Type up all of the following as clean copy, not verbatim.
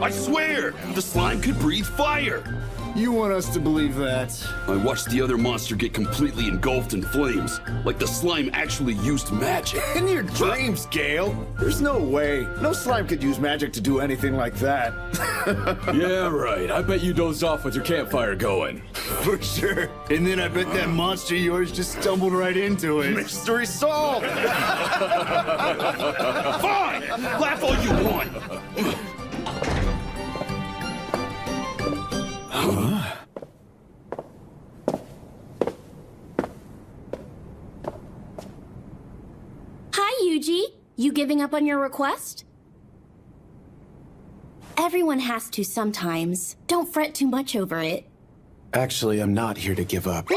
I swear, the slime could breathe fire. You want us to believe that? I watched the other monster get completely engulfed in flames, like the slime actually used magic. In your dreams, Gale. There's no way. No slime could use magic to do anything like that. Yeah, right. I bet you dozed off with your campfire going. For sure. And then I bet that monster of yours just stumbled right into it. Mystery solved! Fine! Laugh all you want! Hi, Yuji. You giving up on your request? Everyone has to sometimes. Don't fret too much over it. Actually, I'm not here to give up.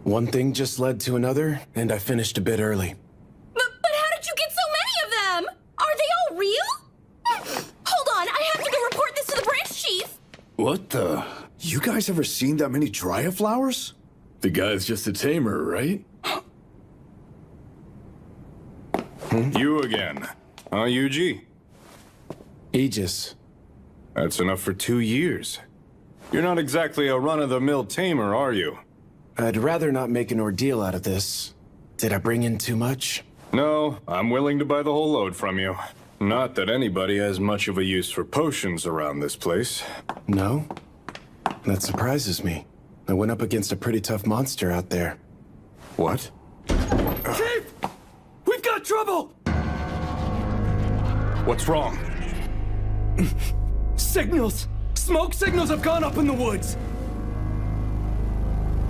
One thing just led to another, and I finished a bit early. But how did you get so many of them? Are they all real? Hold on, I have to go report this to the branch chief. What the? You guys ever seen that many Dryad flowers? The guy's just a tamer, right? You again. Huh, Yuji? Aegis. That's enough for 2 years. You're not exactly a run-of-the-mill tamer, are you? I'd rather not make an ordeal out of this. Did I bring in too much? No, I'm willing to buy the whole load from you. Not that anybody has much of a use for potions around this place. No? That surprises me. I went up against a pretty tough monster out there. What? Chief! We've got trouble! What's wrong? Signals! Smoke signals have gone up in the woods!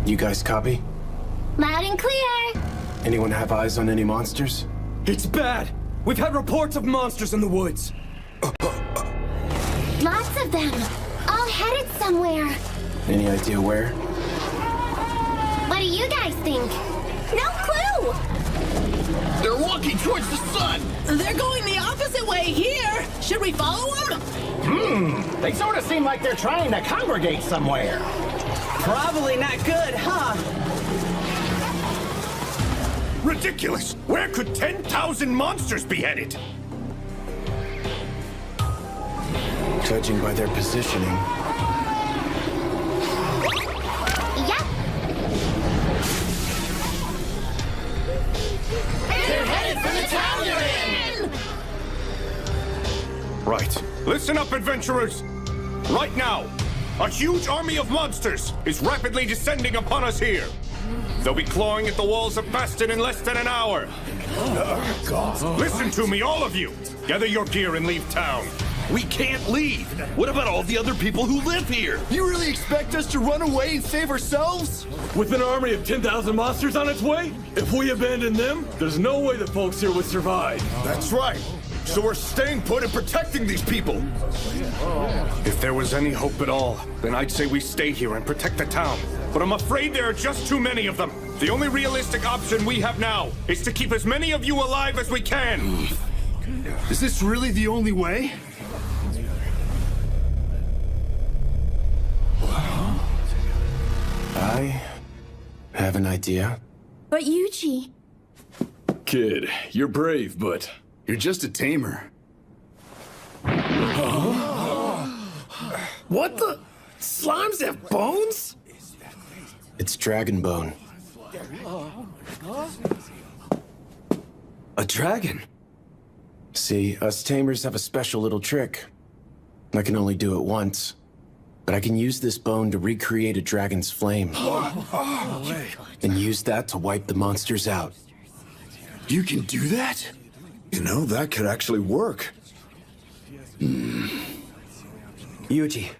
You guys copy? Loud and clear. Anyone have eyes on any monsters? It's bad! We've had reports of monsters in the woods! Lots of them. All headed somewhere. Any idea where? What do you guys think? No clue. They're walking towards the sun! They're going the opposite way here. Should we follow them? They sort of seem like they're trying to congregate somewhere. Probably not good, huh? Ridiculous! Where could 10,000 monsters be headed? Judging by their positioning. Yep. They're headed for the town you're in! Right. Listen up, adventurers! Right now, a huge army of monsters is rapidly descending upon us here. They'll be clawing at the walls of Bastion in less than an hour. Listen to me, all of you! Gather your gear and leave town. We can't leave! What about all the other people who live here? You really expect us to run away and save ourselves? With an army of 10,000 monsters on its way? If we abandon them, there's no way the folks here would survive. That's right. So we're staying put and protecting these people. If there was any hope at all, then I'd say we stay here and protect the town. But I'm afraid there are just too many of them. The only realistic option we have now is to keep as many of you alive as we can. Is this really the only way? I have an idea. But Yuji. Kid, you're brave, but... You're just a tamer. What the? Slimes have bones? It's dragon bone. A dragon? See, us tamers have a special little trick. I can only do it once, but I can use this bone to recreate a dragon's flame. And use that to wipe the monsters out. You can do that? You know, that could actually work. Yuji,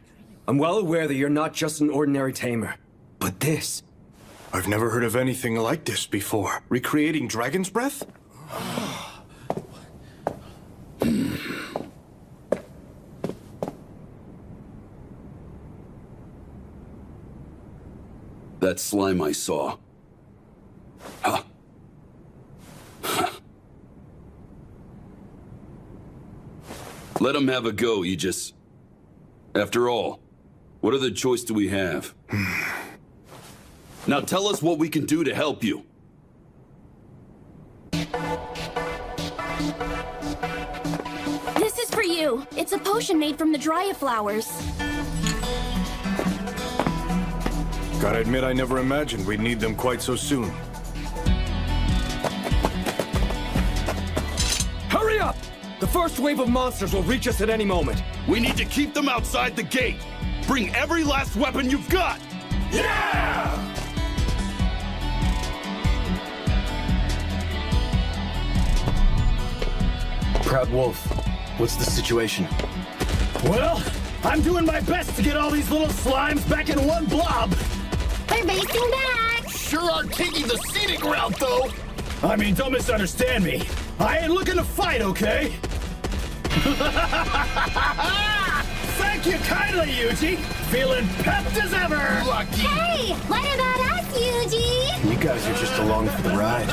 I'm well aware that you're not just an ordinary tamer, but this... I've never heard of anything like this before. Recreating dragon's breath? That slime I saw. Huh. Let him have a go, Aegis. After all, what other choice do we have? Now tell us what we can do to help you. too. It's a potion made from the Dryia flowers. Gotta admit, I never imagined we'd need them quite so soon. Hurry up! The first wave of monsters will reach us at any moment. We need to keep them outside the gate. Bring every last weapon you've got. Yeah! Proud Wolf, what's the situation? Well, I'm doing my best to get all these little slimes back in one blob. We're racing back! Sure are taking the scenic route, though. I mean, don't misunderstand me. I ain't looking to fight, okay? Thank you kindly, Yuji. Feeling pepped as ever. Lucky. Hey, what about us, Yuji? You guys are just along for the ride.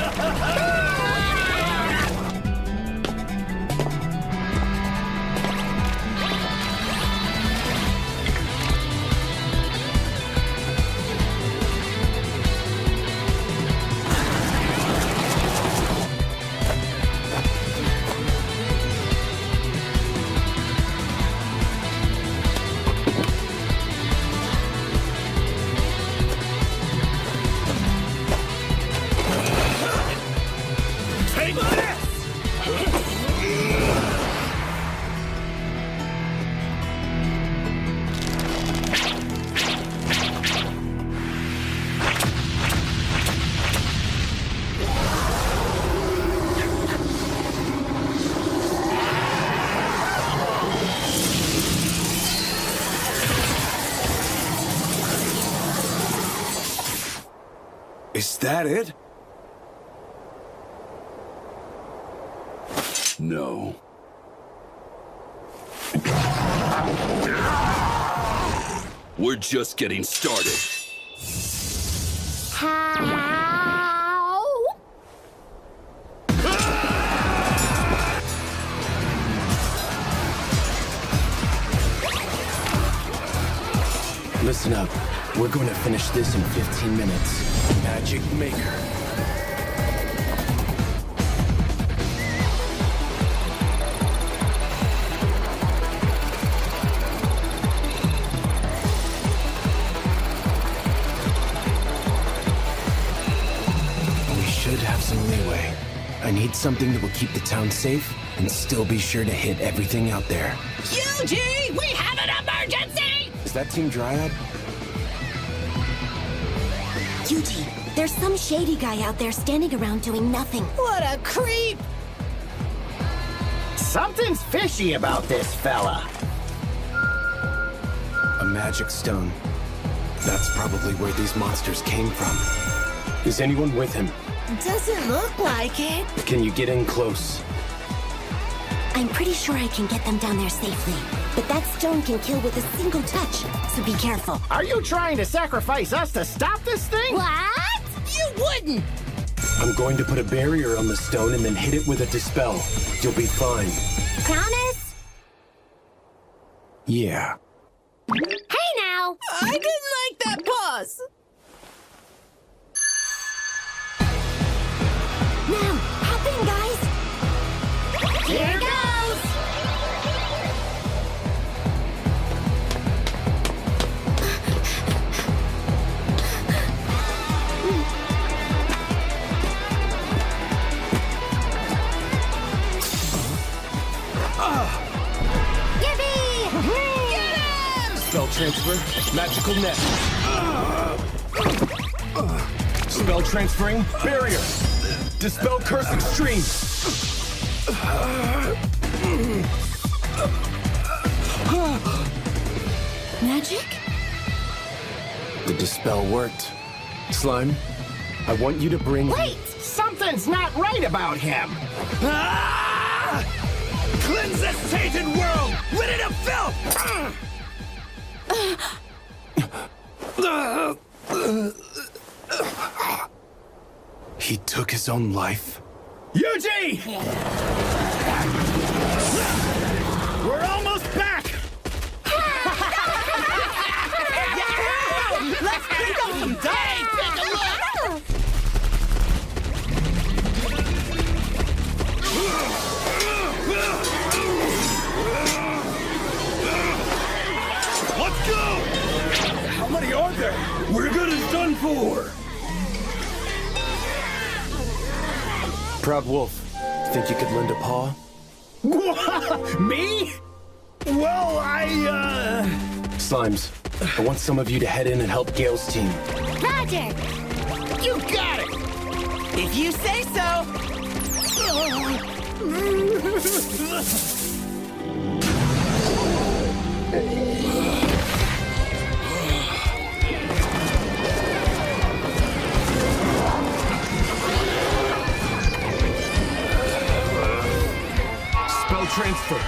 Take this! Is that it? No. We're just getting started. How? Listen up. We're going to finish this in 15 minutes. Magic Maker. We should have some leeway. I need something that will keep the town safe and still be sure to hit everything out there. Yuji, we have an emergency! Is that Team Dryad? Yuji, there's some shady guy out there standing around doing nothing. What a creep! Something's fishy about this fella. A magic stone. That's probably where these monsters came from. Is anyone with him? Doesn't look like it. Can you get in close? I'm pretty sure I can get them down there safely. But that stone can kill with a single touch, so be careful. Are you trying to sacrifice us to stop this thing? What? You wouldn't! I'm going to put a barrier on the stone and then hit it with a dispel. You'll be fine. Promise? Yeah. Hey now! I didn't like that pause. Now, hop in, guys! Here goes! Spell transfer, magical net. Spell transferring, barrier. Dispel curse extreme. Magic? The dispel worked. Slime, I want you to bring... Wait! Something's not right about him. Ah! Cleanse this tainted world! Rid it of filth! He took his own life? Yuji! We're almost back! Let's pick up some day! Take a look! Brother, we're good as done for. Proud Wolf, think you could lend a paw? Me? Well, Slimes, I want some of you to head in and help Gale's team. Roger. You got it! If you say so. Spell transfer.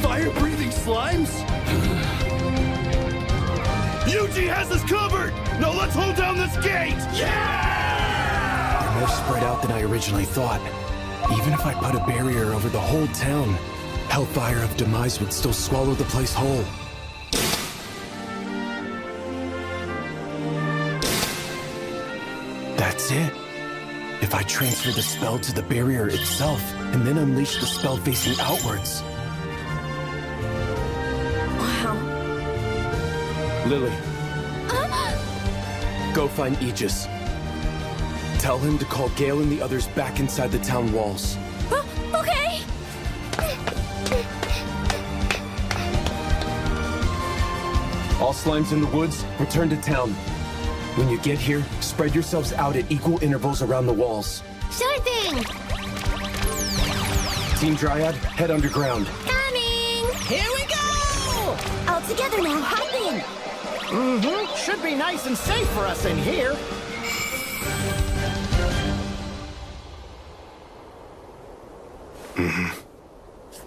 Fire-breathing slimes? Yuji has us covered! Now let's hold down this gate! Yeah! They're more spread out than I originally thought. Even if I put a barrier over the whole town, Hellfire of Demise would still swallow the place whole. That's it. If I transfer the spell to the barrier itself, and then unleash the spell facing outwards. Wow. Lily. Go find Aegis. Tell him to call Gale and the others back inside the town walls. Okay. All slimes in the woods, return to town. When you get here, spread yourselves out at equal intervals around the walls. Sure thing. Team Dryad, head underground. Coming. Here we go. All together now. Hop in. Mm-hmm. Should be nice and safe for us in here.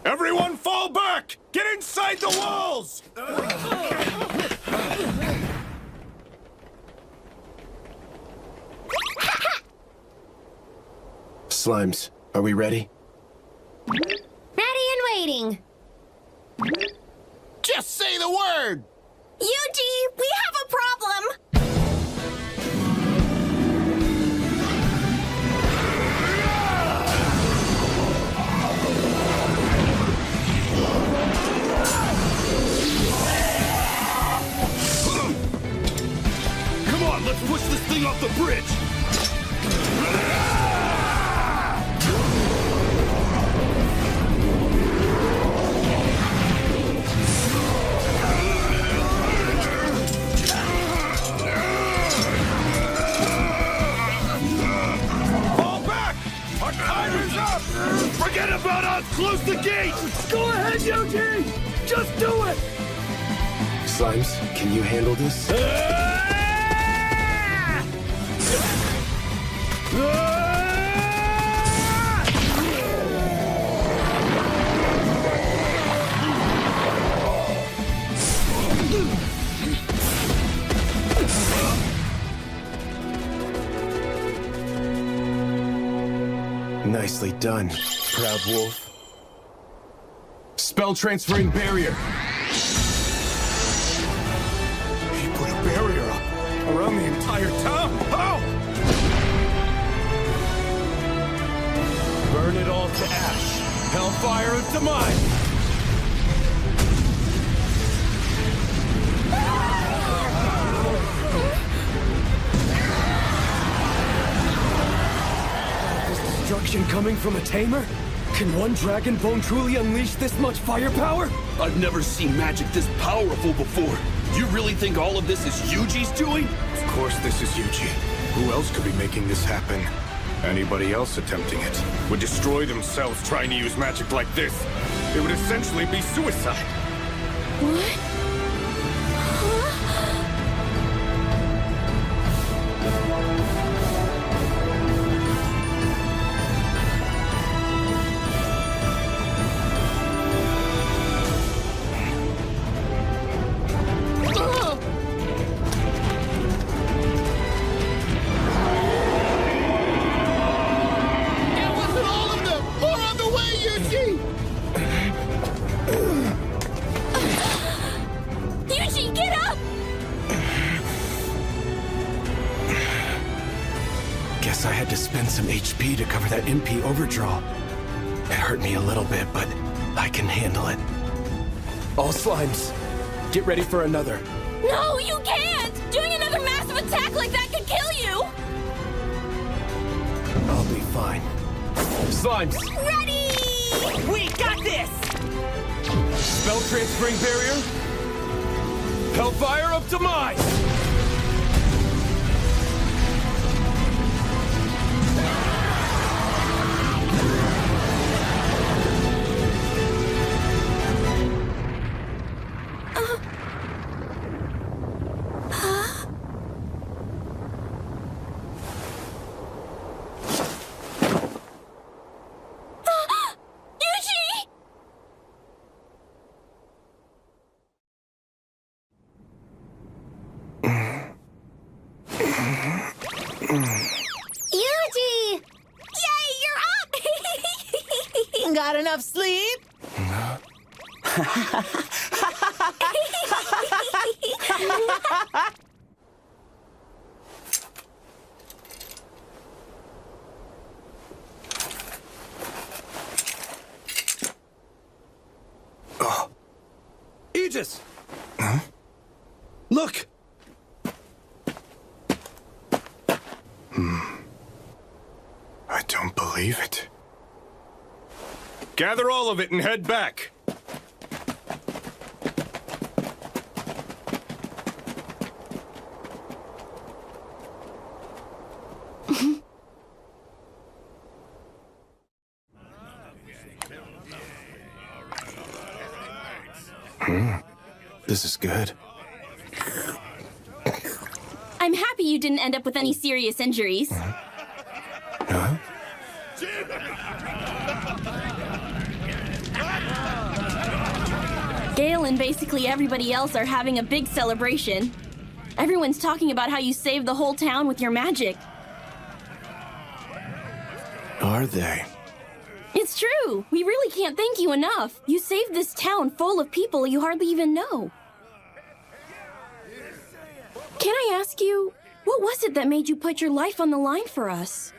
Everyone fall back! Get inside the walls! Slimes, are we ready? Ready and waiting. Just say the word. Yuji, we have a problem. Come on, let's push this thing off the bridge! Fall back! Our time is up! Forget about us! Close the gate! Go ahead, Yuji! Just do it! Slimes, can you handle this? Nicely done, Proud Wolf. Spell transferring barrier. He put a barrier up around the entire town. How? Burn it all to ash. Hellfire of Demise! Destruction coming from a tamer? Can one Dragon Bone truly unleash this much firepower? I've never seen magic this powerful before. You really think all of this is Yuji's doing? Of course this is Yuji. Who else could be making this happen? Anybody else attempting it would destroy themselves trying to use magic like this. It would essentially be suicide. What? Guess I had to spend some HP to cover that MP overdraw. It hurt me a little bit, but I can handle it. All slimes, get ready for another. No, you can't! Doing another massive attack like that could kill you! I'll be fine. Slimes, Ready! We got this! Spell transferring barrier. Hellfire of demise. Yuji! Yay, you're up! Got enough sleep? Aegis! Huh? Look! I don't believe it. Gather all of it and head back. This is good. I'm happy you didn't end up with any serious injuries. Huh? Gale and basically everybody else are having a big celebration. Everyone's talking about how you saved the whole town with your magic. Are they? It's true. We really can't thank you enough. You saved this town full of people you hardly even know. Can I ask you, what was it that made you put your life on the line for us?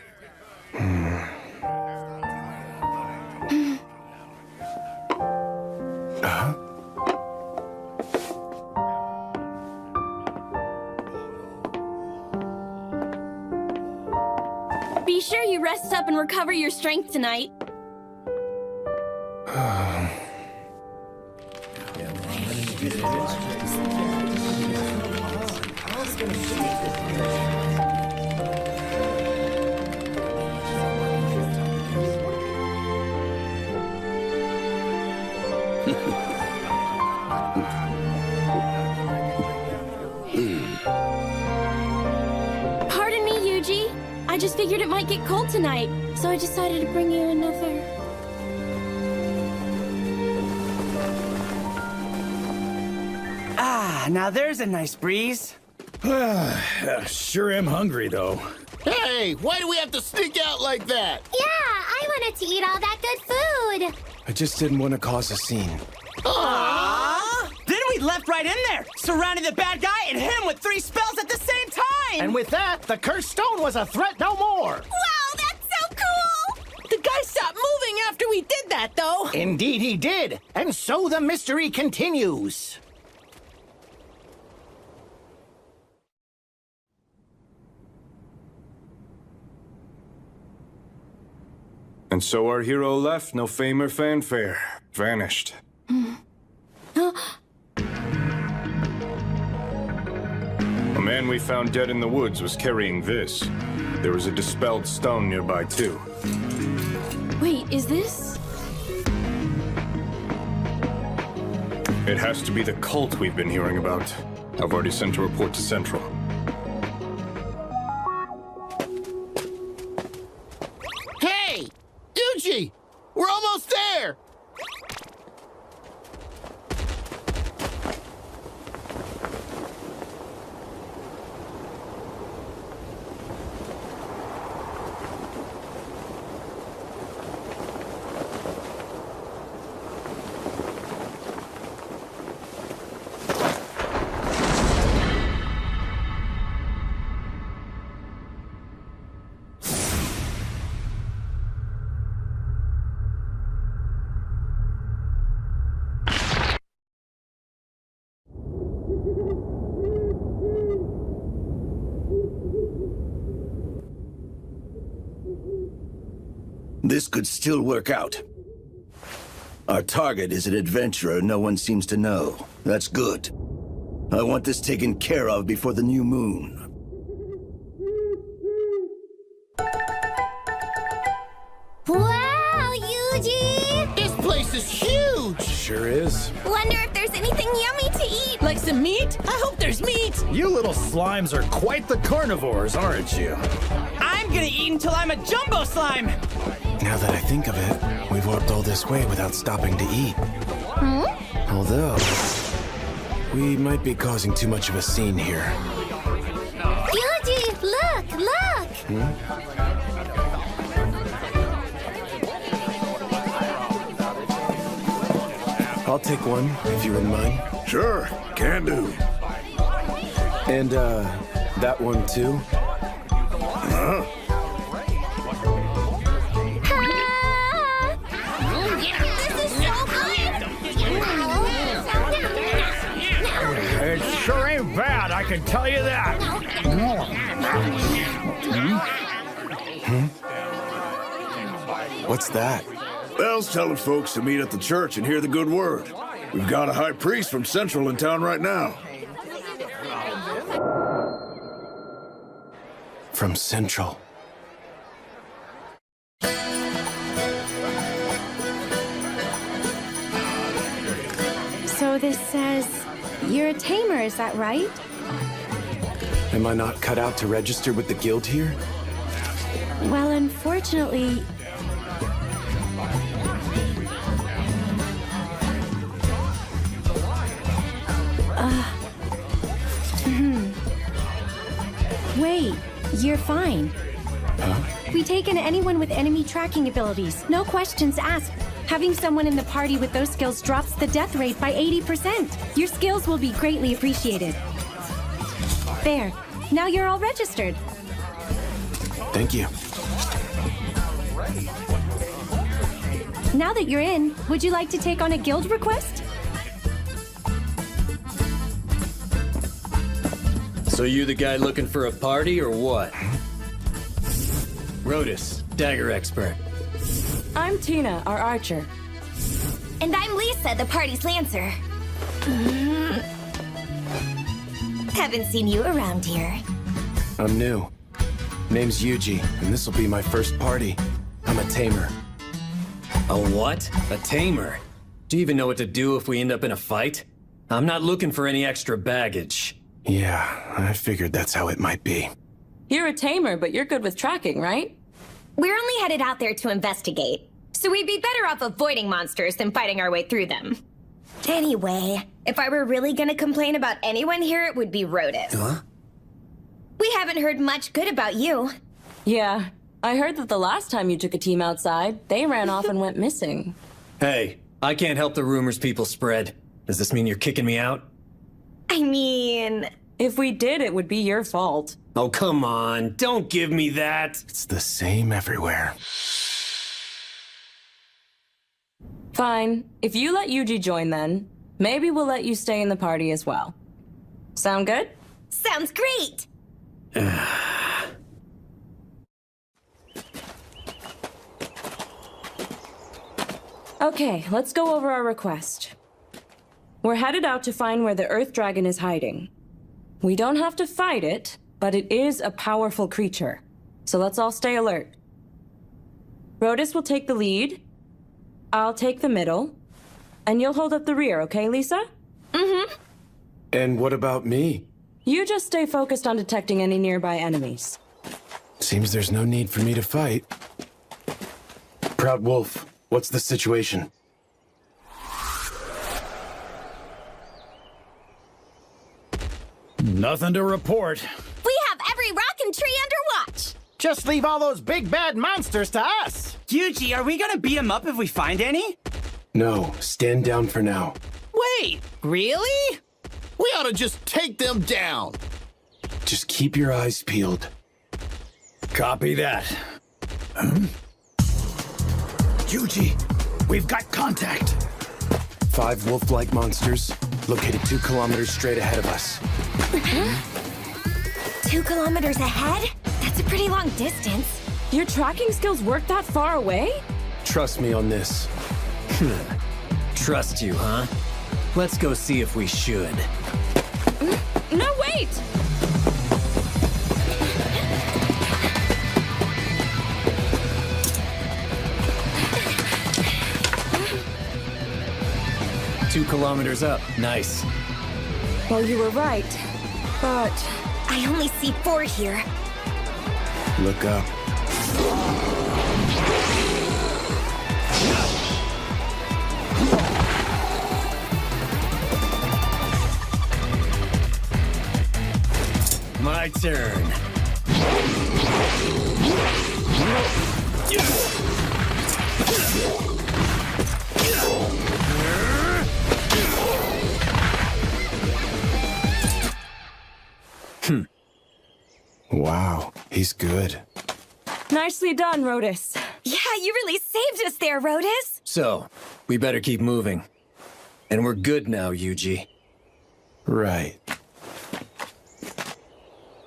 Be sure you rest up and recover your strength tonight. Pardon me, Yuji. I just figured it might get cold tonight, so I decided to bring you another. Ah, now there's a nice breeze. Sure am hungry, though. Hey, why do we have to sneak out like that? Yeah, I wanted to eat all that good food. I just didn't want to cause a scene. Aww! Then we left right in there, surrounding the bad guy and him with 3 spells at the same time! And with that, the cursed stone was a threat no more. Wow, that's so cool! The guy stopped moving after we did that, though. Indeed he did. And so the mystery continues. And so our hero left, no fame or fanfare. Vanished. A man we found dead in the woods was carrying this. There was a dispelled stone nearby, too. Wait, is this? It has to be the cult we've been hearing about. I've already sent a report to Central. Hey! Yuji! We're almost there! This could still work out. Our target is an adventurer no one seems to know. That's good. I want this taken care of before the new moon. Wow, Yuji! This place is huge! Sure is. Wonder if there's anything yummy to eat. Like some meat? I hope there's meat! You little slimes are quite the carnivores, aren't you? I'm gonna eat until I'm a jumbo slime! Now that I think of it, we've walked all this way without stopping to eat. Although, we might be causing too much of a scene here. Yuji, look, look! I'll take one, if you wouldn't mind. Sure, can do. And, that one too? Huh? This is so good! It sure ain't bad, I can tell you that. What's that? Bell's telling folks to meet at the church and hear the good word. We've got a high priest from Central in town right now. From Central. So this says you're a tamer, is that right? Am I not cut out to register with the guild here? Well, unfortunately... Wait, you're fine. Huh? We take in anyone with enemy tracking abilities. No questions asked. Having someone in the party with those skills drops the death rate by 80%. Your skills will be greatly appreciated. There. Now you're all registered. Thank you. Now that you're in, would you like to take on a guild request? So you the guy looking for a party or what? Rotus, dagger expert. I'm Tina, our archer. And I'm Lisa, the party's lancer. Haven't seen you around here. I'm new. Name's Yuji, and this'll be my first party. I'm a tamer. A what? A tamer? Do you even know what to do if we end up in a fight? I'm not looking for any extra baggage. Yeah, I figured that's how it might be. You're a tamer, but you're good with tracking, right? We're only headed out there to investigate, so we'd be better off avoiding monsters than fighting our way through them. Anyway, if I were really gonna complain about anyone here, it would be Rotus. Huh? We haven't heard much good about you. Yeah, I heard that the last time you took a team outside, they ran off and went missing. Hey, I can't help the rumors people spread. Does this mean you're kicking me out? I mean... If we did, it would be your fault. Oh, come on. Don't give me that. It's the same everywhere. Fine. If you let Yuji join then, maybe we'll let you stay in the party as well. Sound good? Sounds great! Okay, let's go over our request. We're headed out to find where the Earth Dragon is hiding. We don't have to fight it, but it is a powerful creature. So let's all stay alert. Rotus will take the lead, I'll take the middle, and you'll hold up the rear, okay, Lisa? Mm-hmm. And what about me? You just stay focused on detecting any nearby enemies. Seems there's no need for me to fight. Proud Wolf, what's the situation? Nothing to report. We have every rock and tree under watch! Just leave all those big bad monsters to us! Yuji, are we gonna beat them up if we find any? No, stand down for now. Wait, really? We ought to just take them down. Just keep your eyes peeled. Copy that. Yuji, we've got contact. 5 wolf-like monsters, located 2 kilometers straight ahead of us. 2 kilometers ahead? That's a pretty long distance. Your tracking skills work that far away? Trust me on this. Trust you, huh? Let's go see if we should. No, wait! Two kilometers up. Nice. Well, you were right. But I only see 4 here. Look up. My turn. Wow, he's good. nicely done, Rotus. Yeah, you really saved us there, Rotus. So, we better keep moving. And we're good now, Yuji. Right.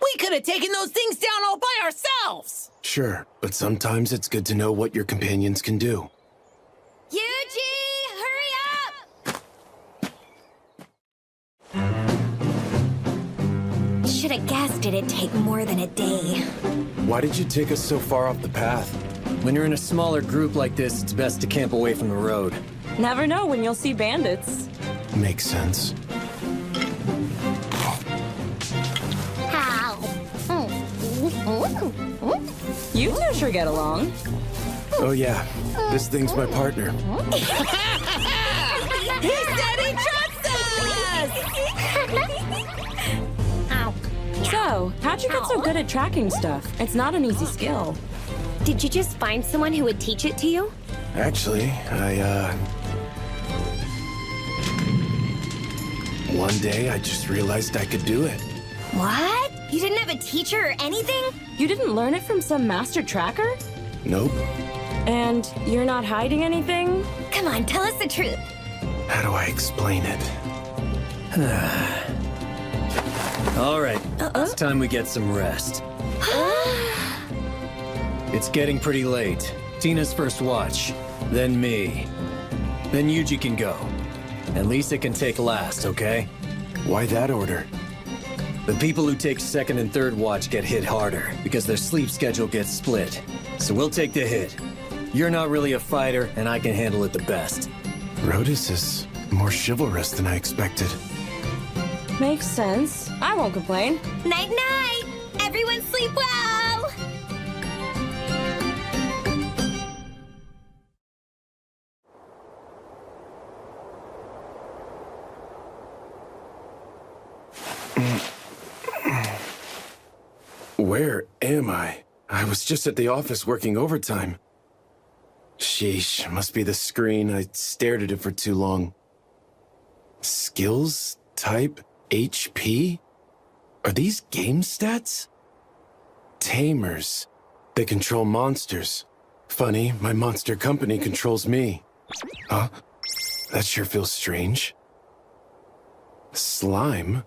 We could have taken those things down all by ourselves! Sure, but sometimes it's good to know what your companions can do. Yuji, hurry up! Should have guessed it'd take more than a day. Why did you take us so far off the path? When you're in a smaller group like this, it's best to camp away from the road. Never know when you'll see bandits. Makes sense. You two sure get along. Oh yeah, this thing's my partner. He said he trusts us! So, how'd you get so good at tracking stuff? It's not an easy skill. Did you just find someone who would teach it to you? Actually, one day I just realized I could do it. What? You didn't have a teacher or anything? You didn't learn it from some master tracker? Nope. And you're not hiding anything? Come on, tell us the truth. How do I explain it? All right, it's time we get some rest. It's getting pretty late. Tina's first watch, then me. Then Yuji can go. And Lisa can take last, okay? Why that order? The people who take second and third watch get hit harder, because their sleep schedule gets split. So we'll take the hit. You're not really a fighter, and I can handle it the best. Rotus is more chivalrous than I expected. Makes sense. I won't complain. Night-night! Everyone sleep well! Where am I? I was just at the office working overtime. Sheesh, must be the screen. I stared at it for too long. Skills? Type? HP? Are these game stats? Tamers. They control monsters. Funny, my monster company controls me. Huh? That sure feels strange. Slime?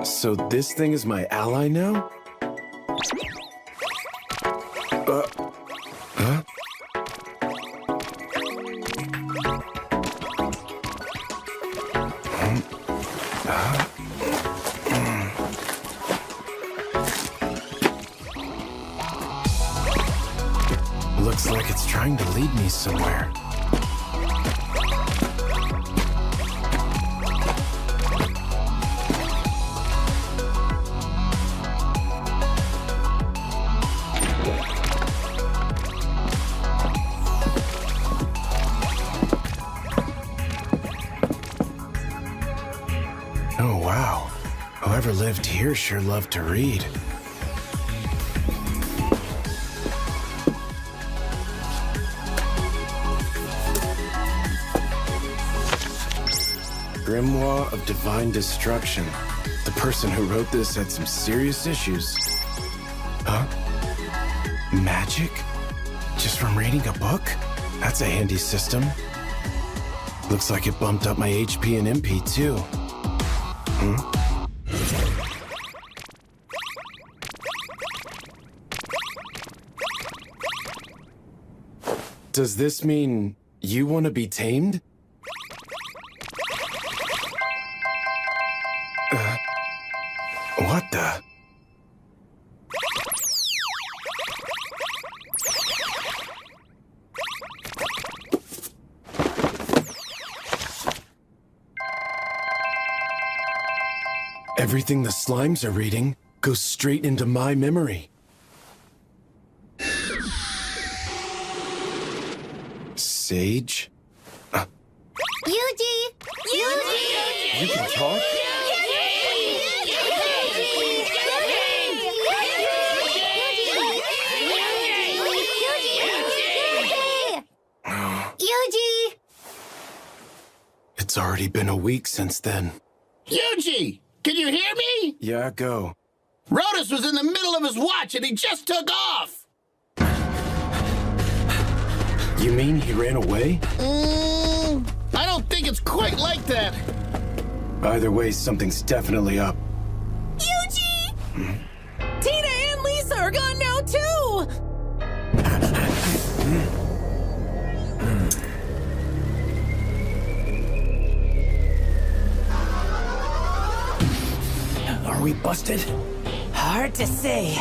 So this thing is my ally now? Huh? Looks like it's trying to lead me somewhere. Oh, wow. Whoever lived here sure loved to read. Grimoire of Divine Destruction. The person who wrote this had some serious issues. Huh? Magic? Just from reading a book? That's a handy system. Looks like it bumped up my HP and MP too. Does this mean you want to be tamed? What the? Everything the slimes are reading goes straight into my memory. Sage? Yuji! You can talk? Yuji! It's already been a week since then. Yuji! Can you hear me? Yeah, go. Rotus was in the middle of his watch and he just took off! You mean he ran away? I don't think it's quite like that. Either way, something's definitely up. Yuji! Tina and Lisa are gone now, too! Are we busted? Hard to say.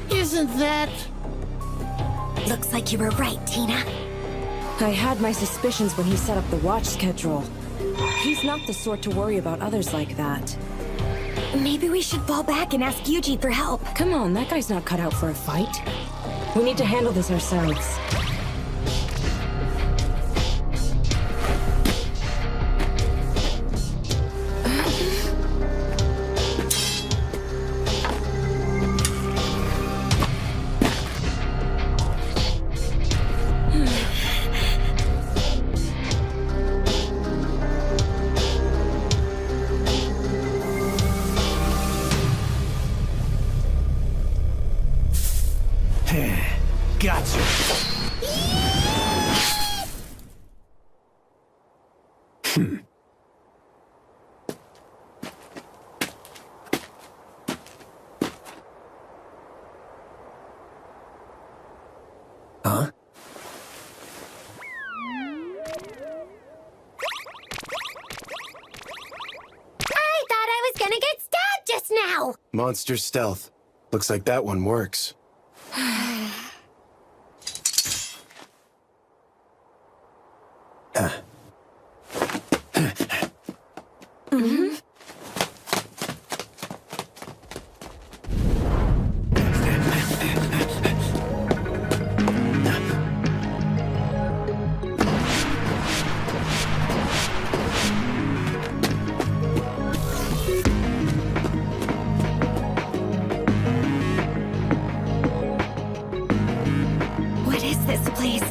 Isn't that... Looks like you were right, Tina. I had my suspicions when he set up the watch schedule. He's not the sort to worry about others like that. Maybe we should fall back and ask Yuji for help. Come on, that guy's not cut out for a fight. We need to handle this ourselves. Gotcha. Huh? I thought I was gonna get stabbed just now! Monster stealth. Looks like that one works. What is this place?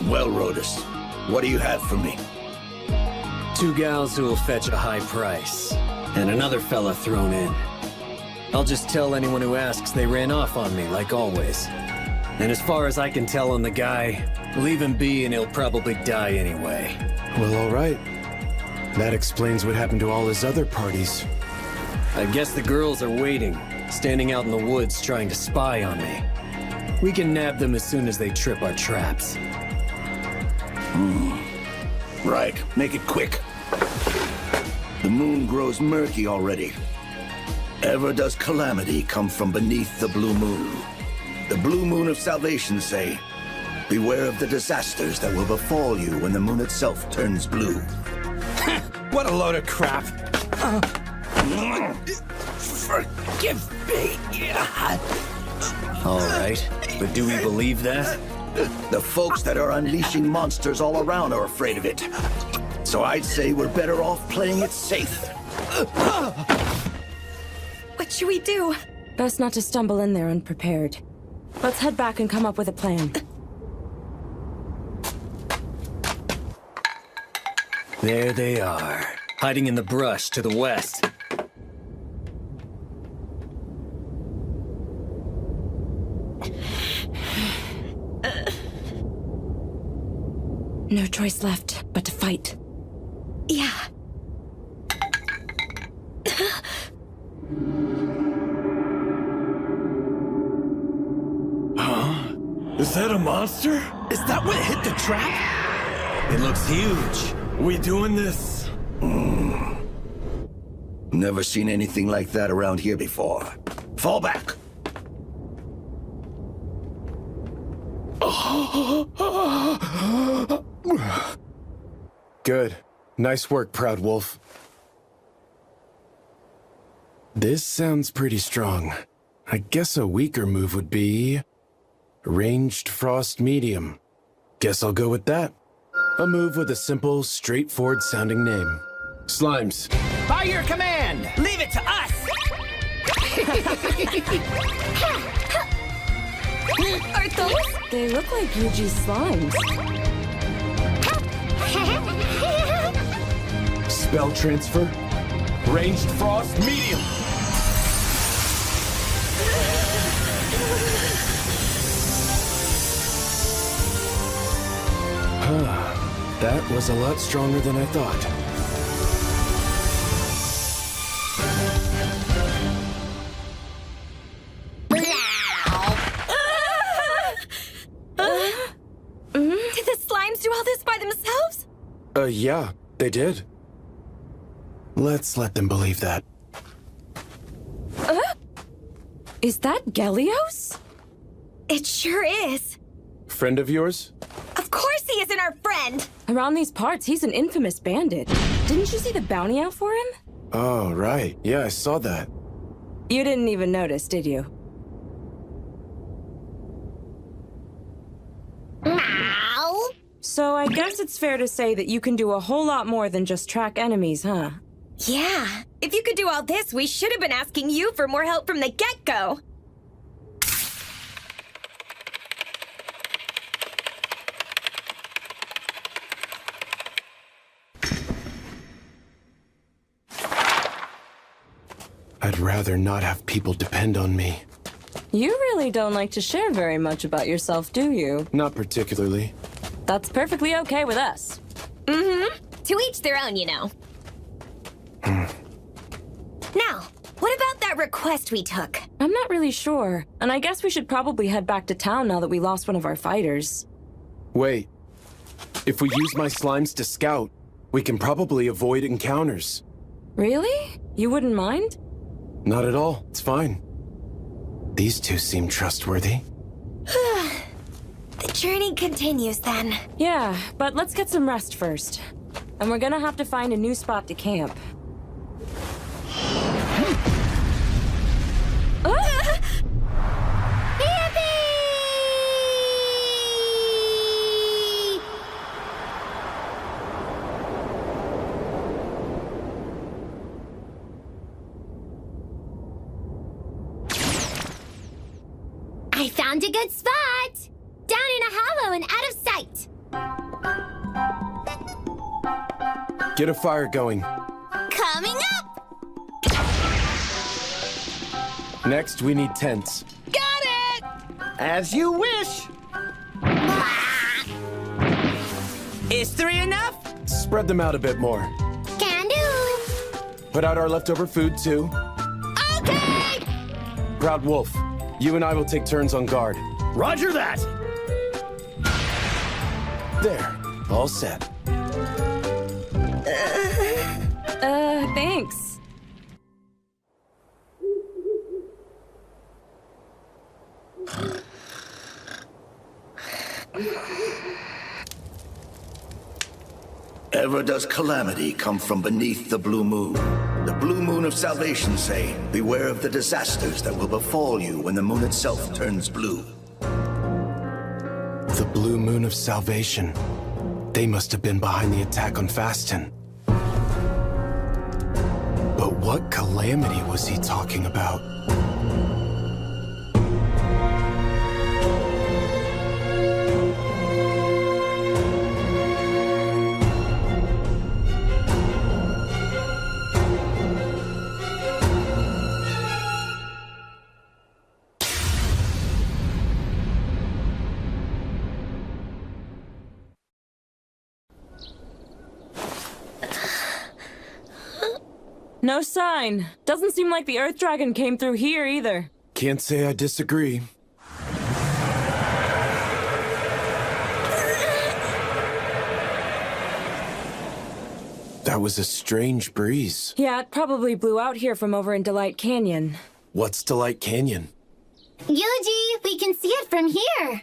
Well, Rotus, what do you have for me? 2 gals who will fetch a high price, and another fella thrown in. I'll just tell anyone who asks they ran off on me, like always. And as far as I can tell on the guy, leave him be and he'll probably die anyway. Well, all right. That explains what happened to all his other parties. I guess the girls are waiting, standing out in the woods trying to spy on me. We can nab them as soon as they trip our traps. Right, make it quick. The moon grows murky already. Ever does calamity come from beneath the blue moon. The blue moon of salvation, say. Beware of the disasters that will befall you when the moon itself turns blue. What a load of crap. Forgive me. All right, but do we believe that? The folks that are unleashing monsters all around are afraid of it. So I'd say we're better off playing it safe. What should we do? Best not to stumble in there unprepared. Let's head back and come up with a plan. There they are, hiding in the brush to the west. No choice left but to fight. Yeah. Is that a monster? Is that what hit the trap? It looks huge. We doing this? Never seen anything like that around here before. Fall back. Good. Nice work, Proud Wolf. This sounds pretty strong. I guess a weaker move would be... Ranged Frost Medium. Guess I'll go with that. A move with a simple, straightforward sounding name. Slimes. By your command! Leave it to us! Are those? They look like Yuji's slimes. Spell transfer. Ranged Frost Medium. That was a lot stronger than I thought. Did the slimes do all this by themselves? Yeah, they did. Let's let them believe that. Is that Gelios? It sure is. Friend of yours? Of course he isn't our friend. Around these parts, he's an infamous bandit. Didn't you see the bounty out for him? Oh, right. Yeah, I saw that. You didn't even notice, did you? Ow. So I guess it's fair to say that you can do a whole lot more than just track enemies, huh? Yeah. If you could do all this, we should have been asking you for more help from the get-go. I'd rather not have people depend on me. You really don't like to share very much about yourself, do you? Not particularly. That's perfectly okay with us. Mm-hmm. To each their own, you know. Now, what about that request we took? I'm not really sure, and I guess we should probably head back to town now that we lost one of our fighters. Wait. If we use my slimes to scout, we can probably avoid encounters. Really? You wouldn't mind? Not at all. It's fine. These two seem trustworthy. The journey continues then. Yeah, but let's get some rest first. And we're gonna have to find a new spot to camp. I found a good spot! Down in a hollow and out of sight. Get a fire going. Coming up! Next, we need tents. Got it! As you wish! Is 3 enough? Spread them out a bit more. Can do! Put out our leftover food, too. Okay! Proud Wolf, you and I will take turns on guard. Roger that! There. All set. Thanks. Ever does calamity come from beneath the blue moon. The blue moon of salvation say, beware of the disasters that will befall you when the moon itself turns blue. The blue moon of salvation. They must have been behind the attack on Faston. But what calamity was he talking about? No sign. Doesn't seem like the Earth Dragon came through here either. Can't say I disagree. That was a strange breeze. Yeah, it probably blew out here from over in Delight Canyon. What's Delight Canyon? Yuji, we can see it from here.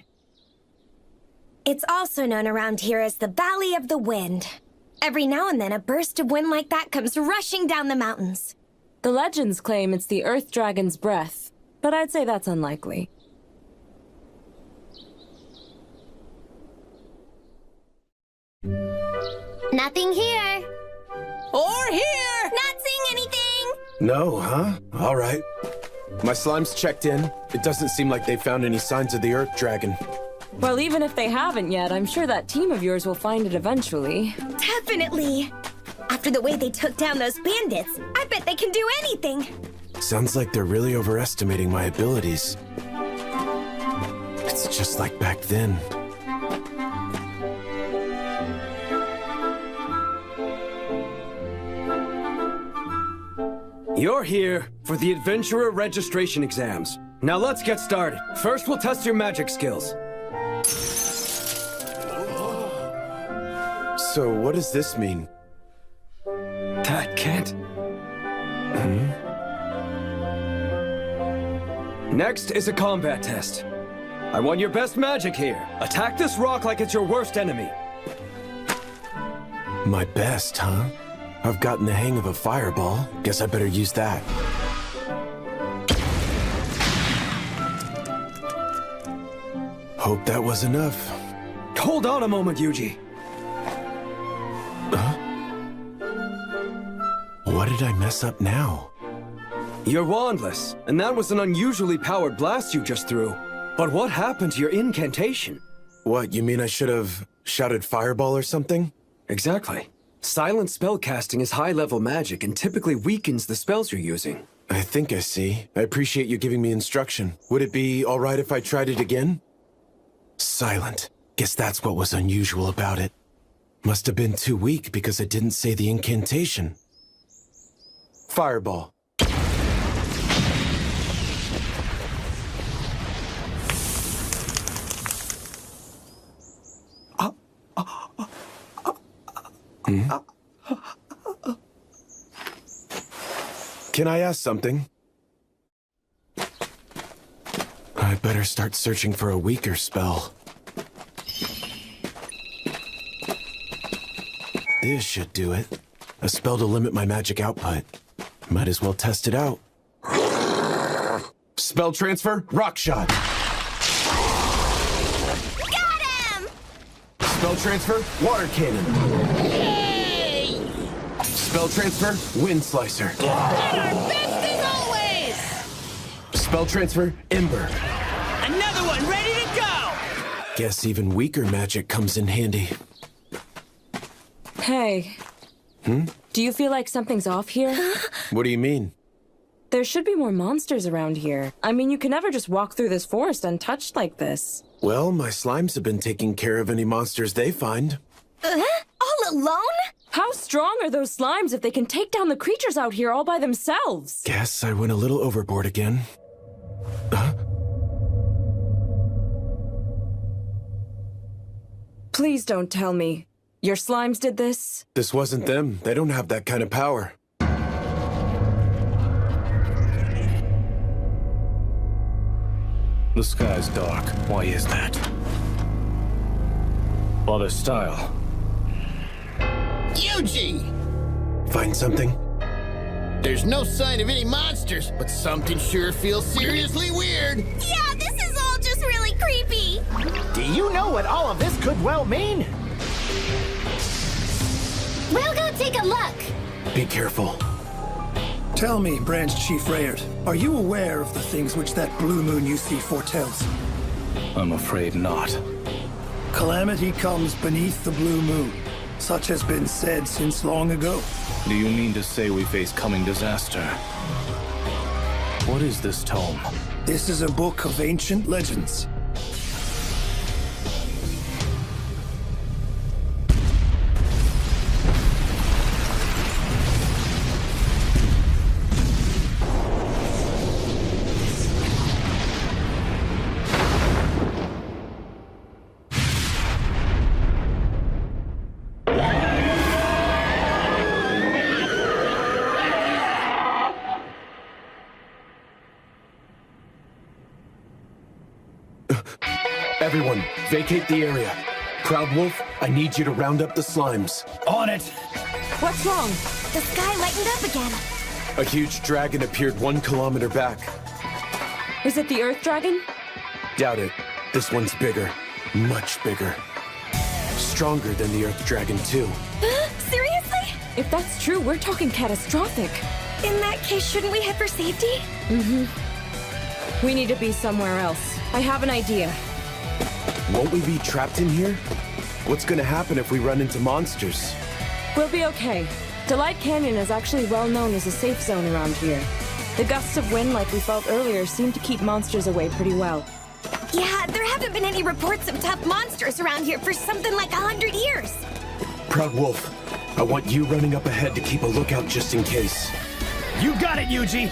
It's also known around here as the Valley of the Wind. Every now and then, a burst of wind like that comes rushing down the mountains. The legends claim it's the Earth Dragon's breath, but I'd say that's unlikely. Nothing here. Or here! Not seeing anything! No, huh? All right. My slime's checked in. It doesn't seem like they found any signs of the Earth Dragon. Well, even if they haven't yet, I'm sure that team of yours will find it eventually. Definitely. After the way they took down those bandits, I bet they can do anything. Sounds like they're really overestimating my abilities. It's just like back then. You're here for the Adventurer Registration Exams. Now let's get started. First, we'll test your magic skills. So what does this mean? That can't... Next is a combat test. I want your best magic here. Attack this rock like it's your worst enemy. My best, huh? I've gotten the hang of a fireball. Guess I better use that. Hope that was enough. Hold on a moment, Yuji. What did I mess up now? You're wandless, and that was an unusually powered blast you just threw. But what happened to your incantation? What, you mean I should have shouted fireball or something? Exactly. Silent spellcasting is high-level magic and typically weakens the spells you're using. I think I see. I appreciate you giving me instruction. Would it be all right if I tried it again? Silent. Guess that's what was unusual about it. Must have been too weak because I didn't say the incantation. Fireball. Can I ask something? I better start searching for a weaker spell. This should do it. A spell to limit my magic output. Might as well test it out. Spell transfer, rock shot. Got him! Spell transfer, water cannon. Yay! Spell transfer, wind slicer. Our best as always! Spell transfer, ember. Another one ready to go! Guess even weaker magic comes in handy. Hey. Do you feel like something's off here? What do you mean? There should be more monsters around here. I mean, you can never just walk through this forest untouched like this. Well, my slimes have been taking care of any monsters they find. All alone? How strong are those slimes if they can take down the creatures out here all by themselves? Guess I went a little overboard again. Please don't tell me. Your slimes did this? This wasn't them. They don't have that kind of power. The sky's dark. Why is that? Other style. Yuji! Find something? There's no sign of any monsters, but something sure feels seriously weird. Yeah, this is all just really creepy. Do you know what all of this could well mean? We'll go take a look. Be careful. Tell me, Branch Chief Rayard, are you aware of the things which that blue moon you see foretells? I'm afraid not. Calamity comes beneath the blue moon. Such has been said since long ago. Do you mean to say we face coming disaster? What is this tome? This is a book of ancient legends. Everyone, vacate the area. Proud Wolf, I need you to round up the slimes. On it! What's wrong? The sky lightened up again. A huge dragon appeared 1 kilometer back. Is it the Earth Dragon? Doubt it. This one's bigger. Much bigger. Stronger than the Earth Dragon, too. Seriously? If that's true, we're talking catastrophic. In that case, shouldn't we head for safety? We need to be somewhere else. I have an idea. Won't we be trapped in here? What's gonna happen if we run into monsters? We'll be okay. Delight Canyon is actually well known as a safe zone around here. The gusts of wind like we felt earlier seem to keep monsters away pretty well. Yeah, there haven't been any reports of tough monsters around here for something like 100 years. Proud Wolf, I want you running up ahead to keep a lookout just in case. You got it, Yuji!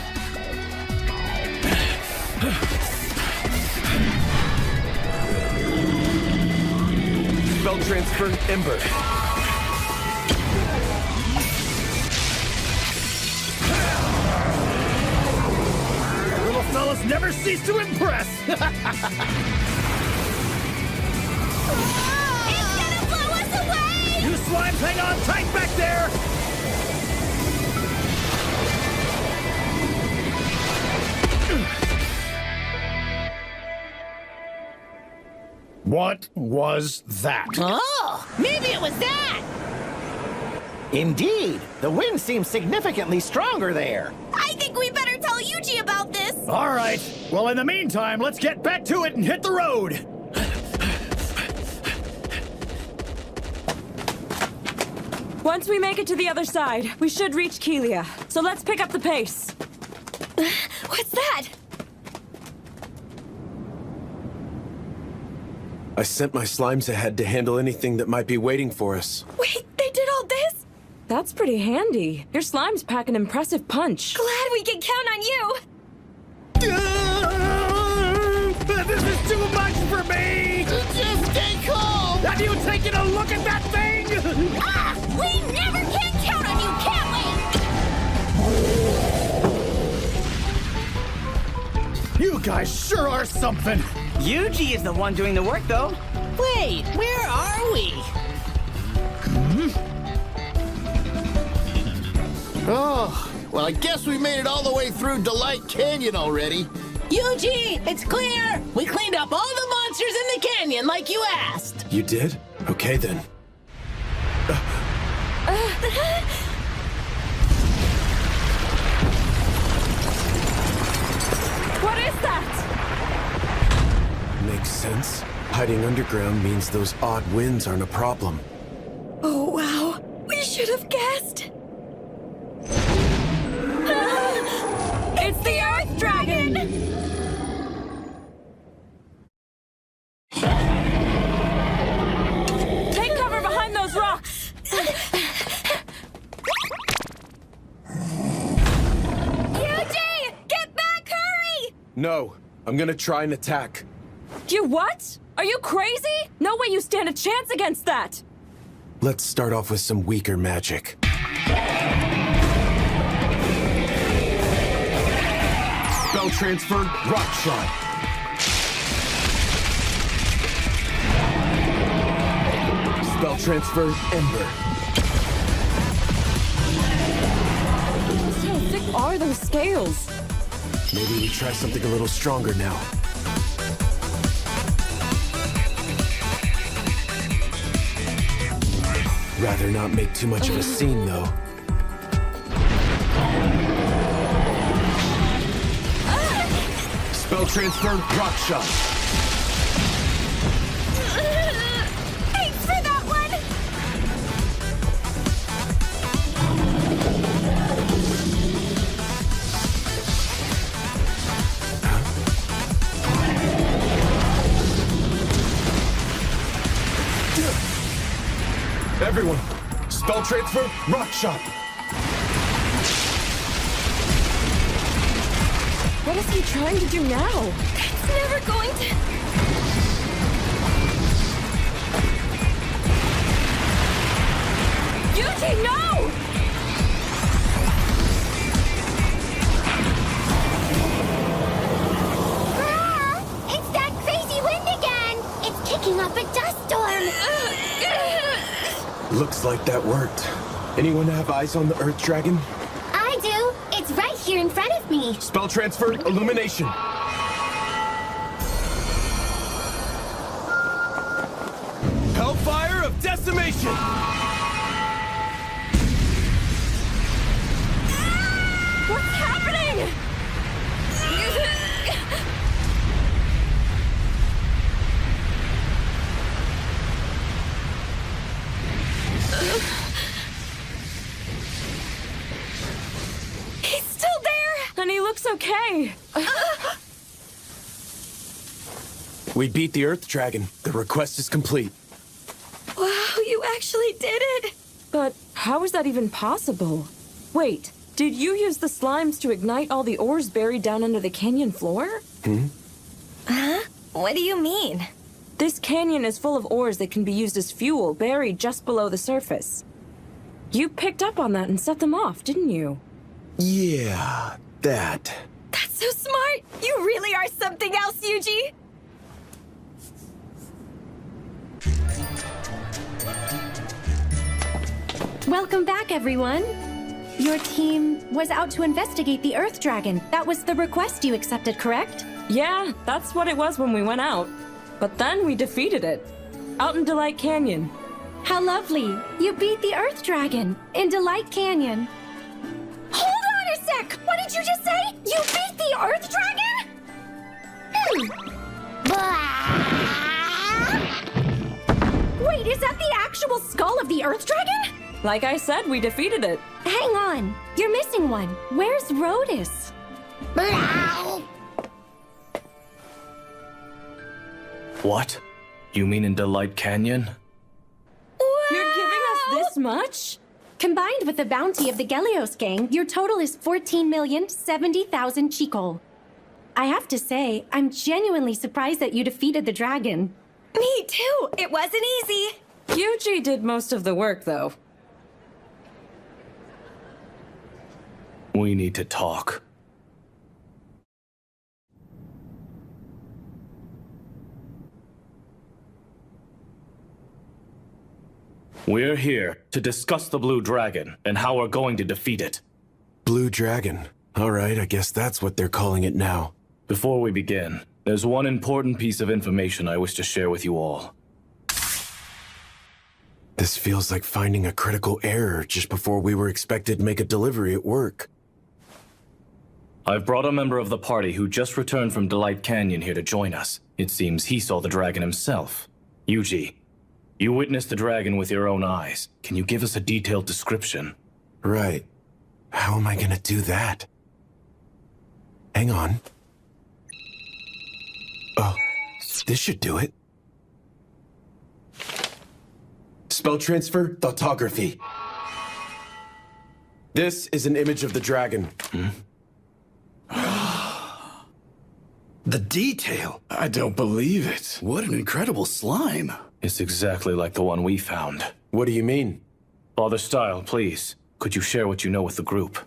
Spell transfer, Ember. Little fellas never cease to impress! It's gonna blow us away! You slimes hang on tight back there! What was that? Oh, maybe it was that! Indeed, the wind seems significantly stronger there. I think we better tell Yuji about this! All right. Well, in the meantime, let's get back to it and hit the road. Once we make it to the other side, we should reach Kelia. So let's pick up the pace. What's that? I sent my slimes ahead to handle anything that might be waiting for us. Wait, they did all this? That's pretty handy. Your slimes pack an impressive punch. Glad we can count on you! This is too much for me! Just stay calm! Have you taken a look at that thing? Ah! We never can count on you, can we? You guys sure are something! Yuji is the one doing the work, though. Wait, where are we? Oh, well, I guess we made it all the way through Delight Canyon already. Yuji, it's clear! We cleaned up all the monsters in the canyon like you asked! You did? Okay then. What is that? Makes sense. Hiding underground means those odd winds aren't a problem. Oh, wow. We should have guessed. It's the Earth Dragon! Take cover behind those rocks! Yuji! Get back, hurry! No, I'm gonna try and attack. You what? Are you crazy? No way you stand a chance against that! Let's start off with some weaker magic. Spell transfer, rock shot. Spell transfer, ember. How thick are those scales? Maybe we try something a little stronger now. Rather not make too much of a scene, though. Spell transfer, rock shot. Thanks for that one! Everyone, spell transfer, rock shot. What is he trying to do now? It's never going to... Yuji, no! It's that crazy wind again! kicking up a dust storm. Looks like that worked. Anyone have eyes on the Earth Dragon? I do. It's right here in front of me. Spell transfer, illumination. Hellfire of decimation! What's happening? He's still there! And he looks okay. We beat the Earth Dragon. The request is complete. Wow, you actually did it! But how is that even possible? Wait, did you use the slimes to ignite all the ores buried down under the canyon floor? Huh? What do you mean? This canyon is full of ores that can be used as fuel, buried just below the surface. You picked up on that and set them off, didn't you? Yeah, that. That's so smart! You really are something else, Yuji! Welcome back, everyone. Your team was out to investigate the Earth Dragon. That was the request you accepted, correct? Yeah, that's what it was when we went out. But then we defeated it. Out in Delight Canyon. How lovely. You beat the Earth Dragon in Delight Canyon. Hold on a sec! What did you just say? You beat the Earth Dragon? Wait, is that the actual skull of the Earth Dragon? Like I said, we defeated it. Hang on. You're missing one. Where's Rhodus? What? You mean in Delight Canyon? You're giving us this much? Combined with the bounty of the Gelios gang, your total is 14,070,000 Chikol. I have to say, I'm genuinely surprised that you defeated the dragon. Me too! It wasn't easy! Yuji did most of the work, though. We need to talk. We're here to discuss the Blue Dragon and how we're going to defeat it. Blue Dragon. All right, I guess that's what they're calling it now. Before we begin, there's one important piece of information I wish to share with you all. This feels like finding a critical error just before we were expected to make a delivery at work. I've brought a member of the party who just returned from Delight Canyon here to join us. It seems he saw the dragon himself. Yuji, you witnessed the dragon with your own eyes. Can you give us a detailed description? Right. How am I gonna do that? Hang on. Oh, this should do it. Spell transfer, thoughtography. This is an image of the dragon. The detail! I don't believe it. What an incredible slime. It's exactly like the one we found. What do you mean? Father Style, please, could you share what you know with the group?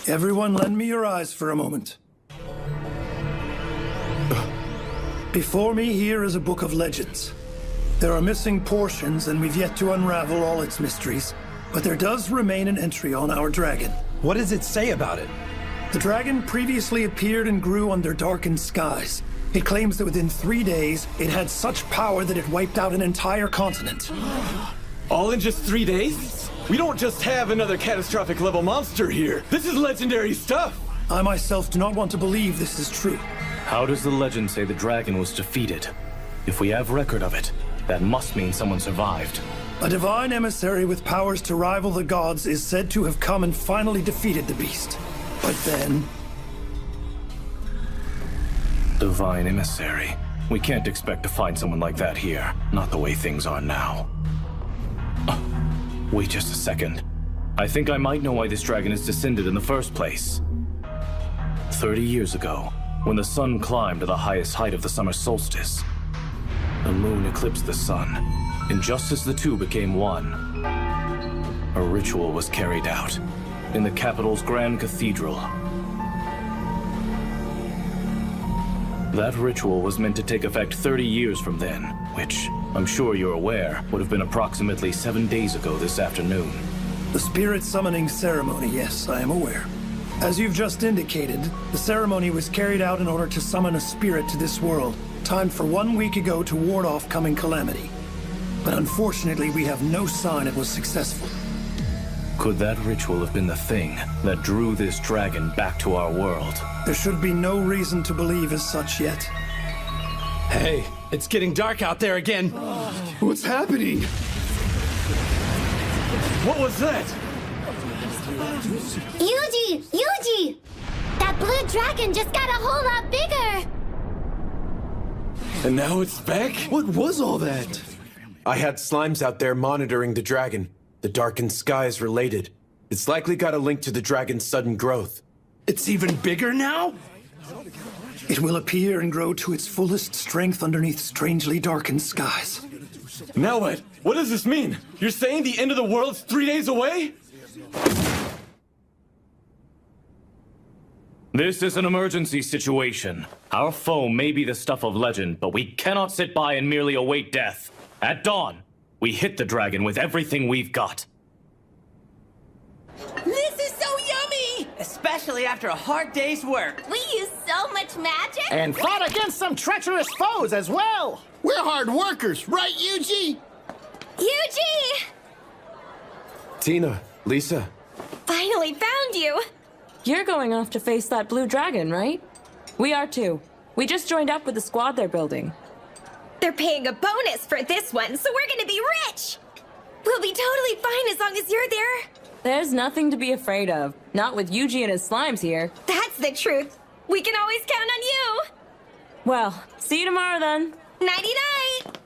Everyone lend me your eyes for a moment. Before me here is a book of legends. There are missing portions, and we've yet to unravel all its mysteries. But there does remain an entry on our dragon. What does it say about it? The dragon previously appeared and grew under darkened skies. It claims that within 3 days, it had such power that it wiped out an entire continent. All in just 3 days? We don't just have another catastrophic level monster here. This is legendary stuff. I myself do not want to believe this is true. How does the legend say the dragon was defeated? If we have record of it, that must mean someone survived. A divine emissary with powers to rival the gods is said to have come and finally defeated the beast. But then... Divine emissary. We can't expect to find someone like that here. Not the way things are now. Wait just a second. I think I might know why this dragon is descended in the first place. 30 years ago, when the sun climbed to the highest height of the summer solstice, the moon eclipsed the sun, and just as the two became one, a ritual was carried out in the capital's grand cathedral. That ritual was meant to take effect 30 years from then, which, I'm sure you're aware, would have been approximately 7 days ago this afternoon. The spirit summoning ceremony, yes, I am aware. As you've just indicated, the ceremony was carried out in order to summon a spirit to this world, timed for 1 week ago to ward off coming calamity. But unfortunately, we have no sign it was successful. Could that ritual have been the thing that drew this dragon back to our world? There should be no reason to believe as such yet. Hey, it's getting dark out there again. What's happening? What was that? Yuji! Yuji! That blue dragon just got a whole lot bigger! And now it's back? What was all that? I had slimes out there monitoring the dragon. The darkened sky is related. It's likely got a link to the dragon's sudden growth. It's even bigger now? It will appear and grow to its fullest strength underneath strangely darkened skies. Now what? What does this mean? You're saying the end of the world's 3 days away? This is an emergency situation. Our foe may be the stuff of legend, but we cannot sit by and merely await death. At dawn, we hit the dragon with everything we've got. This is so yummy! Especially after a hard day's work. We use so much magic! And fought against some treacherous foes as well. We're hard workers, right, Yuji? Yuji! Tina, Lisa. Finally found you! You're going off to face that blue dragon, right? We are too. We just joined up with the squad they're building. They're paying a bonus for this one, so we're gonna be rich! We'll be totally fine as long as you're there. There's nothing to be afraid of. Not with Yuji and his slimes here. That's the truth. We can always count on you. Well, see you tomorrow then. Nighty-night!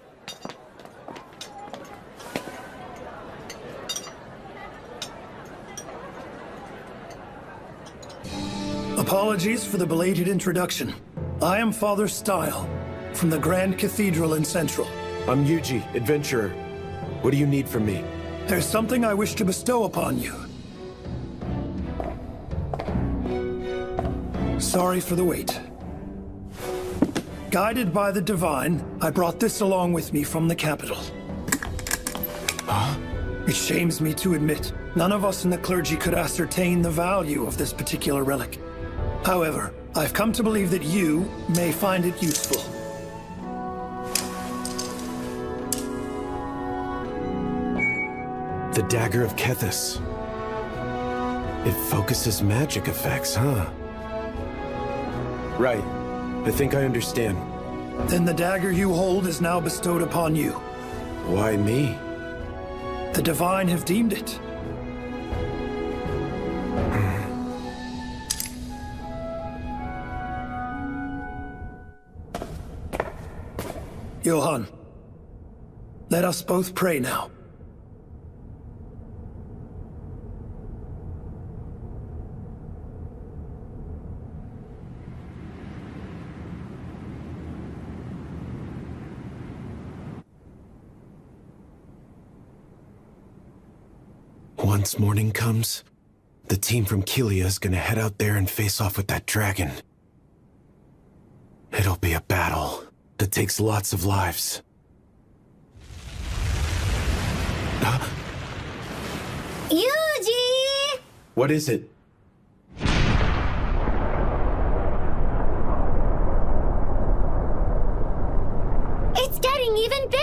Apologies for the belated introduction. I am Father Style, from the Grand Cathedral in Central. I'm Yuji, adventurer. What do you need from me? There's something I wish to bestow upon you. Sorry for the wait. Guided by the divine, I brought this along with me from the capital. Huh? It shames me to admit, none of us in the clergy could ascertain the value of this particular relic. However, I've come to believe that you may find it useful. The Dagger of Kethis. It focuses magic effects, huh? Right. I think I understand. Then the dagger you hold is now bestowed upon you. Why me? The divine have deemed it. Johann, let us both pray now. Once morning comes, the team from Kelia is gonna head out there and face off with that dragon. It'll be a battle that takes lots of lives. Yuji! What is it? It's getting even bigger!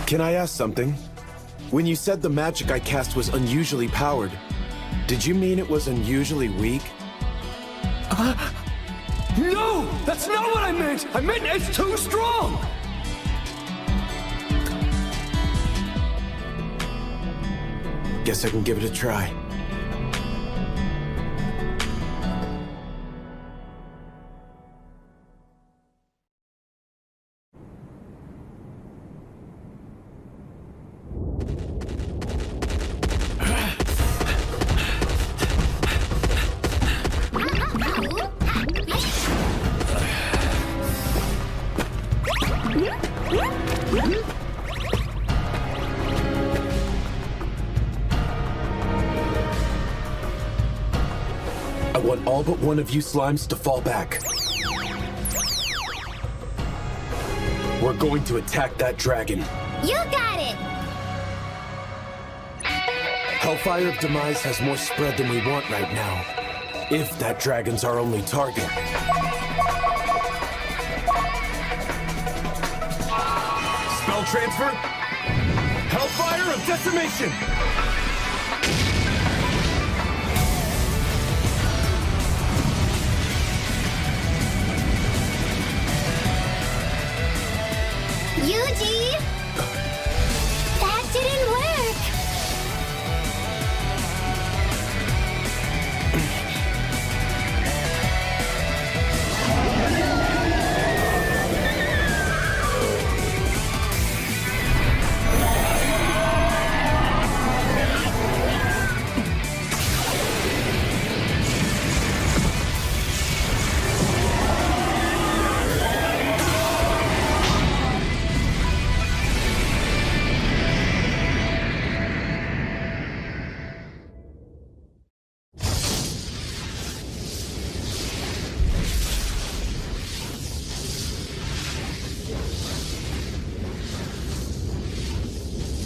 Can I ask something? When you said the magic I cast was unusually powered, did you mean it was unusually weak? No! That's not what I meant! I meant it's too strong! Guess I can give it a try. I want all but one of you slimes to fall back. We're going to attack that dragon. You got it! Hellfire of Demise has more spread than we want right now. If that dragon's our only target. Spell transfer. Hellfire of Decimation. Yuji! That didn't work!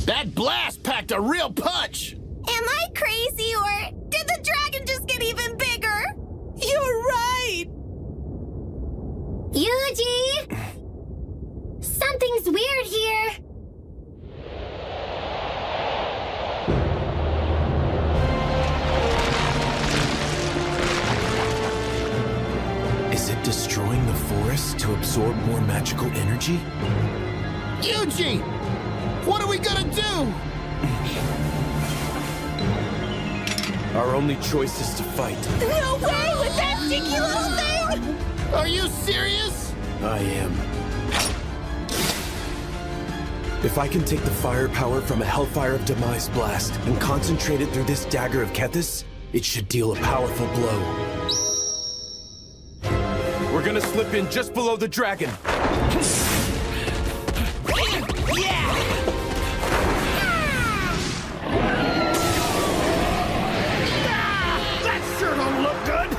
That blast packed a real punch! Am I crazy, or did the dragon just get even bigger? You're right! Yuji! Something's weird here. Is it destroying the forest to absorb more magical energy? Yuji! What are we gonna do? Our only choice is to fight. No way with that sticky little thing! Are you serious? I am. If I can take the firepower from a Hellfire of Demise blast and concentrate it through this dagger of Kethis, it should deal a powerful blow. We're gonna slip in just below the dragon. That sure don't look good!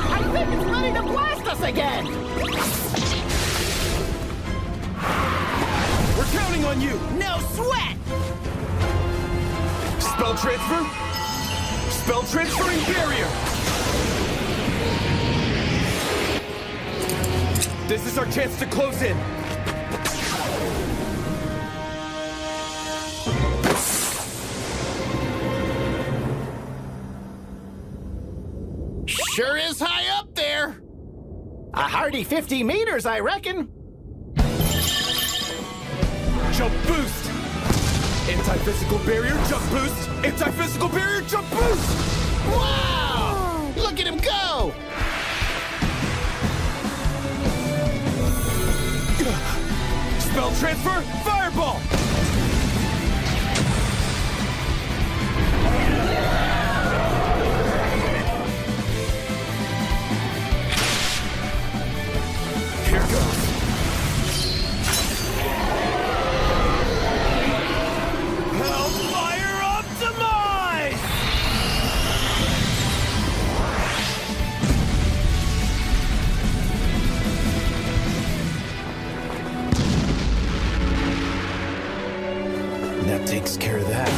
I think it's ready to blast us again! We're counting on you! No sweat! Spell transfer. Spell transferring barrier. This is our chance to close in. Sure is high up there! A hearty 50 meters, I reckon. Jump boost. Anti-physical barrier, jump boost. Anti-physical barrier, jump boost. Wow! Look at him go! Spell transfer, fireball. Here goes. Hellfire of Demise! That takes care of that.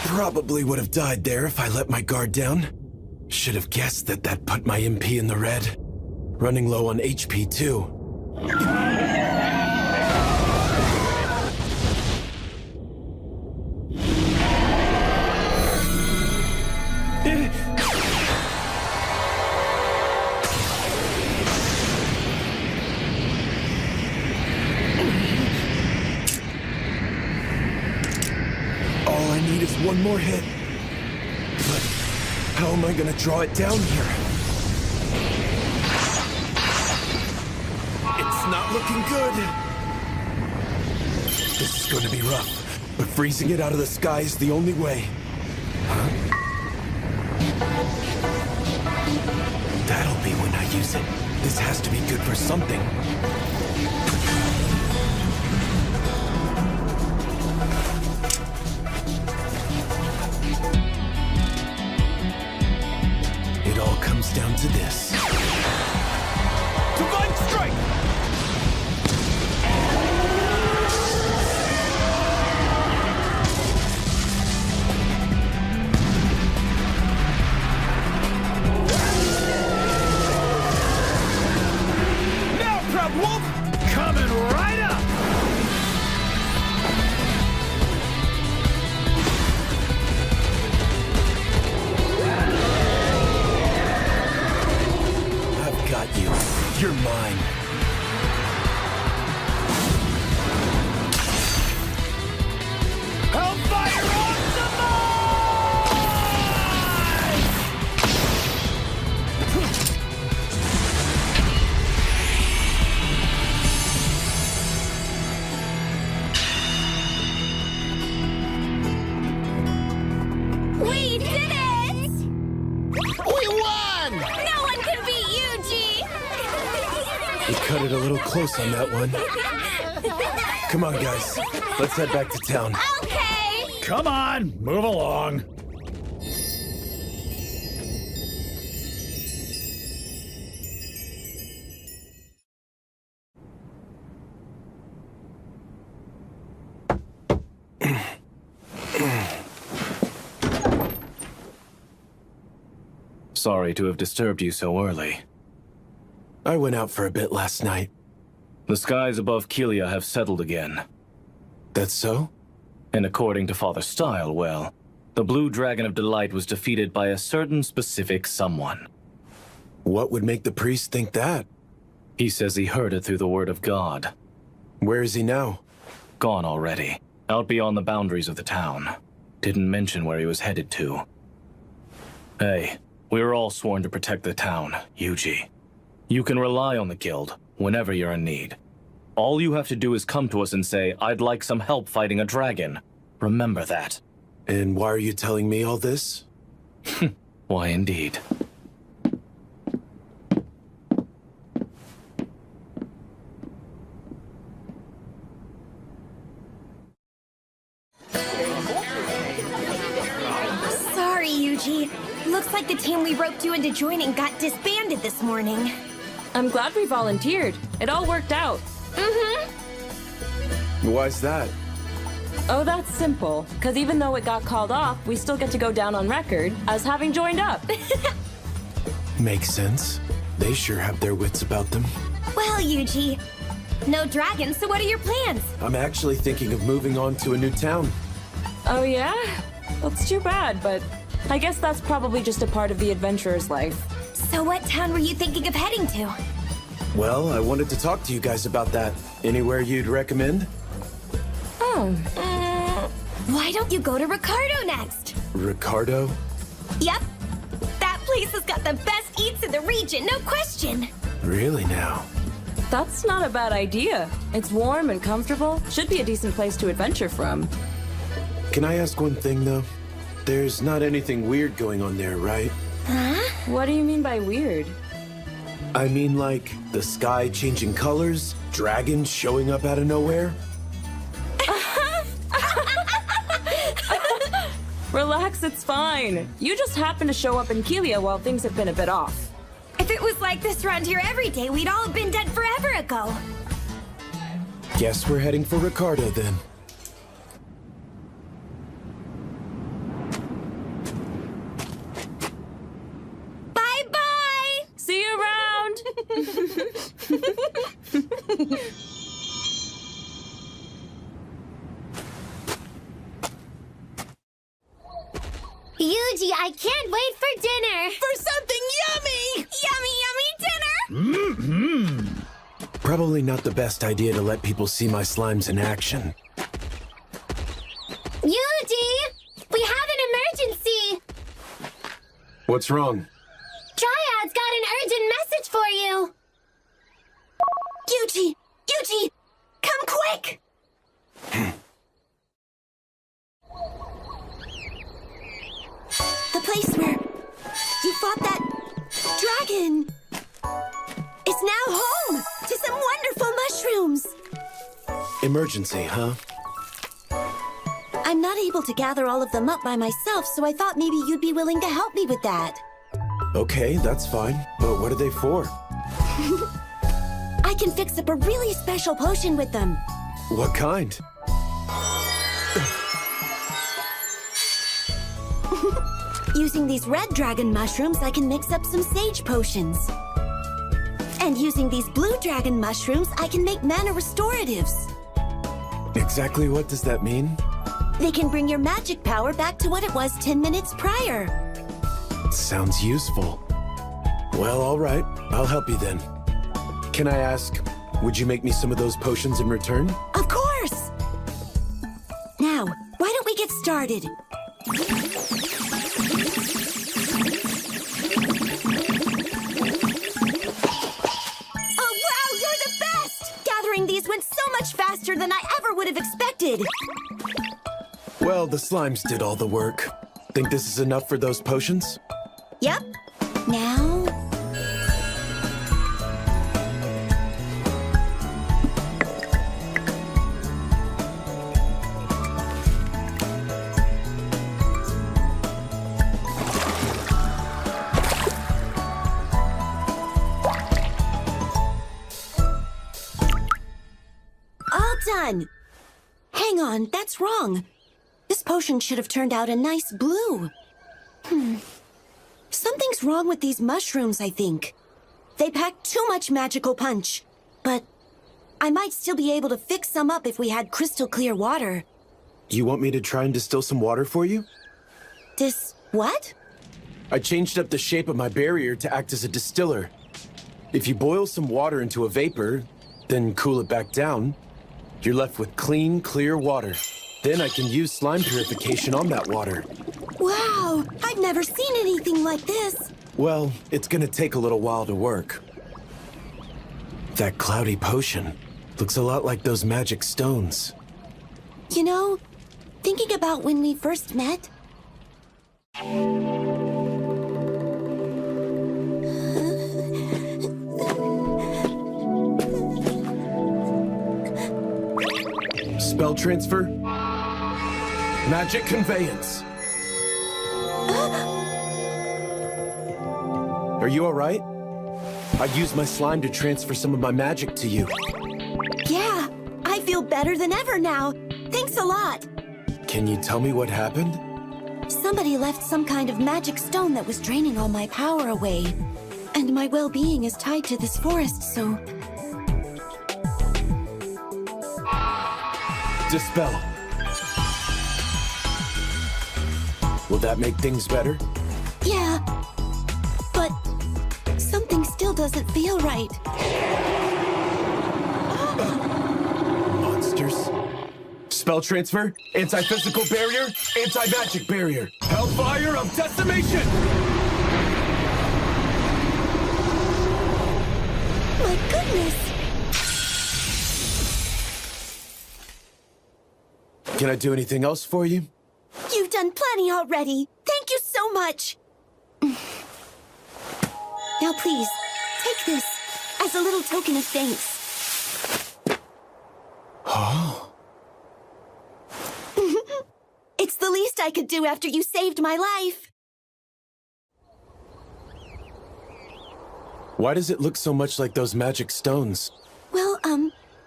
Probably would have died there if I let my guard down. Should have guessed that that put my MP in the red. Running low on HP too. one more hit. But how am I gonna draw it down here? It's not looking good. This is gonna be rough, but freezing it out of the sky is the only way. Huh? That'll be when I use it. This has to be good for something. It all comes down to this. Divine Strike! Wolf, coming right up! I've got you. You're mine. Hellfire on the We did it! We won! No one can beat you, G! You cut it a little close on that one. Come on, guys. Let's head back to town. Okay! Come on, move along. Sorry to have disturbed you so early. I went out for a bit last night. The skies above Kelia have settled again. That's so? And according to Father Style, well, the Blue Dragon of Delight was defeated by a certain specific someone. What would make the priest think that? He says he heard it through the word of God. Where is he now? Gone already. Out beyond the boundaries of the town. Didn't mention where he was headed to. Hey, we were all sworn to protect the town, Yuji. You can rely on the guild whenever you're in need. All you have to do is come to us and say, I'd like some help fighting a dragon. Remember that. And why are you telling me all this? Why, indeed. Sorry, Yuji. Looks like the team we roped you into joining got disbanded this morning. I'm glad we volunteered. It all worked out. Why's that? Oh, that's simple. Because even though it got called off, we still get to go down on record as having joined up. Makes sense. They sure have their wits about them. Well, Yuji, no dragons, so what are your plans? I'm actually thinking of moving on to a new town. Oh, yeah? That's too bad, but I guess that's probably just a part of the adventurer's life. So what town were you thinking of heading to? Well, I wanted to talk to you guys about that. Anywhere you'd recommend? Oh. Why don't you go to Ricardo next? Ricardo? Yep. That place has got the best eats in the region, no question. Really now? That's not a bad idea. It's warm and comfortable. Should be a decent place to adventure from. Can I ask one thing, though? There's not anything weird going on there, right? Huh? What do you mean by weird? I mean, like, the sky changing colors, dragons showing up out of nowhere? Relax, it's fine. You just happened to show up in Kelia while things have been a bit off. If it was like this around here every day, we'd all have been dead forever ago. Guess we're heading for Ricardo, then. Bye-bye! See you around! Yuji, I can't wait for dinner! For something yummy! Yummy, yummy dinner! Probably not the best idea to let people see my slimes in action. Yuji! We have What's wrong? Dryad's got an urgent message for you! Yuji! Yuji! Come quick! The place where you fought that dragon is now home to some wonderful mushrooms! Emergency, huh? I'm not able to gather all of them up by myself, so I thought maybe you'd be willing to help me with that. Okay, that's fine. But what are they for? I can fix up a really special potion with them. What kind? Using these red dragon mushrooms, I can mix up some sage potions. And using these blue dragon mushrooms, I can make mana restoratives. Exactly what does that mean? They can bring your magic power back to what it was 10 minutes prior. Sounds useful. Well, all right. I'll help you then. Can I ask, would you make me some of those potions in return? Of course! Now, why don't we get started? Oh, wow, you're the best! Gathering these went so much faster than I ever would have expected. Well, the slimes did all the work. Think this is enough for those potions? Yep. Now... all done. Hang on, that's wrong. This potion should have turned out a nice blue. Something's wrong with these mushrooms, I think. They pack too much magical punch. But I might still be able to fix some up if we had crystal clear water. You want me to try and distill some water for you? What? I changed up the shape of my barrier to act as a distiller. If you boil some water into a vapor, then cool it back down, you're left with clean, clear water. Then I can use slime purification on that water. Wow! I've never seen anything like this. Well, it's gonna take a little while to work. That cloudy potion looks a lot like those magic stones. You know, thinking about when we first met... Spell transfer? Magic conveyance. Are you all right? I used my slime to transfer some of my magic to you. Yeah, I feel better than ever now. Thanks a lot. Can you tell me what happened? Somebody left some kind of magic stone that was draining all my power away. And my well-being is tied to this forest, so... Dispel. Will that make things better? Yeah, but something still doesn't feel right. Monsters. Spell transfer, anti-physical barrier, anti-magic barrier. Hellfire of decimation! My goodness! Can I do anything else for you? You've done plenty already. Thank you so much. Now please, take this as a little token of thanks. Oh. It's the least I could do after you saved my life. Why does it look so much like those magic stones? Well,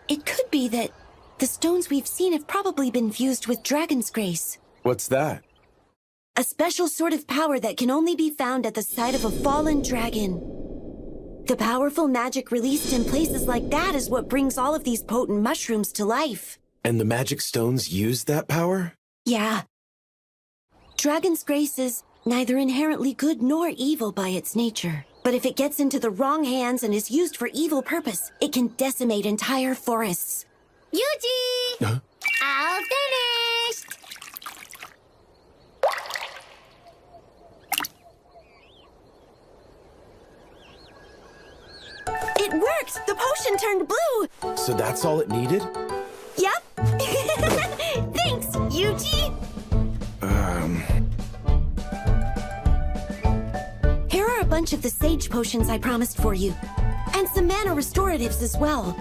it could be that the stones we've seen have probably been fused with Dragon's Grace. What's that? A special sort of power that can only be found at the site of a fallen dragon. The powerful magic released in places like that is what brings all of these potent mushrooms to life. And the magic stones use that power? Yeah. Dragon's Grace is neither inherently good nor evil by its nature. But if it gets into the wrong hands and is used for evil purpose, it can decimate entire forests. Yuji! Huh? All finished! turned blue. So that's all it needed? Yep. Thanks, Yuji. Here are a bunch of the sage potions I promised for you. And some mana restoratives as well.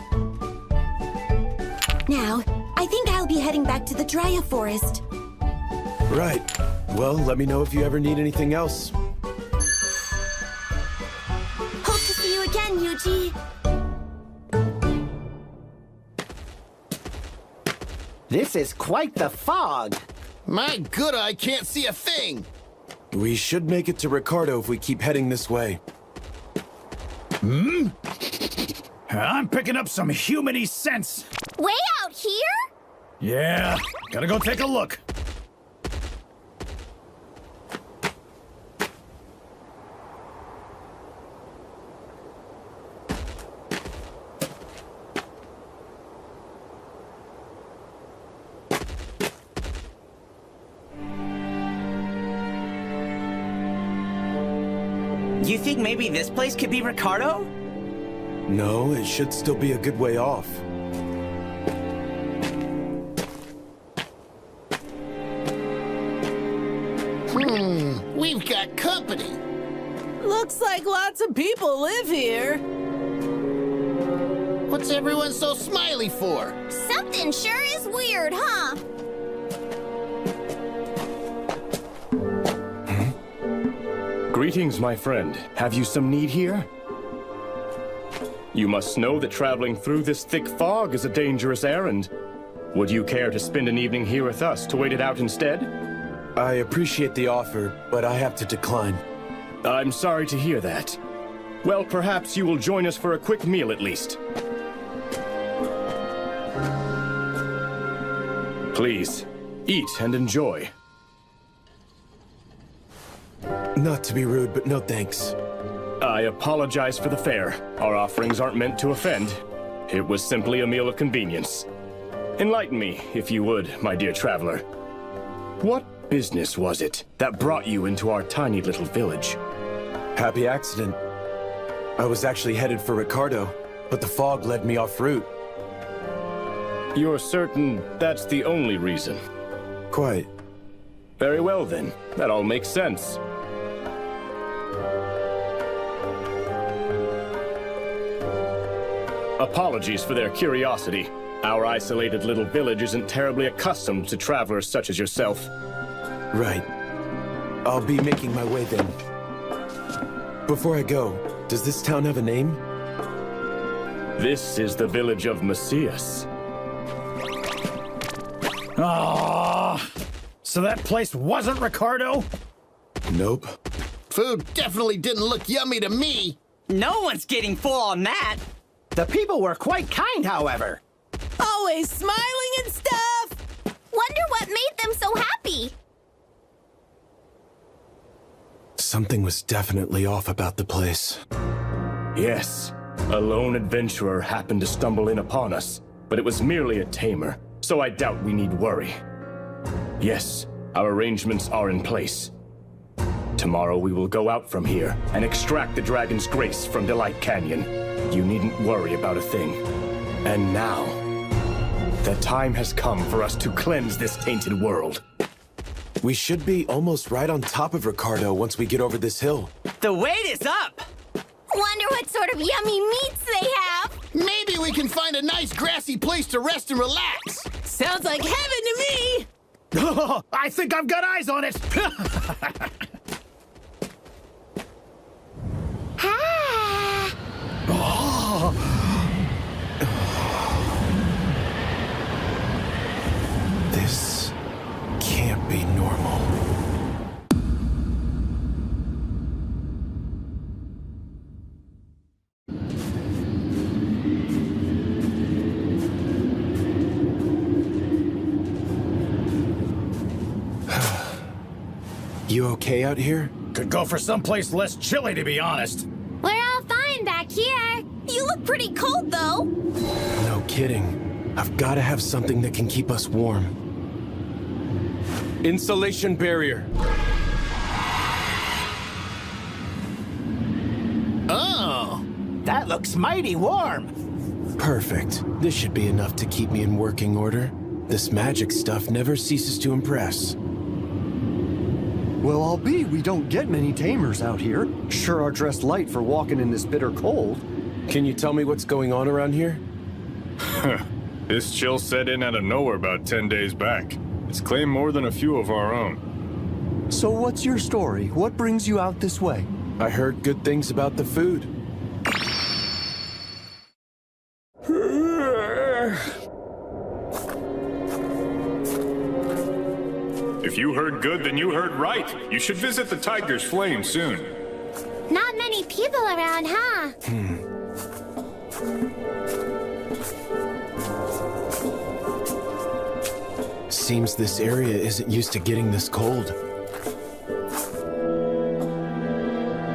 Now, I think I'll be heading back to the Dryia Forest. Right. Well, let me know if you ever need anything else. Hope to see you again, Yuji. This is quite the fog. My good eye can't see a thing. We should make it to Ricardo if we keep heading this way. I'm picking up some humany scents. Way out here? Yeah, gotta go take a look. You think maybe this place could be Ricardo? No, it should still be a good way off. We've got company. Looks like lots of people live here. What's everyone so smiley for? Something sure is weird, huh? Greetings, my friend. Have you some need here? You must know that traveling through this thick fog is a dangerous errand. Would you care to spend an evening here with us to wait it out instead? I appreciate the offer, but I have to decline. I'm sorry to hear that. Well, perhaps you will join us for a quick meal at least. Please, eat and enjoy. Not to be rude, but no thanks. I apologize for the fare. Our offerings aren't meant to offend. It was simply a meal of convenience. Enlighten me, if you would, my dear traveler. What business was it that brought you into our tiny little village? Happy accident. I was actually headed for Ricardo, but the fog led me off route. You're certain that's the only reason? Quite. Very well then. That all makes sense. Apologies for their curiosity. Our isolated little village isn't terribly accustomed to travelers such as yourself. Right. I'll be making my way then. Before I go, does this town have a name? This is the village of Macias. Ah, so that place wasn't Ricardo? Nope. Food definitely didn't look yummy to me. No one's getting full on that. The people were quite kind, however. Always smiling and stuff. Wonder what made them so happy. Something was definitely off about the place. Yes, a lone adventurer happened to stumble in upon us, but it was merely a tamer, so I doubt we need worry. Yes, our arrangements are in place. Tomorrow we will go out from here and extract the Dragon's Grace from Delight Canyon. You needn't worry about a thing. And now, the time has come for us to cleanse this tainted world. We should be almost right on top of Ricardo once we get over this hill. The wait is up! Wonder what sort of yummy meats they have. Maybe we can find a nice grassy place to rest and relax. Sounds like heaven to me. I think I've got eyes on it. This can't be normal. You okay out here? Could go for someplace less chilly, to be honest. We're all fine back here. You look pretty cold, though. No kidding. I've got to have something that can keep us warm. Insulation barrier. Oh, that looks mighty warm. Perfect. This should be enough to keep me in working order. This magic stuff never ceases to impress. Well, albeit we don't get many tamers out here. Sure are dressed light for walking in this bitter cold. Can you tell me what's going on around here? This chill set in out of nowhere about 10 days back. It's claimed more than a few of our own. So what's your story? What brings you out this way? I heard good things about the food. If you heard good, then you heard right. You should visit the Tiger's Flame soon. Not many people around, huh? Seems this area isn't used to getting this cold.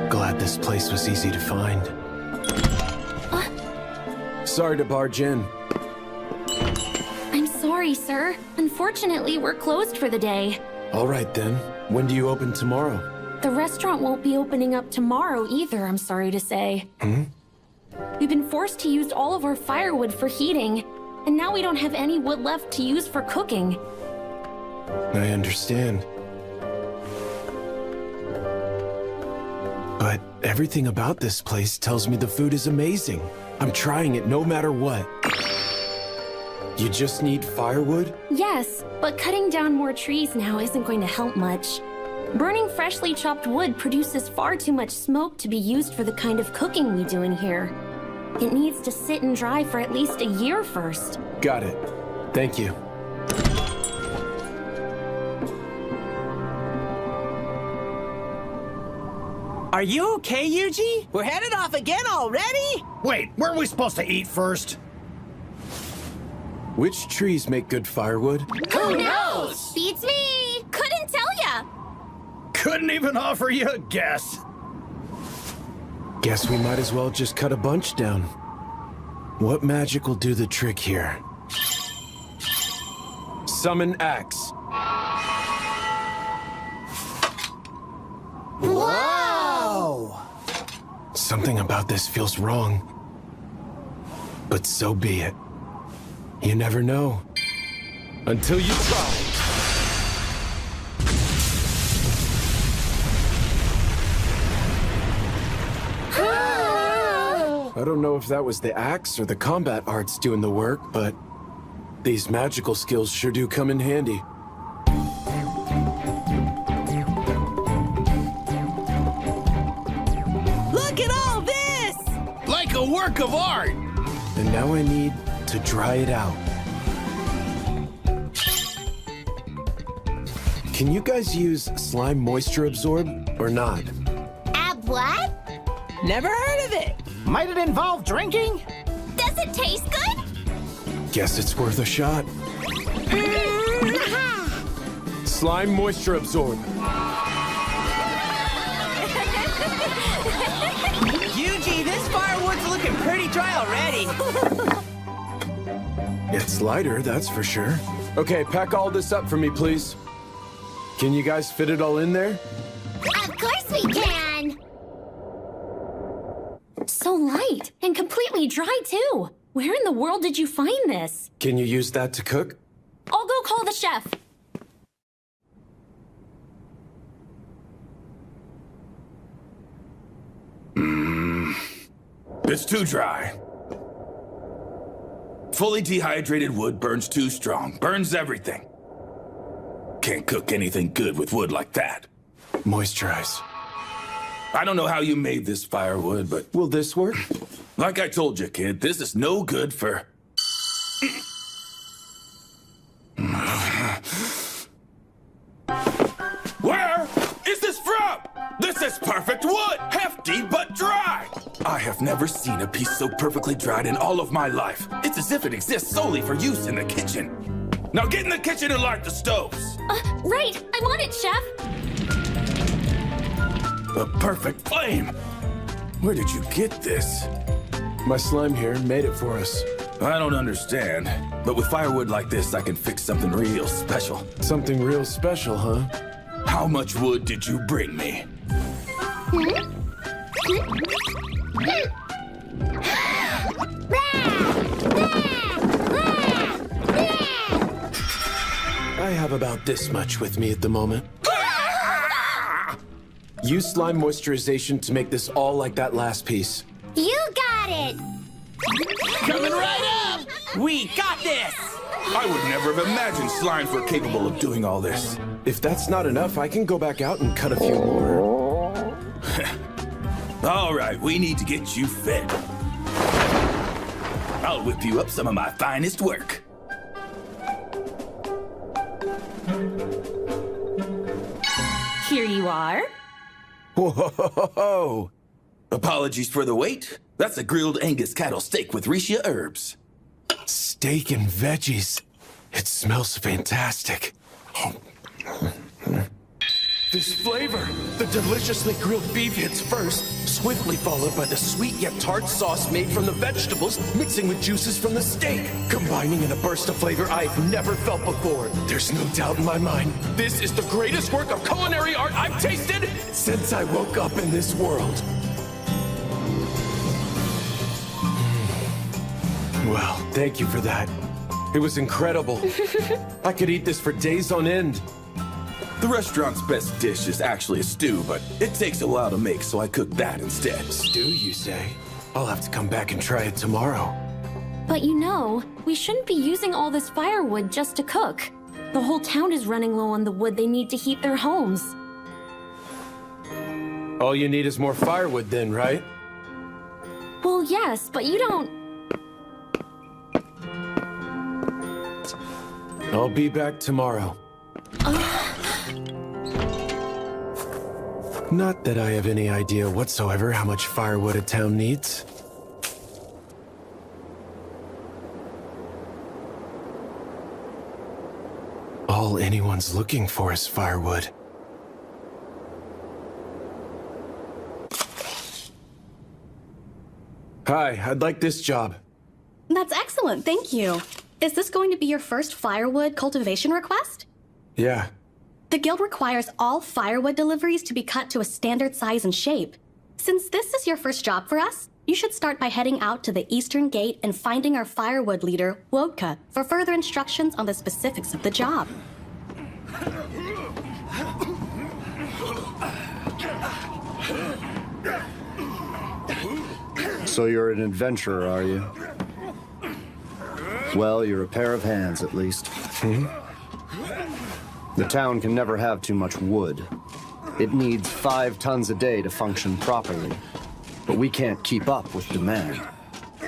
Glad this place was easy to find. Sorry to barge in. I'm sorry, sir. Unfortunately, we're closed for the day. All right then. When do you open tomorrow? The restaurant won't be opening up tomorrow either, I'm sorry to say. We've been forced to use all of our firewood for heating, and now we don't have any wood left to use for cooking. I understand. But everything about this place tells me the food is amazing. I'm trying it no matter what. You just need firewood? Yes, but cutting down more trees now isn't going to help much. Burning freshly chopped wood produces far too much smoke to be used for the kind of cooking we do in here. It needs to sit and dry for at least a year first. Got it. Thank you. Are you okay, Yuji? We're headed off again already? Wait, weren't we supposed to eat first? Which trees make good firewood? Who knows? Beats me. Couldn't tell ya. Couldn't even offer you a guess. Guess we might as well just cut a bunch down. What magic will do the trick here? Summon axe. Whoa! Something about this feels wrong. But so be it. You never know. Until you try. I don't know if that was the axe or the combat arts doing the work, but these magical skills sure do come in handy. Look at all this! Like a work of art! And now I need to dry it out. Can you guys use slime moisture absorb or not? What? Never heard of it. Might it involve drinking? Does it taste good? Guess it's worth a shot. Slime moisture absorb. Yuji, this firewood's looking pretty dry already. It's lighter, that's for sure. Okay, pack all this up for me, please. Can you guys fit it all in there? Of course we can. So light and completely dry, too. Where in the world did you find this? Can you use that to cook? I'll go call the chef. It's too dry. Fully dehydrated wood burns too strong. Burns everything. Can't cook anything good with wood like that. Moisturize. I don't know how you made this firewood, but... Will this work? Like I told you, kid, this is no good for... Where is this from? This is perfect wood! Hefty but dry! I have never seen a piece so perfectly dried in all of my life. It's as if it exists solely for use in the kitchen. Now get in the kitchen and light the stoves! Right! I'm on it, Chef! A perfect flame! Where did you get this? My slime here made it for us. I don't understand, but with firewood like this, I can fix something real special. Something real special, huh? How much wood did you bring me? I have about this much with me at the moment. Use slime moisturization to make this all like that last piece. You got it! Coming right up! We got this! I would never have imagined slimes were capable of doing all this. If that's not enough, I can go back out and cut a few more. All right, we need to get you fed. I'll whip you up some of my finest work. Here you are. Whoa! Apologies for the wait. That's a grilled Angus cattle steak with Rishia herbs. Steak and veggies. It smells fantastic. This flavor, the deliciously grilled beef hits first, swiftly followed by the sweet yet tart sauce made from the vegetables, mixing with juices from the steak, combining in a burst of flavor I've never felt before. There's no doubt in my mind, this is the greatest work of culinary art I've tasted since I woke up in this world. Well, thank you for that. It was incredible. I could eat this for days on end. The restaurant's best dish is actually a stew, but it takes a while to make, so I cooked that instead. Stew, you say? I'll have to come back and try it tomorrow. But you know, we shouldn't be using all this firewood just to cook. The whole town is running low on the wood they need to heat their homes. All you need is more firewood then, right? Well, yes, but you don't... I'll be back tomorrow. Not that I have any idea whatsoever how much firewood a town needs. All anyone's looking for is firewood. Hi, I'd like this job. That's excellent, thank you. Is this going to be your first firewood cultivation request? Yeah. The guild requires all firewood deliveries to be cut to a standard size and shape. Since this is your first job for us, you should start by heading out to the eastern gate and finding our firewood leader, Wodka, for further instructions on the specifics of the job. So you're an adventurer, are you? Well, you're a pair of hands, at least. The town can never have too much wood. It needs 5 tons a day to function properly. But we can't keep up with demand.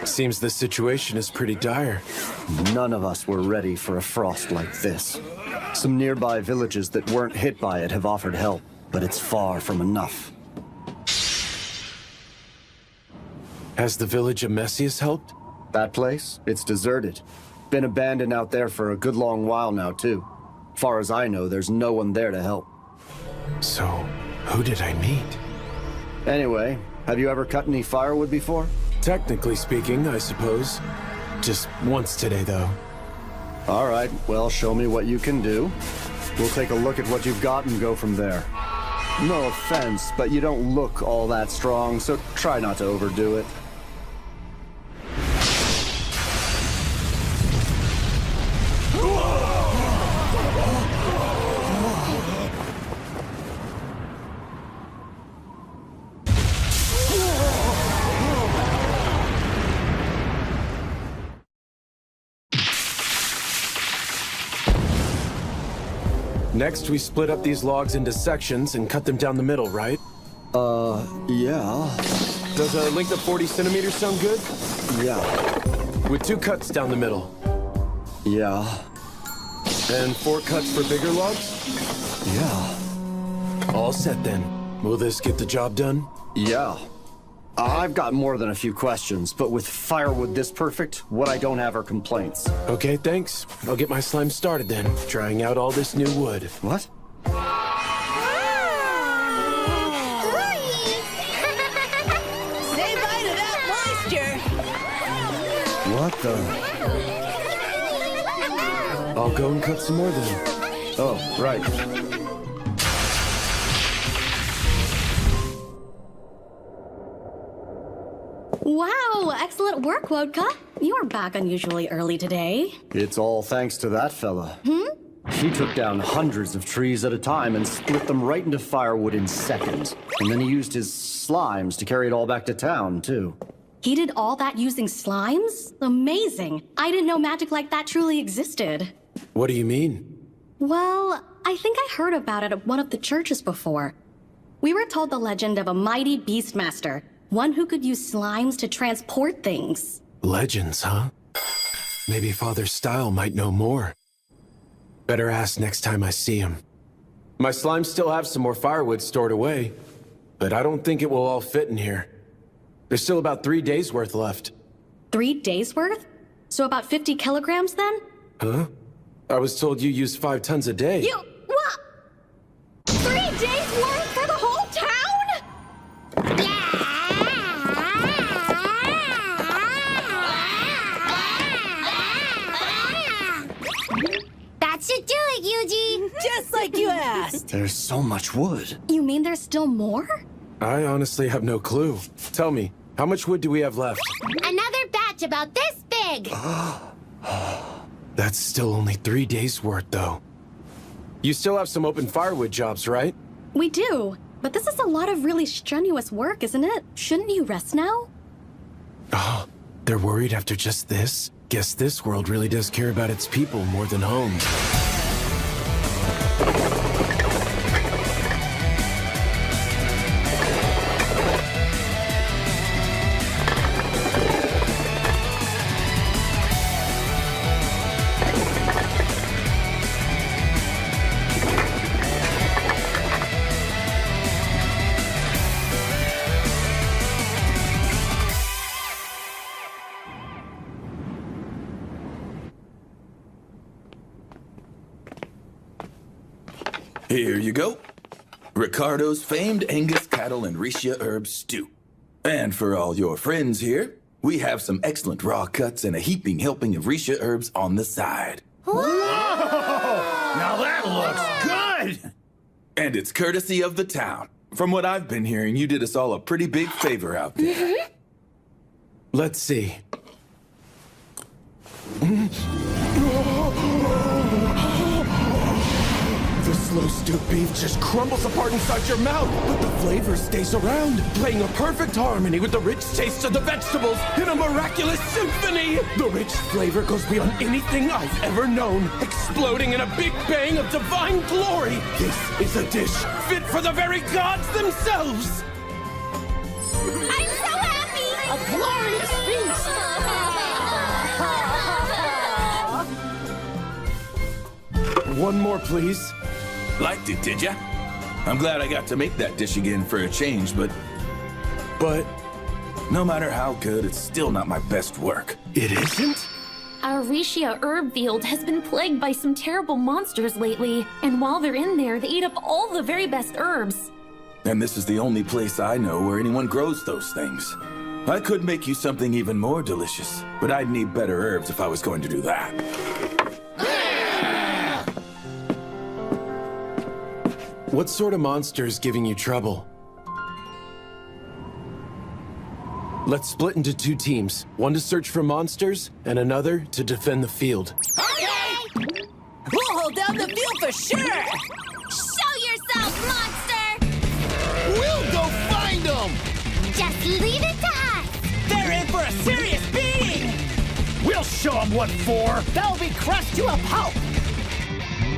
Seems the situation is pretty dire. None of us were ready for a frost like this. Some nearby villages that weren't hit by it have offered help, but it's far from enough. Has the village of Messias helped? That place? It's deserted. Been abandoned out there for a good long while now, too. Far as I know, there's no one there to help. So, who did I meet? Anyway, have you ever cut any firewood before? Technically speaking, I suppose. Just once today, though. All right, well, show me what you can do. We'll take a look at what you've got and go from there. No offense, but you don't look all that strong, so try not to overdo it. Next, we split up these logs into sections and cut them down the middle, right? Yeah. Does a length of 40 centimeters sound good? Yeah. With 2 cuts down the middle. Yeah. And 4 cuts for bigger logs? Yeah. All set then. Will this get the job done? Yeah. I've got more than a few questions, but with firewood this perfect, what I don't have are complaints. Okay, thanks. I'll get my slime started then, trying out all this new wood. What? Say bye to that moisture! What the? I'll go and cut some more then. Oh, right. Wow, excellent work, Wodka. You are back unusually early today. It's all thanks to that fella. He took down hundreds of trees at a time and split them right into firewood in seconds. And then he used his slimes to carry it all back to town, too. He did all that using slimes? Amazing. I didn't know magic like that truly existed. What do you mean? Well, I think I heard about it at one of the churches before. We were told the legend of a mighty beastmaster, one who could use slimes to transport things. Legends, huh? Maybe Father Style might know more. Better ask next time I see him. My slimes still have some more firewood stored away, but I don't think it will all fit in here. There's still about 3 days worth left. 3 days worth? So about 50 kilograms then? Huh? I was told you use 5 tons a day. You... what? 3 days worth for the whole town? That should do it, Yuji. Just like you asked. There's so much wood. You mean there's still more? I honestly have no clue. Tell me, how much wood do we have left? Another batch about this big. That's still only 3 days worth, though. You still have some open firewood jobs, right? We do, but this is a lot of really strenuous work, isn't it? Shouldn't you rest now? Oh, they're worried after just this? Guess this world really does care about its people more than homes. Here you go. Ricardo's famed Angus cattle and Riscia herb stew. And for all your friends here, we have some excellent raw cuts and a heaping helping of Riscia herbs on the side. Whoa! Now that looks good! And it's courtesy of the town. From what I've been hearing, you did us all a pretty big favor out there. Let's see. The slow stewed beef just crumbles apart inside your mouth, but the flavor stays around, playing a perfect harmony with the rich taste of the vegetables in a miraculous symphony. The rich flavor goes beyond anything I've ever known, exploding in a big bang of divine glory. This is a dish fit for the very gods themselves. I'm so happy! A glorious feast! One more, please. Liked it, did ya? I'm glad I got to make that dish again for a change, but no matter how good, it's still not my best work. It isn't? Our Riscia herb field has been plagued by some terrible monsters lately, and while they're in there, they eat up all the very best herbs. And this is the only place I know where anyone grows those things. I could make you something even more delicious, but I'd need better herbs if I was going to do that. What sort of monster is giving you trouble? Let's split into 2 teams. One to search for monsters, and another to defend the field. Okay! We'll hold down the field for sure! Show yourself, monster! We'll go find them! Just leave it to us! They're in for a serious beating! We'll show them what for! They'll be crushed to a pulp!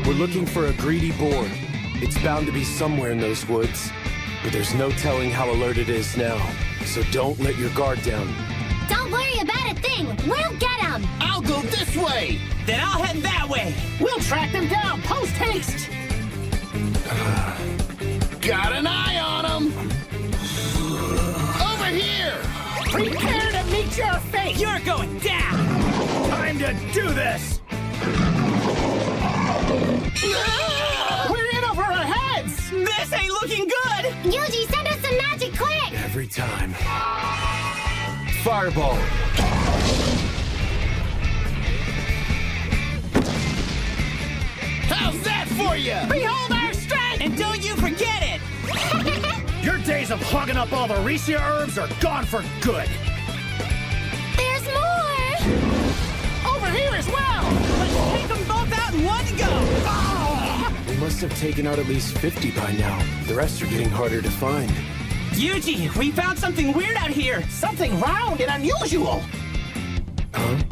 We're looking for a greedy boar. It's bound to be somewhere in those woods, but there's no telling how alert it is now. So don't let your guard down. Don't worry about a thing. We'll get them. I'll go this way. Then I'll head that way. We'll track them down post-haste. Got an eye on them. Over here. Prepare to meet your fate. You're going down. Time to do this. We're in over our heads. This ain't looking good. Yuji, send us some magic quick. Every time. Fireball. How's that for you? Behold our strength! And don't you forget it! Your days of hogging up all the Riscia herbs are gone for good. There's more. Over here as well. Let's take them both out in one go. must have taken out at least 50 by now. The rest are getting harder to find. Yuji, we found something weird out here! Something round and unusual! Huh?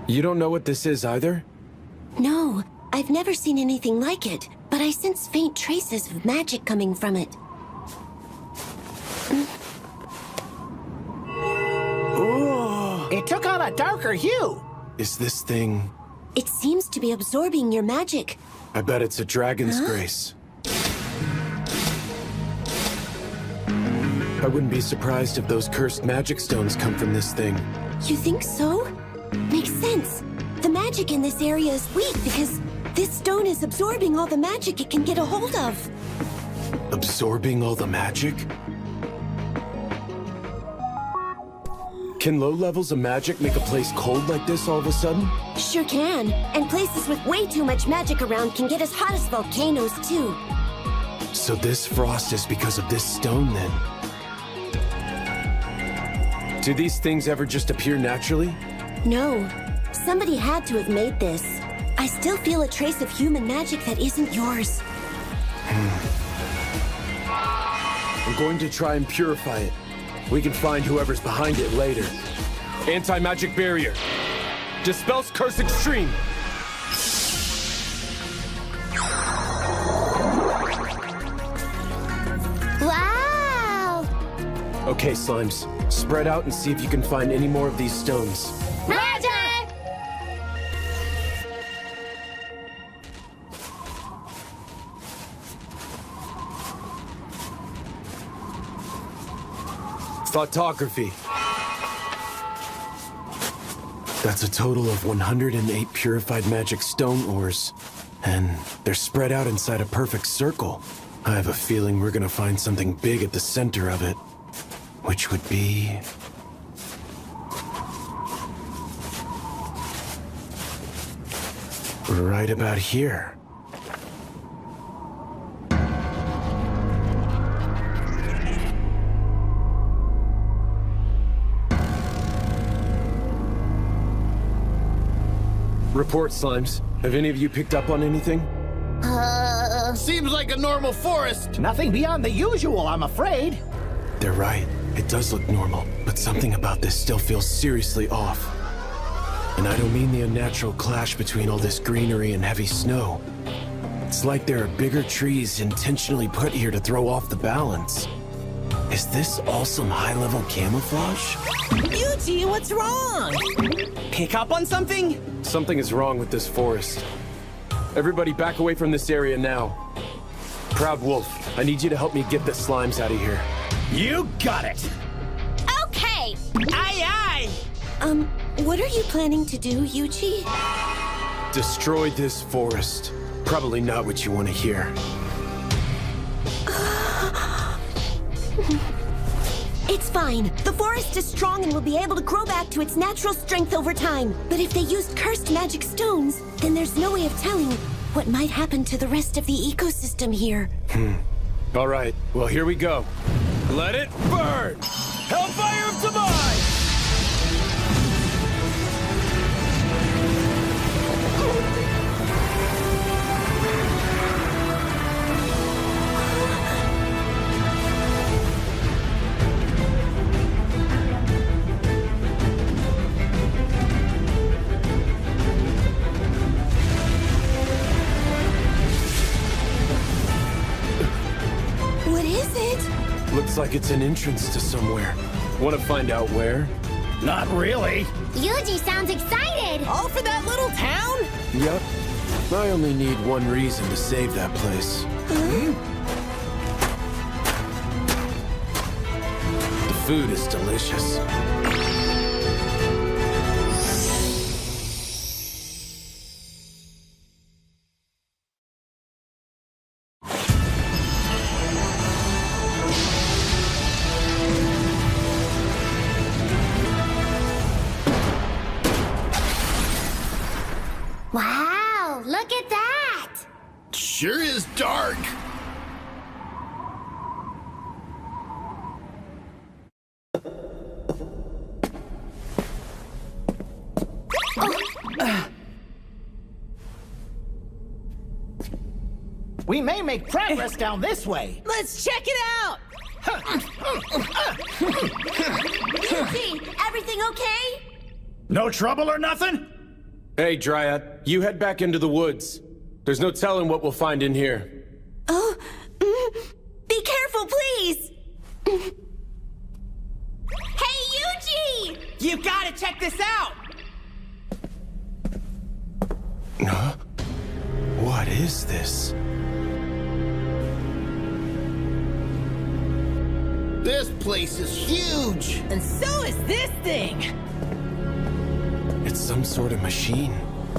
You don't know what this is either? No, I've never seen anything like it, but I sense faint traces of magic coming from it. Ooh. It took on a darker hue. Is this thing... It seems to be absorbing your magic. I bet it's a dragon's grace. I wouldn't be surprised if those cursed magic stones come from this thing. You think so? Makes sense. The magic in this area is weak because this stone is absorbing all the magic it can get a hold of. Absorbing all the magic? Can low levels of magic make a place cold like this all of a sudden? Sure can. And places with way too much magic around can get as hot as volcanoes, too. So this frost is because of this stone, then? Do these things ever just appear naturally? No. Somebody had to have made this. I still feel a trace of human magic that isn't yours. I'm going to try and purify it. We can find whoever's behind it later. Anti-magic barrier. Dispels curse extreme. Wow! Okay, Slimes. Spread out and see if you can find any more of these stones. Roger! Photography. That's a total of 108 purified magic stone ores. And they're spread out inside a perfect circle. I have a feeling we're gonna find something big at the center of it. Which would be... right about here. Report, Slimes. Have any of you picked up on anything? Seems like a normal forest. Nothing beyond the usual, I'm afraid. They're right. It does look normal, but something about this still feels seriously off. And I don't mean the unnatural clash between all this greenery and heavy snow. It's like there are bigger trees intentionally put here to throw off the balance. Is this all some high-level camouflage? Yuji, what's wrong? Pick up on something? Something is wrong with this forest. Everybody back away from this area now. Proud Wolf, I need you to help me get the Slimes out of here. You got it! Okay! Aye, aye! What are you planning to do, Yuji? Destroy this forest. Probably not what you want to hear. It's fine. The forest is strong and will be able to grow back to its natural strength over time. But if they used cursed magic stones, then there's no way of telling what might happen to the rest of the ecosystem here. All right, well, here we go. Let it burn! Hellfire of Demise! What is it? Looks like it's an entrance to somewhere. Want to find out where? Not really. Yuji sounds excited! All for that little town? Yep. I only need one reason to save that place. The food is delicious. Wow, look at that! Sure is dark. We may make progress down this way. Let's check it out! Yuji, everything okay? No trouble or nothing? Hey, Dryad, you head back into the woods. There's no telling what we'll find in here. Oh, be careful, please! Hey, Yuji! You gotta check this out! Huh? What is this? This place is huge! And so is this thing! It's some sort of machine.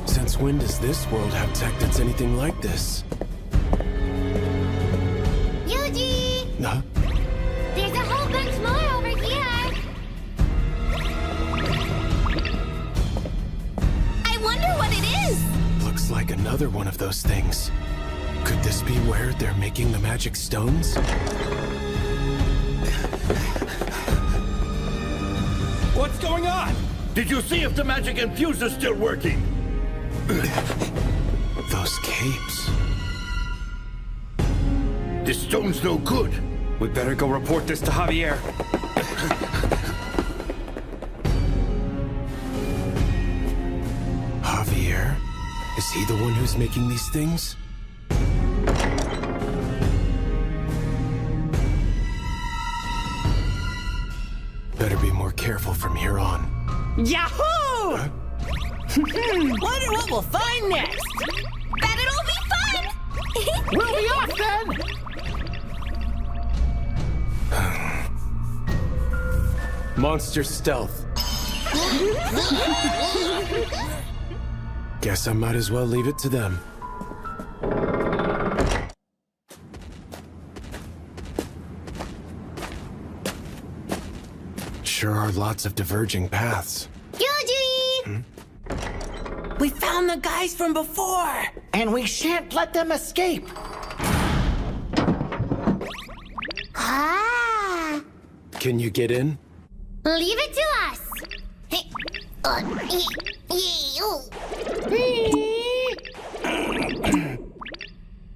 Since when does this world have tech that's anything like this? Yuji! Huh? There's a whole bunch more over here! I wonder what it is! Looks like another one of those things. Could this be where they're making the magic stones? What's going on? Did you see if the magic infuser's still working? Those capes. This stone's no good. We better go report this to Javier. Javier? Is he the one who's making these things? Better be more careful from here on. Yahoo! Huh? Wonder what we'll find next! Bet it'll be fun! We'll be off then! Monster stealth. Guess I might as well leave it to them. Sure are lots of diverging paths. Yuji! We found the guys from before! And we shan't let them escape! Ah! Can you get in? Leave it to us!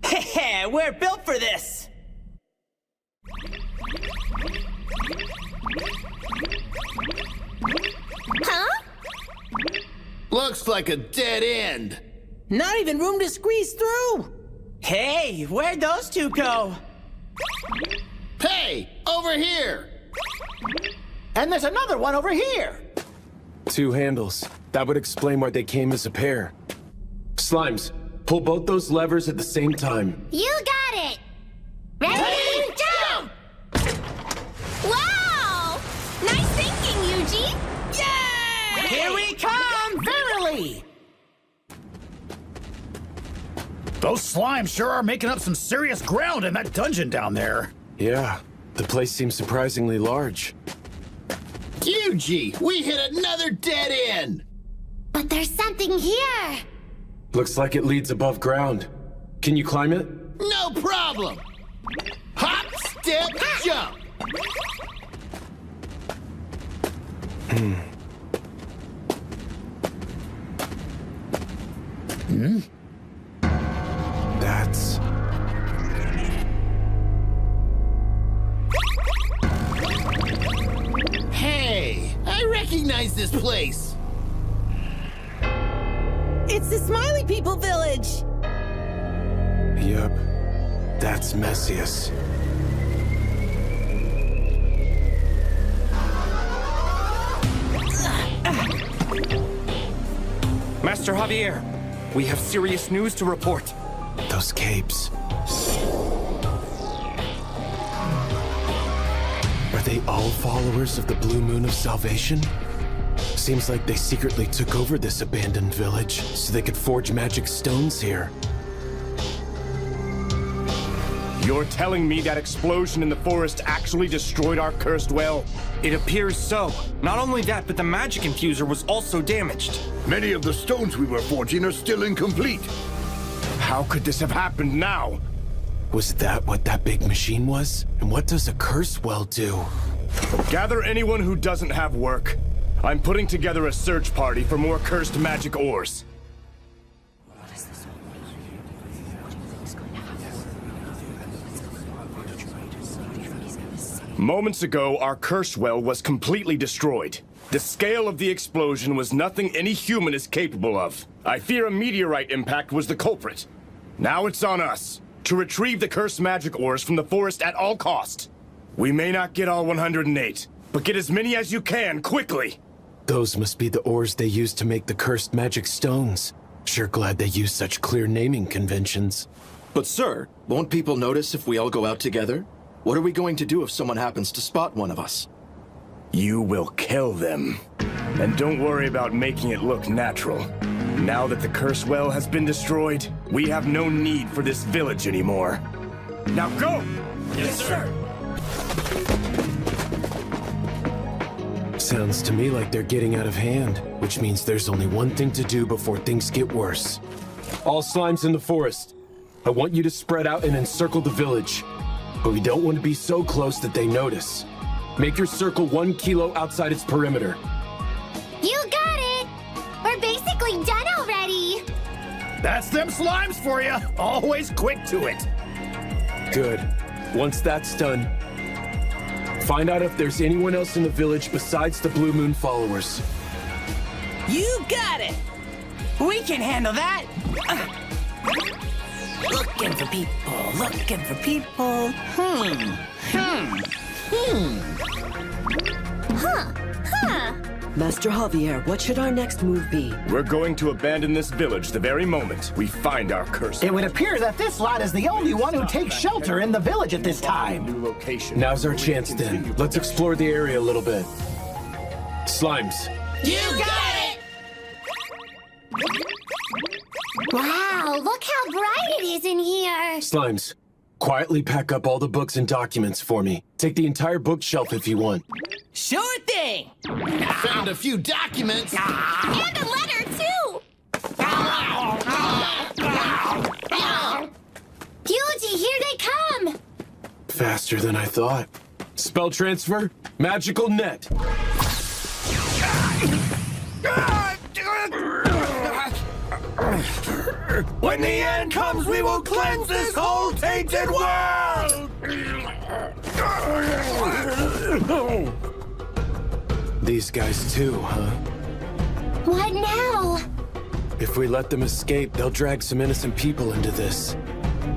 Heh, we're built for this! Huh? Looks like a dead end. Not even room to squeeze through! Hey, where'd those two go? Hey, over here! And there's another one over here! 2 handles. That would explain why they came as a pair. Slimes, pull both those levers at the same time. You got it! Ready? Jump! Wow! Nice thinking, Yuji! Yay! Here we come! Verily! Those slimes sure are making up some serious ground in that dungeon down there. Yeah, the place seems surprisingly large. Yuji, we hit another dead end! But there's something here! Looks like it leads above ground. Can you climb it? No problem! Hop, step, jump! That's... Hey, I recognize this place! It's the Smiley People Village! Yep. That's Messius. Master Javier, we have serious news to report. Those capes. Are they all followers of the Blue Moon of Salvation? Seems like they secretly took over this abandoned village so they could forge magic stones here. You're telling me that explosion in the forest actually destroyed our cursed well? It appears so. Not only that, but the magic infuser was also damaged. Many of the stones we were forging are still incomplete. How could this have happened now? Was that what that big machine was? And what does a curse well do? Gather anyone who doesn't have work. I'm putting together a search party for more cursed magic ores. Moments ago, our curse well was completely destroyed. The scale of the explosion was nothing any human is capable of. I fear a meteorite impact was the culprit. Now it's on us to retrieve the cursed magic ores from the forest at all cost. We may not get all 108, but get as many as you can, quickly! Those must be the ores they used to make the cursed magic stones. Sure glad they use such clear naming conventions. But sir, won't people notice if we all go out together? What are we going to do if someone happens to spot one of us? You will kill them. And don't worry about making it look natural. Now that the curse well has been destroyed, we have no need for this village anymore. Now go! Yes, sir. Sounds to me like they're getting out of hand, which means there's only one thing to do before things get worse. All slimes in the forest. I want you to spread out and encircle the village. But we don't want to be so close that they notice. Make your circle 1 kilo outside its perimeter. You got it! We're basically done already! That's them slimes for you. Always quick to it. Good. Once that's done, find out if there's anyone else in the village besides the Blue Moon followers. You got it! We can handle that! Looking for people, looking for people. Master Javier, what should our next move be? We're going to abandon this village the very moment we find our curse. It would appear that this lot is the only one who takes shelter in the village at this time. New location. Now's our chance then. Let's explore the area a little bit. Slimes. You got it! Wow, look how bright it is in here! Slimes, quietly pack up all the books and documents for me. Take the entire bookshelf if you want. Sure thing! Found a few documents. And a letter, too! Yuji, here they come! Faster than I thought. Spell transfer, magical net. When the end comes, we will cleanse this whole tainted world! These guys too, huh? What now? If we let them escape, they'll drag some innocent people into this.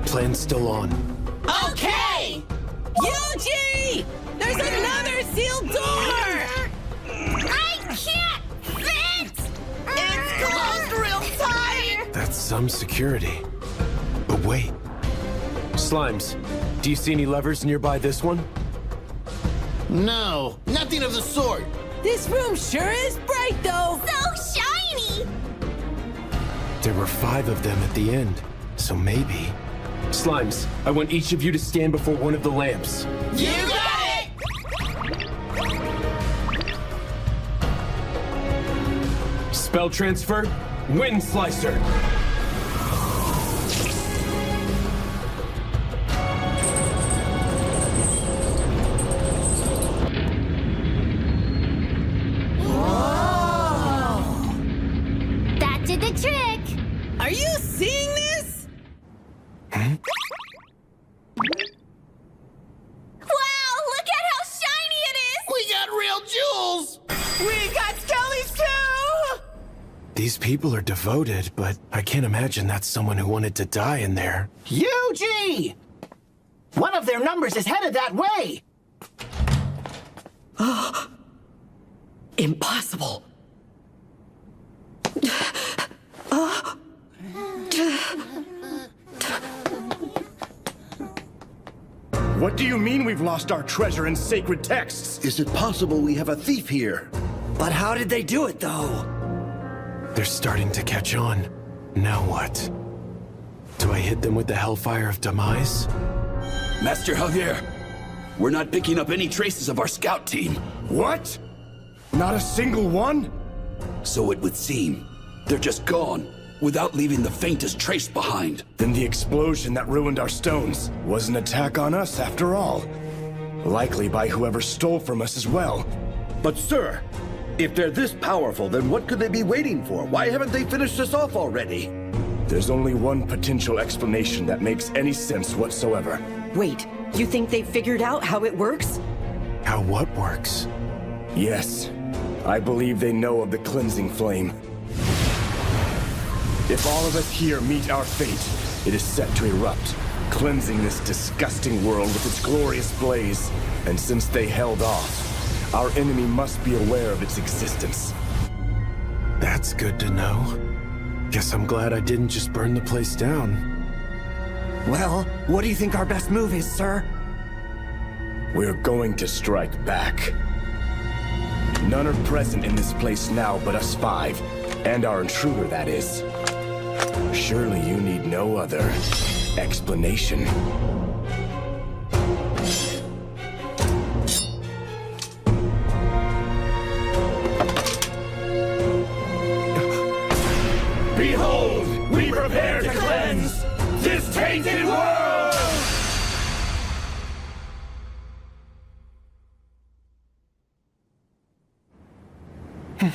Plan's still on. Okay! Yuji! There's another sealed door! I can't fit! It's closed real tight! That's some security. But wait. Slimes, do you see any levers nearby this one? No, nothing of the sort. This room sure is bright, though! So shiny! There were 5 of them at the end, so maybe... Slimes, I want each of you to stand before one of the lamps. You got it! Spell transfer, Wind Slicer. That did the trick! Are you seeing this? Wow, look at how shiny it is! We got real jewels! We got skellies, too! These people are devoted, but I can't imagine that's someone who wanted to die in there. Yuji! One of their numbers is headed that way! Impossible. What do you mean we've lost our treasure and sacred texts? Is it possible we have a thief here? But how did they do it, though? They're starting to catch on. Now what? Do I hit them with the Hellfire of Demise? Master Javier, we're not picking up any traces of our scout team. What? Not a single one? So it would seem. They're just gone, without leaving the faintest trace behind. Then the explosion that ruined our stones was an attack on us after all. Likely by whoever stole from us as well. But sir, if they're this powerful, then what could they be waiting for? Why haven't they finished us off already? There's only one potential explanation that makes any sense whatsoever. Wait, you think they figured out how it works? How what works? Yes, I believe they know of the cleansing flame. If all of us here meet our fate, it is set to erupt, cleansing this disgusting world with its glorious blaze. And since they held off, our enemy must be aware of its existence. That's good to know. Guess I'm glad I didn't just burn the place down. Well, what do you think our best move is, sir? We're going to strike back. None are present in this place now but us five, and our intruder, that is. Surely you need no other explanation. Behold, we prepare to cleanse this tainted world! Things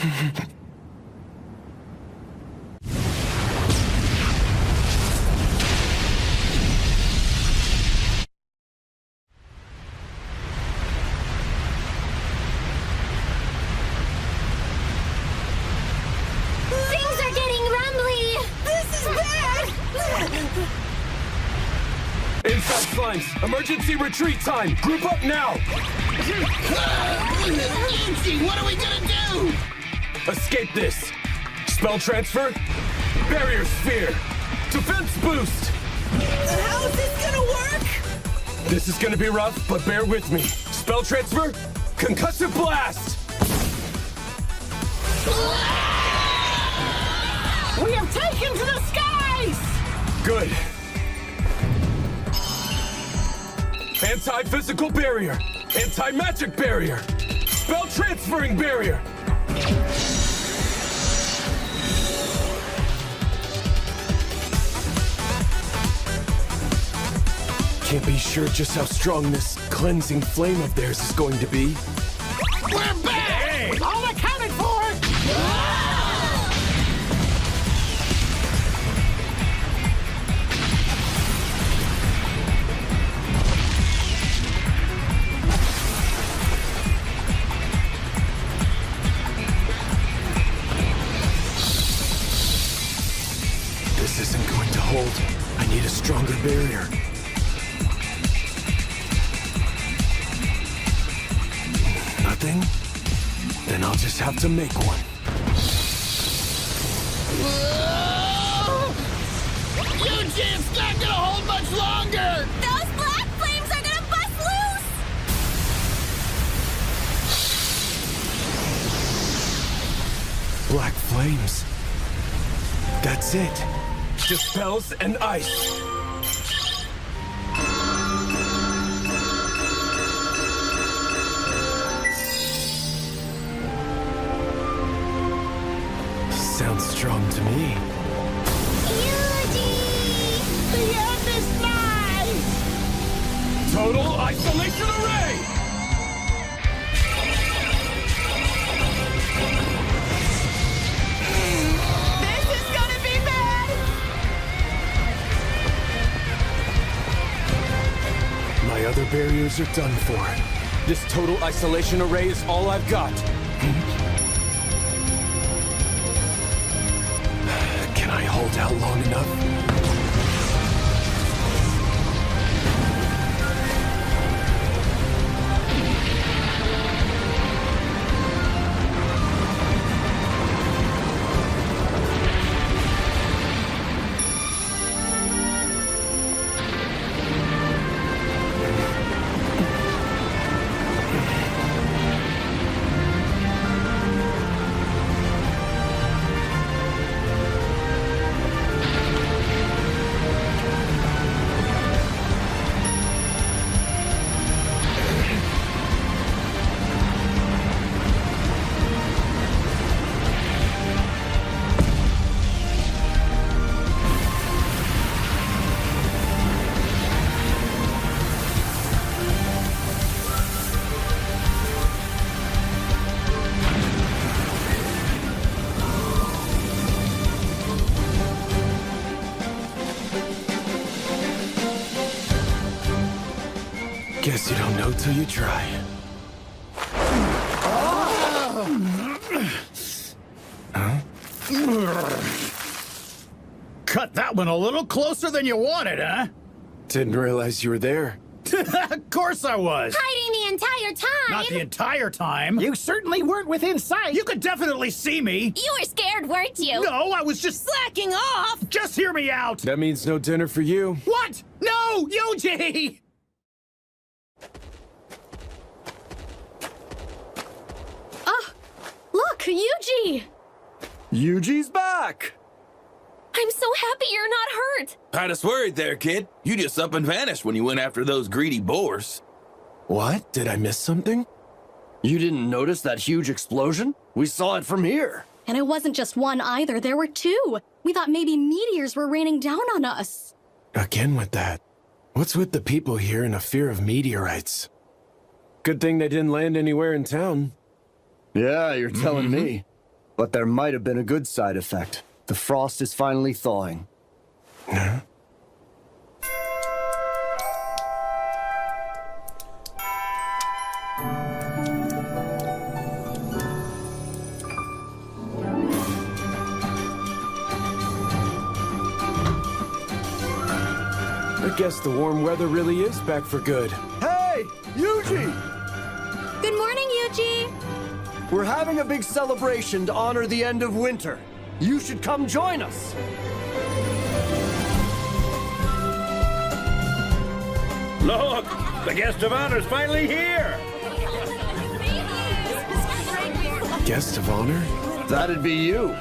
are getting rumbly! This is bad! Inside slimes, emergency retreat time. Group up now. Easy, what are we gonna do? Escape this. Spell transfer. Barrier sphere. Defense boost. How is this gonna work? This is gonna be rough, but bear with me. Spell transfer. Concussive blast. We have taken to the skies! Good. Anti-physical barrier. Anti-magic barrier. Spell transferring barrier. Can't be sure just how strong this cleansing flame of theirs is going to be. We're back! All accounted for! This isn't going to hold. I need a stronger barrier. Nothing? Then I'll just have to make one. It's not gonna hold much longer! Those black flames are gonna bust loose! Black flames. That's it. Dispels and ice. Sounds strong to me. The end is nigh! Total isolation array! This is gonna be bad! My other barriers are done for. This total isolation array is all I've got. Can I hold out long enough? Guess you don't know till you try. Cut that one a little closer than you wanted, huh? Didn't realize you were there. Of course I was. Hiding the entire time! Not the entire time. You certainly weren't within sight. You could definitely see me. You were scared, weren't you? No, I was just slacking off! Just hear me out. That means no dinner for you. What? No, Yuji! Look, Yuji! Yuji's back! I'm so happy you're not hurt! Had us worried there, kid. You just up and vanished when you went after those greedy boars. What? Did I miss something? You didn't notice that huge explosion? We saw it from here. And it wasn't just one either, there were two. We thought maybe meteors were raining down on us. Again with that. What's with the people here and a fear of meteorites? Good thing they didn't land anywhere in town. Yeah, you're telling me. But there might have been a good side effect. The frost is finally thawing. Huh? I guess the warm weather really is back for good. Hey, Yuji! Good morning, Yuji! We're having a big celebration to honor the end of winter. You should come join us. Look! The guest of honor's finally here! Guest of honor? That'd be you.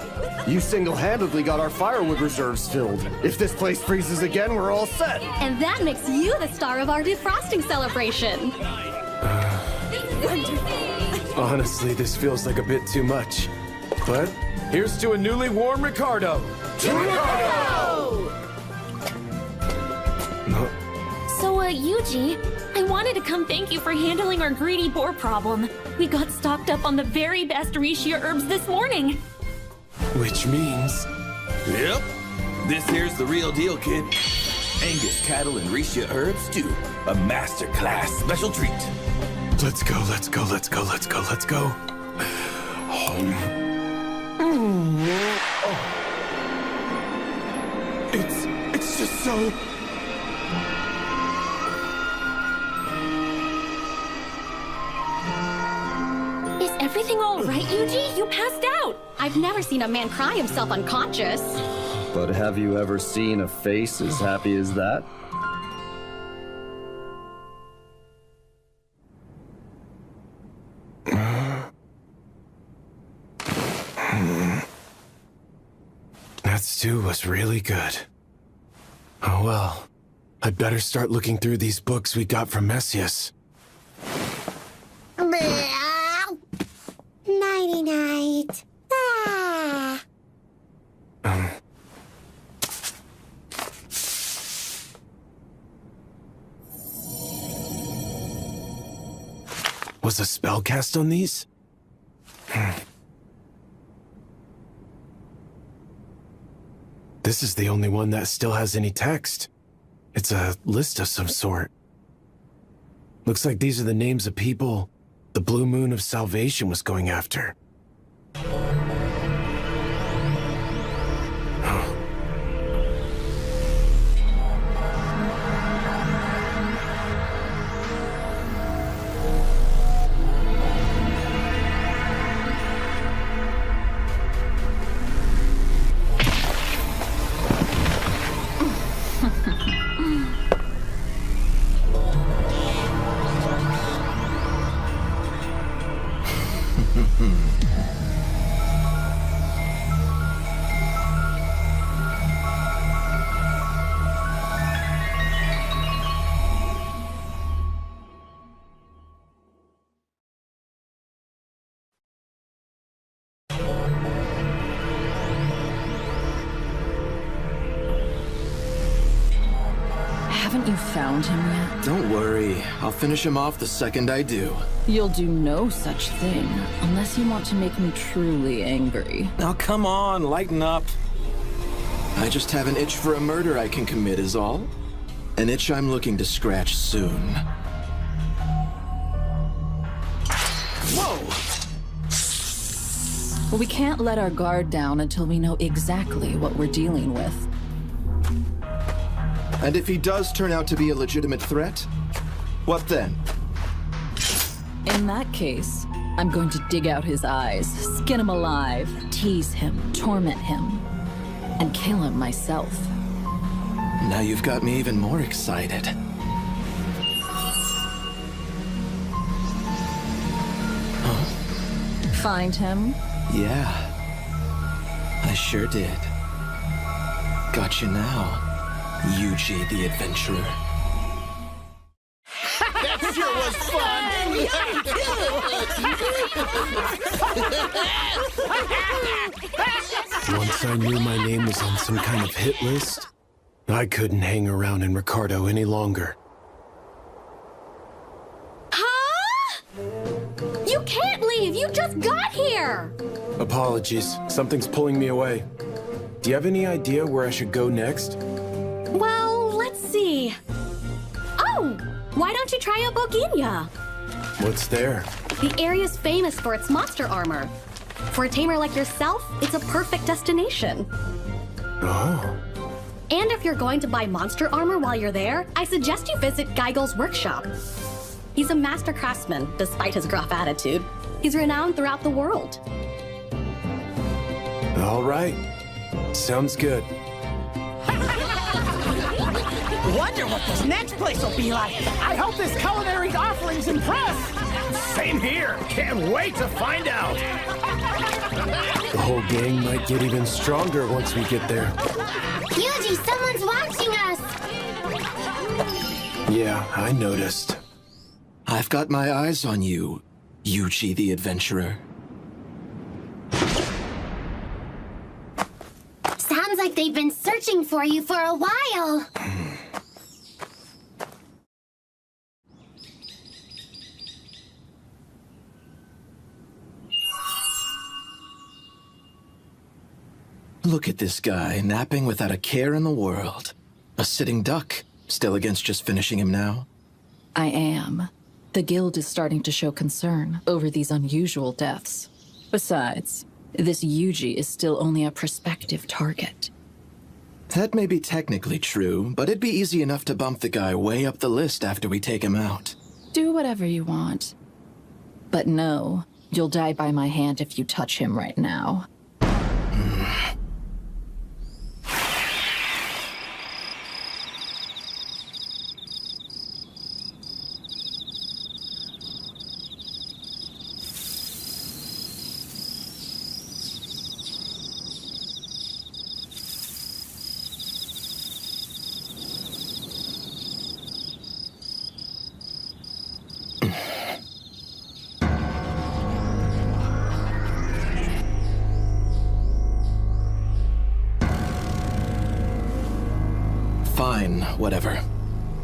You single-handedly got our firewood reserves filled. If this place freezes again, we're all set. And that makes you the star of our defrosting celebration. Honestly, this feels like a bit too much. But here's to a newly warm Ricardo. To Ricardo! So, Yuji, I wanted to come thank you for handling our greedy boar problem. We got stocked up on the very best Rishia herbs this morning. Which means... Yep. This here's the real deal, kid. Angus cattle and Rishia herbs, too. A masterclass special treat. Let's go, let's go, let's go, let's go, let's go. Home. It's just so... Is everything all right, Yuji? You passed out! I've never seen a man cry himself unconscious. But have you ever seen a face as happy as that? That stew was really good. Oh well. I'd better start looking through these books we got from Messias. Nighty-night. Ah. Was a spell cast on these? This is the only one that still has any text. It's a list of some sort. Looks like these are the names of people the Blue Moon of Salvation was going after. Haven't you found him yet? Don't worry. I'll finish him off the second I do. You'll do no such thing, unless you want to make me truly angry. Now come on, lighten up. I just have an itch for a murder I can commit is all. An itch I'm looking to scratch soon. Whoa! We can't let our guard down until we know exactly what we're dealing with. And if he does turn out to be a legitimate threat, what then? In that case, I'm going to dig out his eyes, skin him alive, tease him, torment him, and kill him myself. Now you've got me even more excited. Find him? Yeah. I sure did. Got you now, Yuji the Adventurer. That sure was fun! Once I knew my name was on some kind of hit list, I couldn't hang around in Ricardo any longer. Huh? You can't leave! You just got here! Apologies. Something's pulling me away. Do you have any idea where I should go next? Well, let's see. Oh! Why don't you try out Boginia? What's there? The area's famous for its monster armor. For a tamer like yourself, it's a perfect destination. Oh. And if you're going to buy monster armor while you're there, I suggest you visit Geigel's workshop. He's a master craftsman, despite his gruff attitude. He's renowned throughout the world. All right. Sounds good. Wonder what this next place will be like. I hope this culinary offerings impress. Same here. Can't wait to find out. The whole gang might get even stronger once we get there. Yuji, someone's watching us! Yeah, I noticed. I've got my eyes on you, Yuji the Adventurer. Sounds like they've been searching for you for a while. Look at this guy, napping without a care in the world. A sitting duck. Still against just finishing him now? I am. The guild is starting to show concern over these unusual deaths. Besides, this Yuji is still only a prospective target. That may be technically true, but it'd be easy enough to bump the guy way up the list after we take him out. Do whatever you want. But no, you'll die by my hand if you touch him right now. Fine, whatever.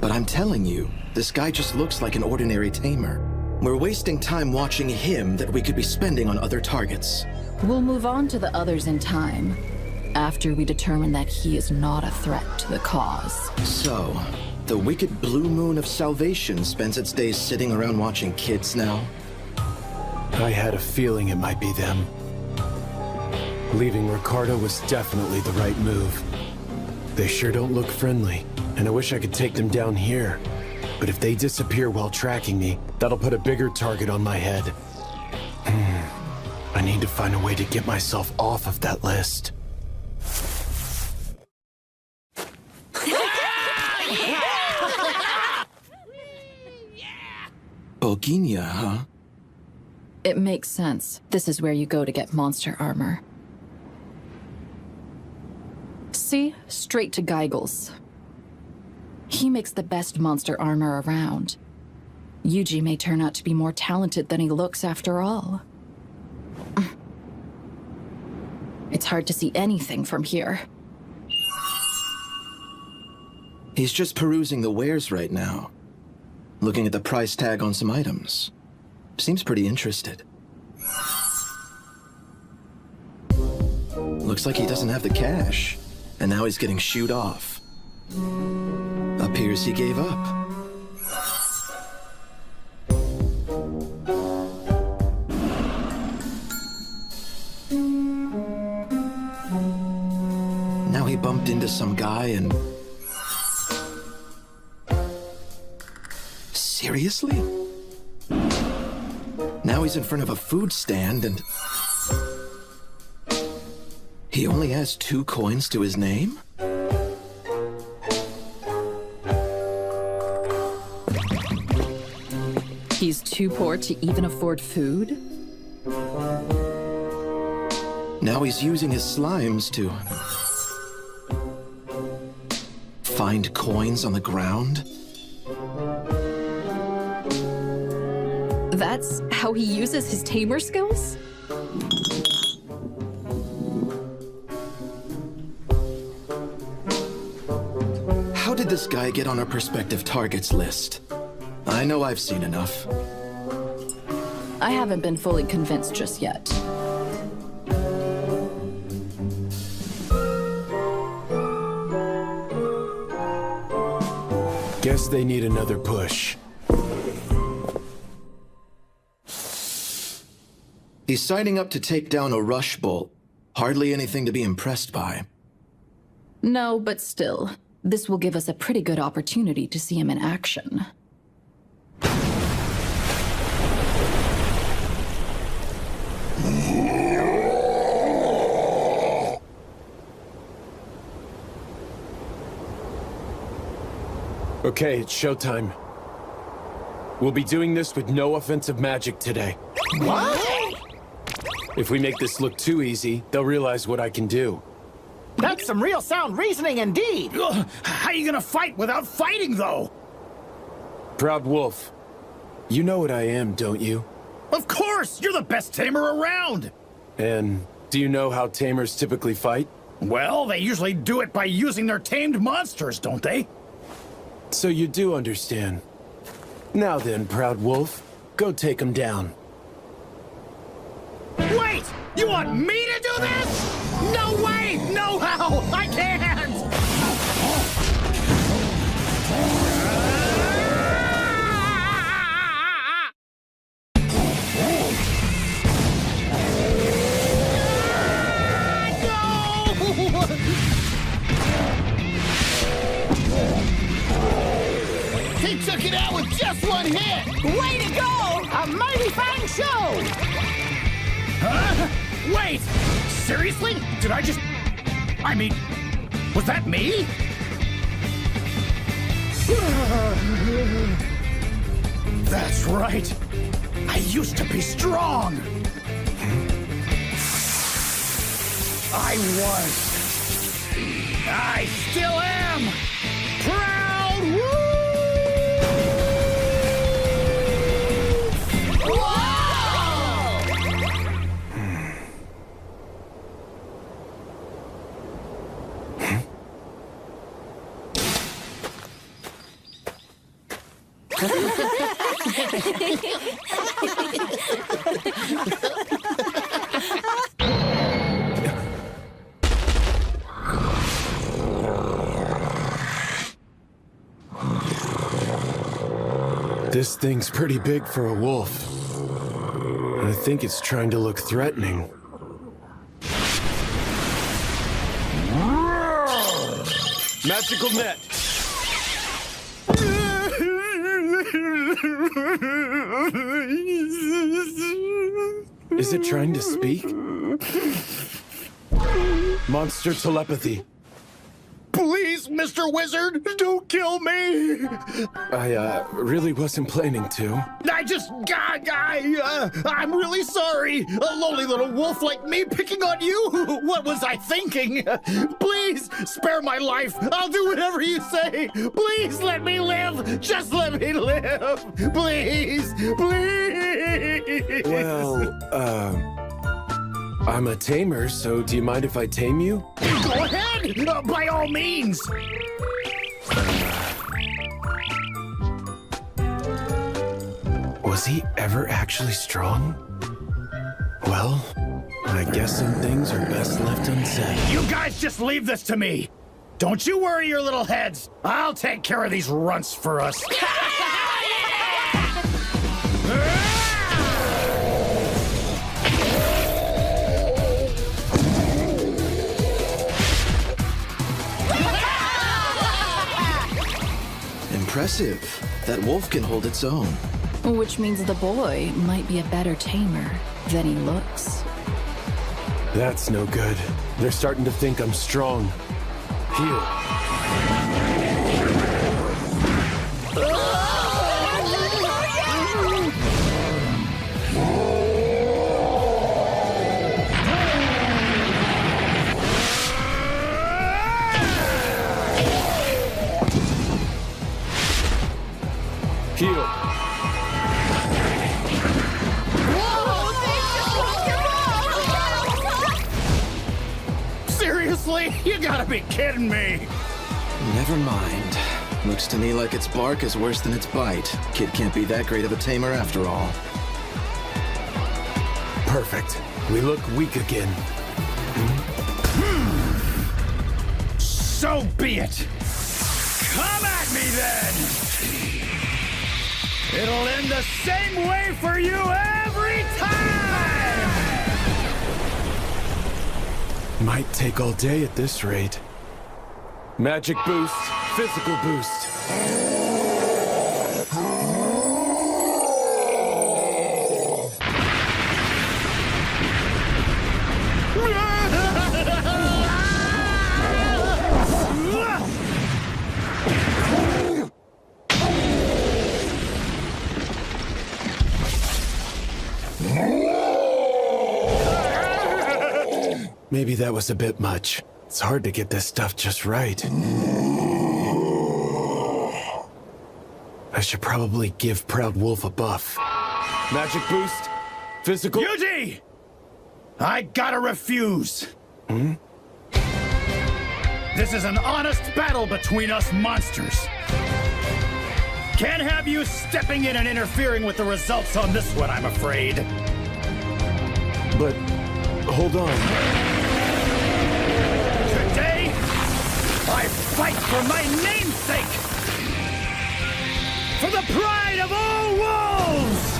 But I'm telling you, this guy just looks like an ordinary tamer. We're wasting time watching him that we could be spending on other targets. We'll move on to the others in time, after we determine that he is not a threat to the cause. So, the wicked blue moon of salvation spends its days sitting around watching kids now? I had a feeling it might be them. Leaving Ricardo was definitely the right move. They sure don't look friendly, and I wish I could take them down here. But if they disappear while tracking me, that'll put a bigger target on my head. I need to find a way to get myself off of that list. Boginia, huh? It makes sense. This is where you go to get monster armor. See? Straight to Geigel's. He makes the best monster armor around. Yuji may turn out to be more talented than he looks after all. It's hard to see anything from here. He's just perusing the wares right now. Looking at the price tag on some items. Seems pretty interested. Looks like he doesn't have the cash. And now he's getting shooed off. Appears he gave up. Now he bumped into some guy and... Seriously? Now he's in front of a food stand and... He only has 2 coins to his name? He's too poor to even afford food? Now he's using his slimes to... find coins on the ground? That's how he uses his tamer skills? How did this guy get on our prospective targets list? I know I've seen enough. I haven't been fully convinced just yet. Guess they need another push. He's signing up to take down a rush bolt. Hardly anything to be impressed by. No, but still, this will give us a pretty good opportunity to see him in action. Okay, it's showtime. We'll be doing this with no offensive magic today. What? If we make this look too easy, they'll realize what I can do. That's some real sound reasoning indeed. How are you gonna fight without fighting, though? Proud Wolf, you know what I am, don't you? Of course! You're the best tamer around! And do you know how tamers typically fight? Well, they usually do it by using their tamed monsters, don't they? So you do understand. Now then, Proud Wolf, go take him down. Wait! You want me to do this? No way! No how! I can't! He took it out with just 1 hit! Way to go! A mighty fine show! Huh? Wait! Seriously? Did I just... I mean, was that me? That's right. I used to be strong. I was. I still am. Proud Wolf! This thing's pretty big for a wolf. I think it's trying to look threatening. Magical net! Is it trying to speak? Monster telepathy. Please, Mr. Wizard, don't kill me! I, really wasn't planning to. I'm really sorry. A lonely little wolf like me picking on you? What was I thinking? Please, spare my life. I'll do whatever you say. Please let me live. Just let me live. Please, please. Well, I'm a tamer, so do you mind if I tame you? Go ahead! By all means! Was he ever actually strong? Well, I guess some things are best left unsaid. You guys just leave this to me! Don't you worry your little heads! I'll take care of these runts for us! impressive. That wolf can hold its own. Which means the boy might be a better tamer than he looks. That's no good. They're starting to think I'm strong. Heal. Heal. Seriously? You gotta be kidding me! Never mind. Looks to me like its bark is worse than its bite. Kid can't be that great of a tamer after all. Perfect. We look weak again. So be it! Come at me then! It'll end the same way for you every time! Might take all day at this rate. Magic boost, physical boost. Maybe that was a bit much. It's hard to get this stuff just right. I should probably give Proud Wolf a buff. Magic boost, physical... Yuji! I gotta refuse! This is an honest battle between us monsters. Can't have you stepping in and interfering with the results on this one, I'm afraid. But, hold on. Today, I fight for my namesake! For the pride of all wolves!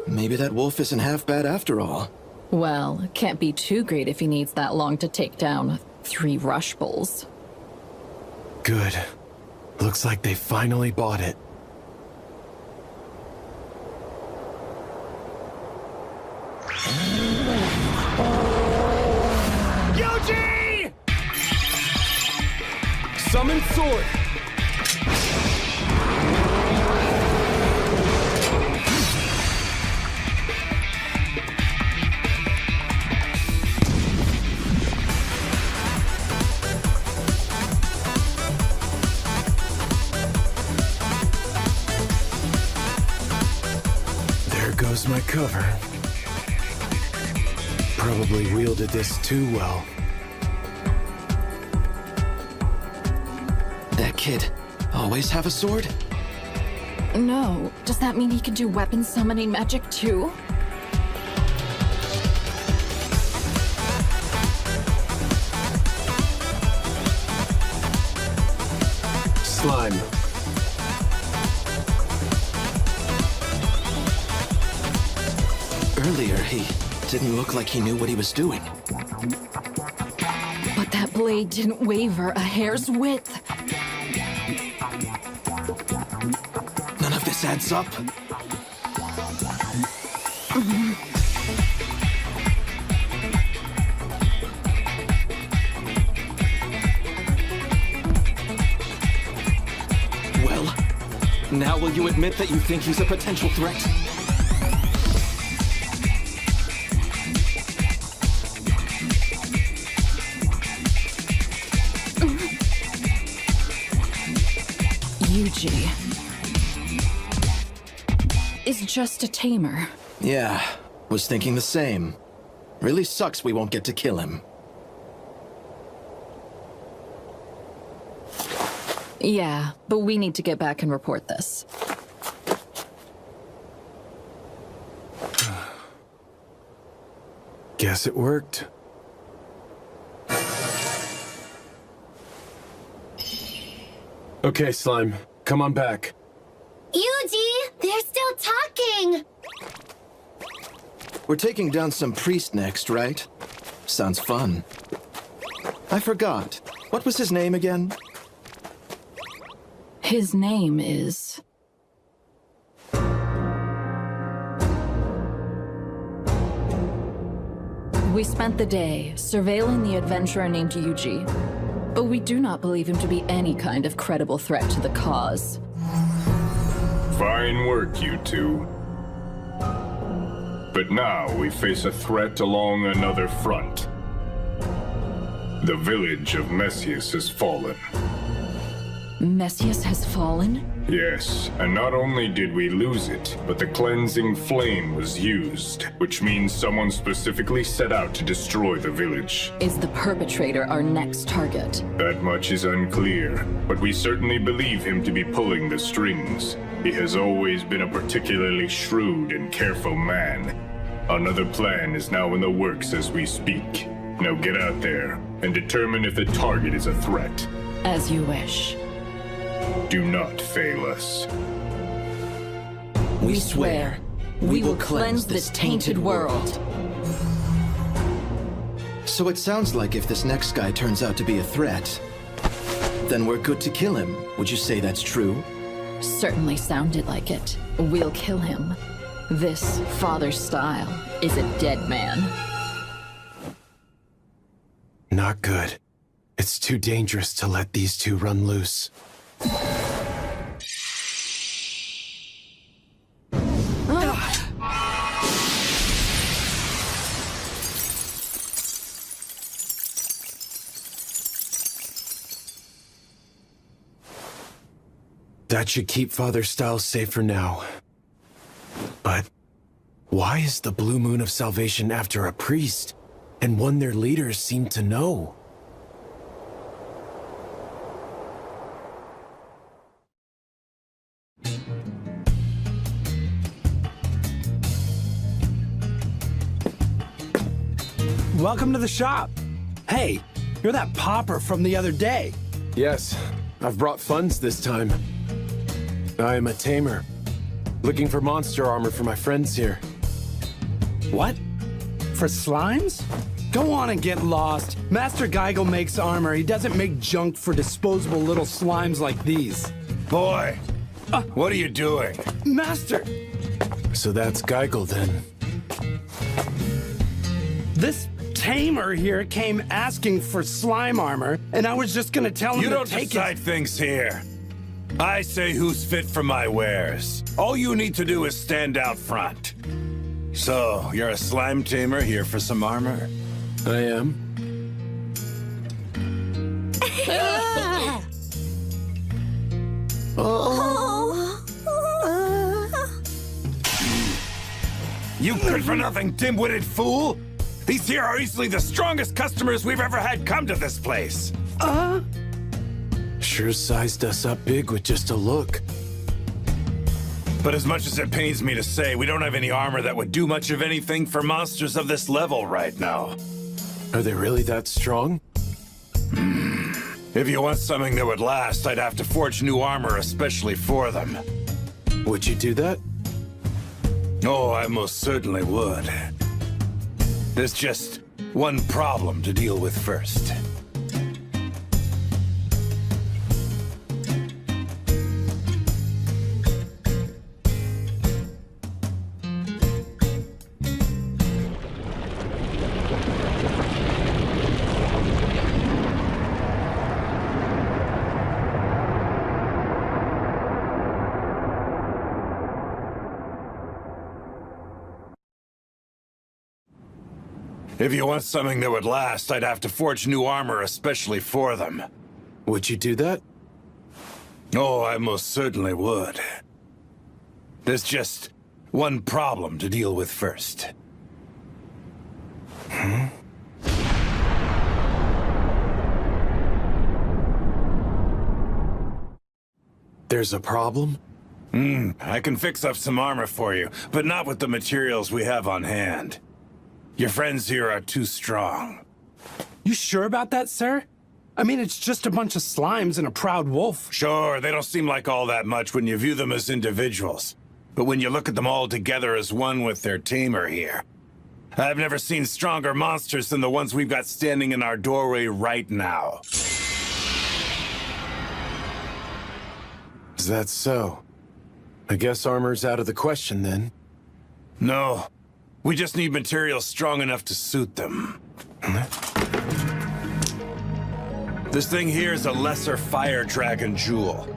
Maybe that wolf isn't half bad after all. Well, it can't be too great if he needs that long to take down 3 rush bulls. Good. Looks like they finally bought it. Yuji! Summon sword! Goes my cover. Probably wielded this too well. That kid always have a sword? No. Does that mean he can do weapon summoning magic too? Slime. Earlier, he didn't look like he knew what he was doing. But that blade didn't waver a hair's width. None of this adds up. Well, now will you admit that you think he's a potential threat? Yuji is just a tamer. Yeah, was thinking the same. Really sucks we won't get to kill him. Yeah, but we need to get back and report this. Guess it worked. Okay, Slime. Come on back. Yuji, they're still talking! We're taking down some priest next, right? Sounds fun. I forgot. What was his name again? His name is... We spent the day surveilling the adventurer named Yuji, but we do not believe him to be any kind of credible threat to the cause. Fine work, you two. But now we face a threat along another front. The village of Messias has fallen. Messias has fallen? Yes, and not only did we lose it, but the cleansing flame was used, which means someone specifically set out to destroy the village. Is the perpetrator our next target? That much is unclear, but we certainly believe him to be pulling the strings. He has always been a particularly shrewd and careful man. Another plan is now in the works as we speak. Now get out there and determine if the target is a threat. As you wish. Do not fail us. We swear, we will cleanse this tainted world. So it sounds like if this next guy turns out to be a threat, then we're good to kill him. Would you say that's true? Certainly sounded like it. We'll kill him. This father's style is a dead man. Not good. It's too dangerous to let these two run loose. That should keep Father Styles safe for now. But why is the Blue Moon of Salvation after a priest, and one their leaders seem to know? Welcome to the shop. Hey, you're that pauper from the other day. Yes, I've brought funds this time. I am a tamer, looking for monster armor for my friends here. What? For slimes? Go on and get lost. Master Geigel makes armor. He doesn't make junk for disposable little slimes like these. Boy, what are you doing? Master! So that's Geigel then. This tamer here came asking for slime armor, and I was just gonna tell him You to don't take decide things here. I say who's fit for my wares. All you need to do is stand out front. So, you're a slime tamer here for some armor? I am. You good-for-nothing dim-witted fool! These here are easily the strongest customers we've ever had come to this place. Sure sized us up big with just a look. But as much as it pains me to say, we don't have any armor that would do much of anything for monsters of this level right now. Are they really that strong? If you want something that would last, I'd have to forge new armor especially for them. Would you do that? Oh, I most certainly would. There's just one problem to deal with first. If you want something that would last, I'd have to forge new armor especially for them. Would you do that? Oh, I most certainly would. There's just one problem to deal with first. There's a problem? I can fix up some armor for you, but not with the materials we have on hand. Your friends here are too strong. You sure about that, sir? I mean, it's just a bunch of slimes and a proud wolf. Sure, they don't seem like all that much when you view them as individuals. But when you look at them all together as one with their tamer here, I've never seen stronger monsters than the ones we've got standing in our doorway right now. Is that so? I guess armor's out of the question then. No, we just need materials strong enough to suit them. This thing here is a lesser fire dragon jewel.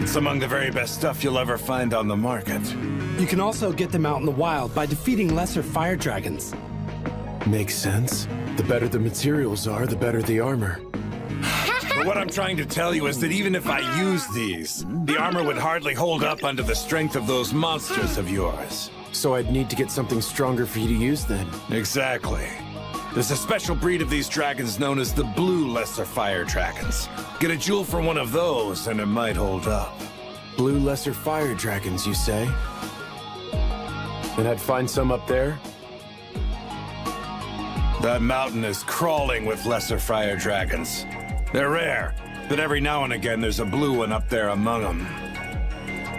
It's among the very best stuff you'll ever find on the market. You can also get them out in the wild by defeating lesser fire dragons. Makes sense. The better the materials are, the better the armor. But what I'm trying to tell you is that even if I use these, the armor would hardly hold up under the strength of those monsters of yours. So I'd need to get something stronger for you to use then. Exactly. There's a special breed of these dragons known as the blue lesser fire dragons. Get a jewel for one of those and it might hold up. Blue lesser fire dragons, you say? And I'd find some up there? That mountain is crawling with lesser fire dragons. They're rare, but every now and again there's a blue one up there among them.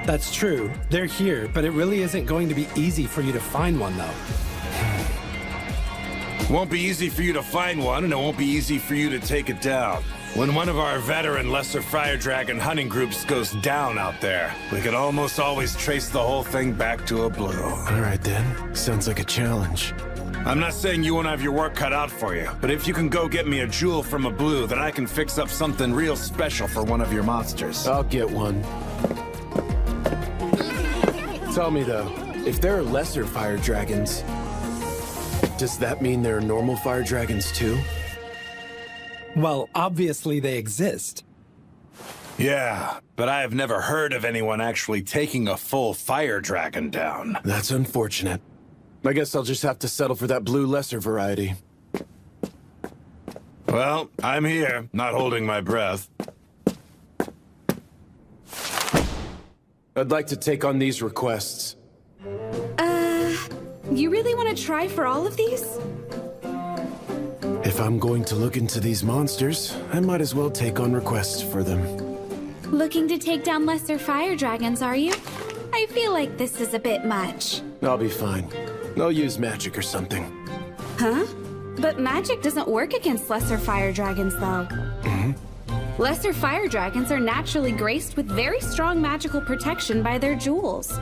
That's true. They're here, but it really isn't going to be easy for you to find one, though. Won't be easy for you to find one, and it won't be easy for you to take it down. When one of our veteran lesser fire dragon hunting groups goes down out there, we can almost always trace the whole thing back to a blue. All right then. Sounds like a challenge. I'm not saying you won't have your work cut out for you, but if you can go get me a jewel from a blue, then I can fix up something real special for one of your monsters. I'll get one. Tell me though, if there are lesser fire dragons, does that mean there are normal fire dragons too? Well, obviously they exist. Yeah, but I have never heard of anyone actually taking a full fire dragon down. That's unfortunate. I guess I'll just have to settle for that blue lesser variety. Well, I'm here, not holding my breath. I'd like to take on these requests. You really want to try for all of these? If I'm going to look into these monsters, I might as well take on requests for them. Looking to take down lesser fire dragons, are you? I feel like this is a bit much. I'll be fine. I'll use magic or something. Huh? But magic doesn't work against lesser fire dragons, though. Lesser fire dragons are naturally graced with very strong magical protection by their jewels.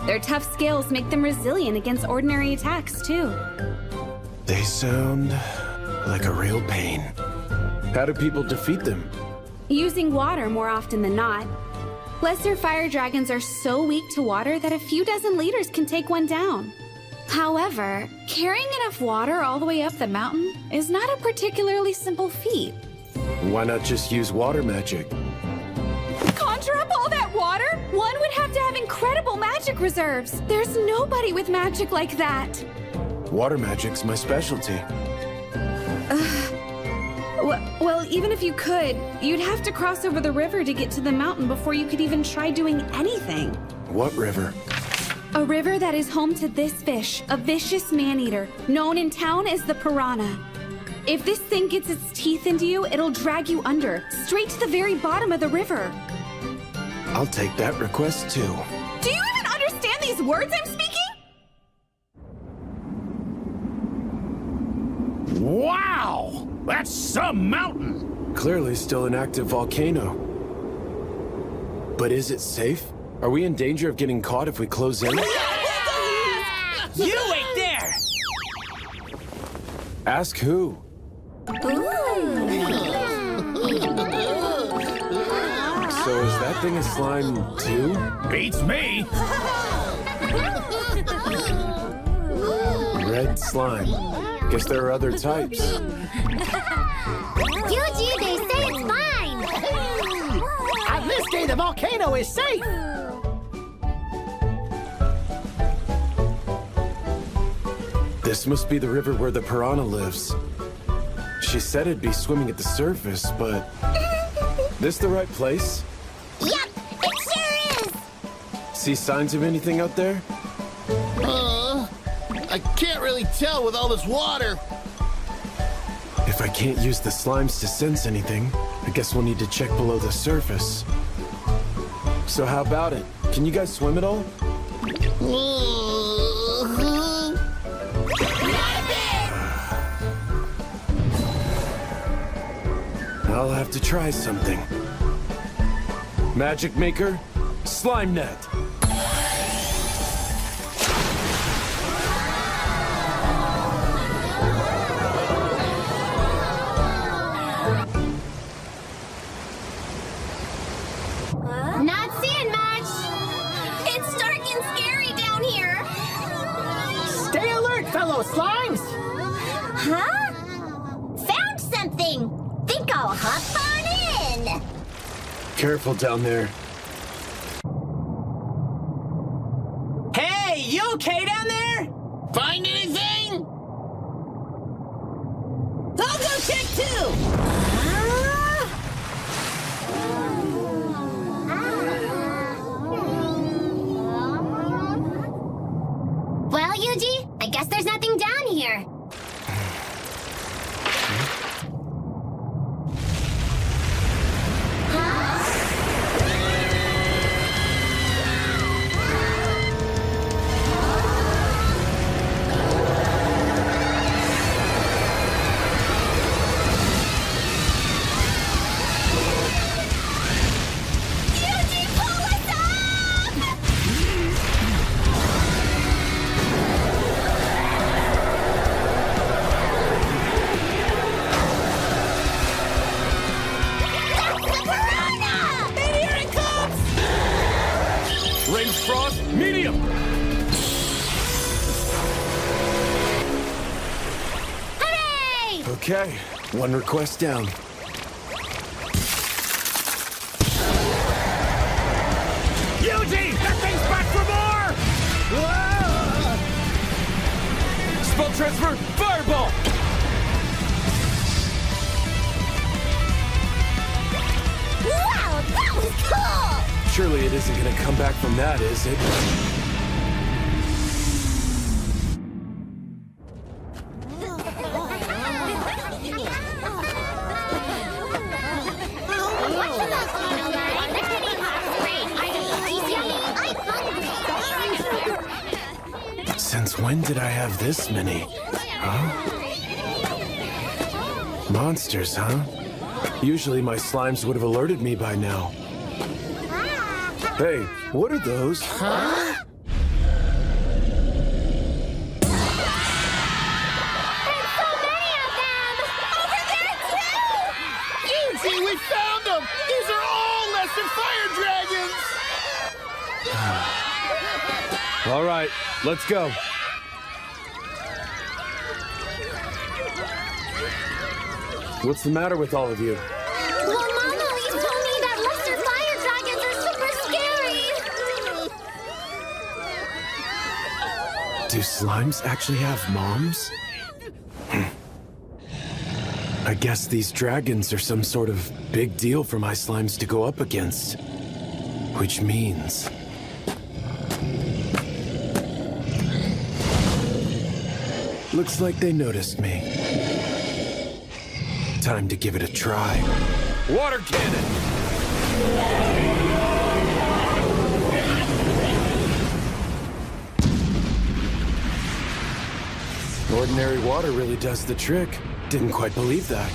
Their tough scales make them resilient against ordinary attacks, too. They sound like a real pain. How do people defeat them? Using water more often than not. Lesser fire dragons are so weak to water that a few dozen liters can take one down. However, carrying enough water all the way up the mountain is not a particularly simple feat. Why not just use water magic? Conjure up all that water? One would have to have incredible magic reserves. There's nobody with magic like that. Water magic's my specialty. Well, even if you could, you'd have to cross over the river to get to the mountain before you could even try doing anything. What river? A river that is home to this fish, a vicious man-eater, known in town as the piranha. If this thing gets its teeth into you, it'll drag you under, straight to the very bottom of the river. I'll take that request too. Do you even understand these words I'm speaking? Wow! That's some mountain! Clearly still an active volcano. But is it safe? Are we in danger of getting caught if we close in? You wait there! Ask who? So is that thing a slime too? Beats me! Red slime. Guess there are other types. Yuji, they say it's fine! On this day, the volcano is safe! This must be the river where the piranha lives. She said it'd be swimming at the surface, but... This the right place? Yep, it sure is! See signs of anything out there? I can't really tell with all this water. If I can't use the slimes to sense anything, I guess we'll need to check below the surface. So how about it? Can you guys swim at all? I'll have to try something. Magic Maker, Slime Net. Not seeing much. It's dark and scary down here. Stay alert, fellow slimes! Huh? Found something. Think I'll hop on in. Careful down there. Hey, you okay down there? Find anything? I'll go check too! Well, Yuji, I guess there's nothing down here. Range frost, medium! Hooray! Okay, one request down. Yuji, that thing's back for more! Spell transfer, fireball! Wow, that was cool! Surely it isn't gonna come back from that, is it? Since when did I have this many? Huh? Monsters, huh? Usually my slimes would have alerted me by now. Hey, what are those? Huh? Yuji, we found them! These are all lesser fire dragons! All right, let's go. What's the matter with all of you? Well, Mama Lee told me that lesser fire dragons are super scary. Do slimes actually have moms? I guess these dragons are some sort of big deal for my slimes to go up against. Which means... looks like they noticed me. Time to give it a try. Water cannon! Ordinary water really does the trick. Didn't quite believe that.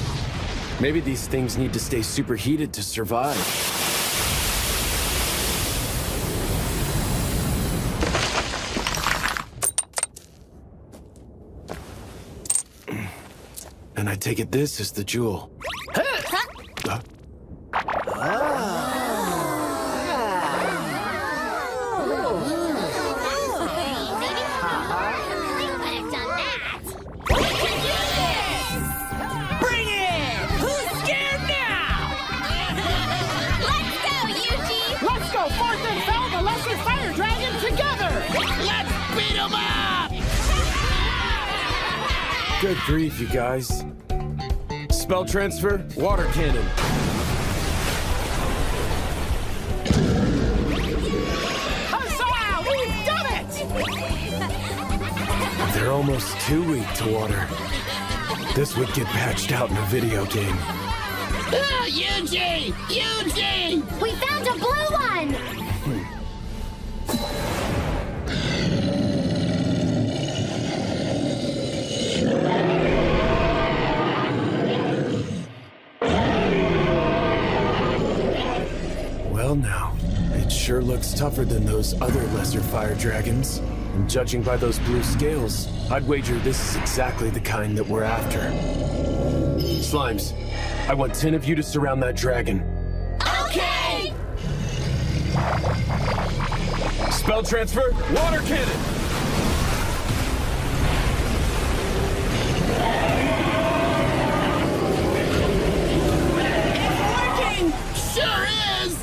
Maybe these things need to stay superheated to survive. And I take it this is the jewel. Bring it! Who's scared now? Let's go, Yuji! Let's go forth and fell the lesser fire dragon together! Let's beat 'em up! Good grief, you guys. Spell transfer, water cannon. Huzzah! We've done it! They're almost too weak to water. This would get patched out in a video game. Ah, Eugene! Eugene! We found a blue one! Well now, it sure looks tougher than those other lesser fire dragons. And judging by those blue scales, I'd wager this is exactly the kind that we're after. Slimes, I want 10 of you to surround that dragon. Okay! Spell transfer, water cannon! Working! Sure is!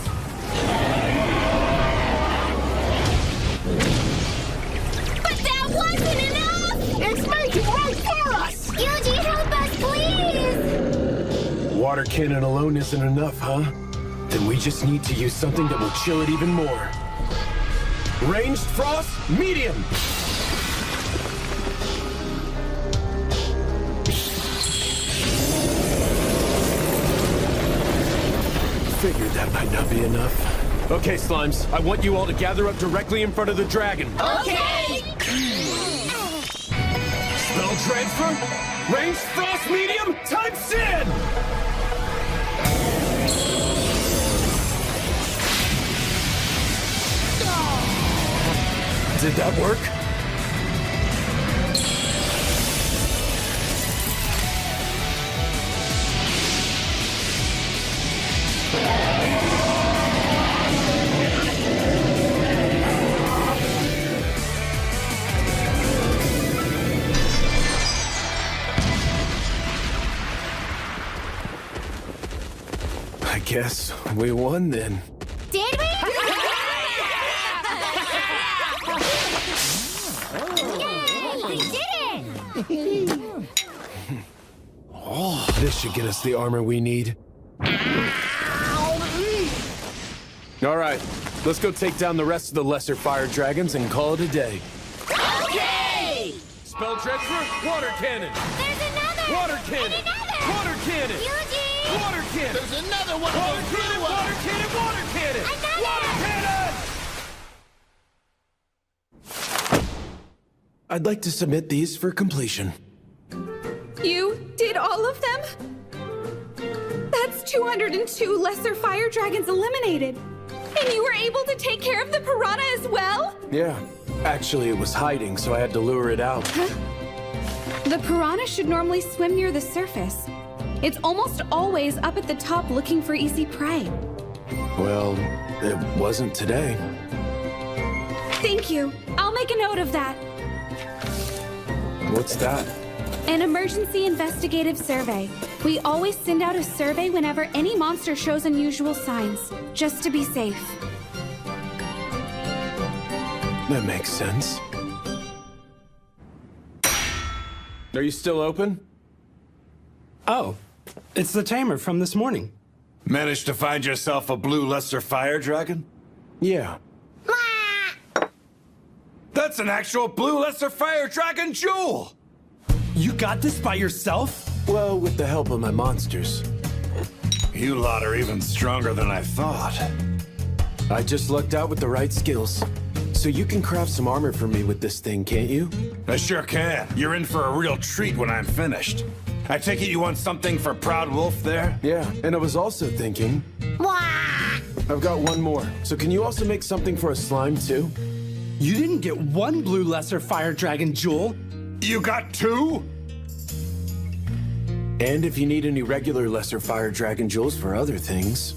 But that wasn't enough! It's making right for us! Yuji, help us, please! Water cannon alone isn't enough, huh? Then we just need to use something that will chill it even more. Ranged frost, medium! Figured that might not be enough. Okay, Slimes, I want you all to gather up directly in front of the dragon. Okay! Spell transfer, ranged frost medium, times 10! Did that work? I guess we won then. Did we? Yay! We did it! Oh, this should get us the armor we need. All right, let's go take down the rest of the lesser fire dragons and call it a day. Okay! Spell transfer, water cannon! There's another! Water cannon! And another! Water cannon! Yuji! Water cannon! There's another one of Water those cannon! blue ones! Water cannon! Water cannon! Another! Water cannon! I'd like to submit these for completion. You did all of them? That's 202 lesser fire dragons eliminated. And you were able to take care of the piranha as well? Yeah, actually it was hiding, so I had to lure it out. Huh? The piranha should normally swim near the surface. It's almost always up at the top looking for easy prey. Well, it wasn't today. Thank you. I'll make a note of that. What's that? An emergency investigative survey. We always send out a survey whenever any monster shows unusual signs, just to be safe. That makes sense. Are you still open? Oh, it's the tamer from this morning. Managed to find yourself a blue lesser fire dragon? Yeah. That's an actual blue lesser fire dragon jewel! You got this by yourself? Well, with the help of my monsters. You lot are even stronger than I thought. I just lucked out with the right skills. So you can craft some armor for me with this thing, can't you? I sure can. You're in for a real treat when I'm finished. I take it you want something for Proud Wolf there? Yeah, and I was also thinking... I've got one more. So can you also make something for a slime, too? You didn't get one blue lesser fire dragon jewel. You got two? And if you need any regular lesser fire dragon jewels for other things.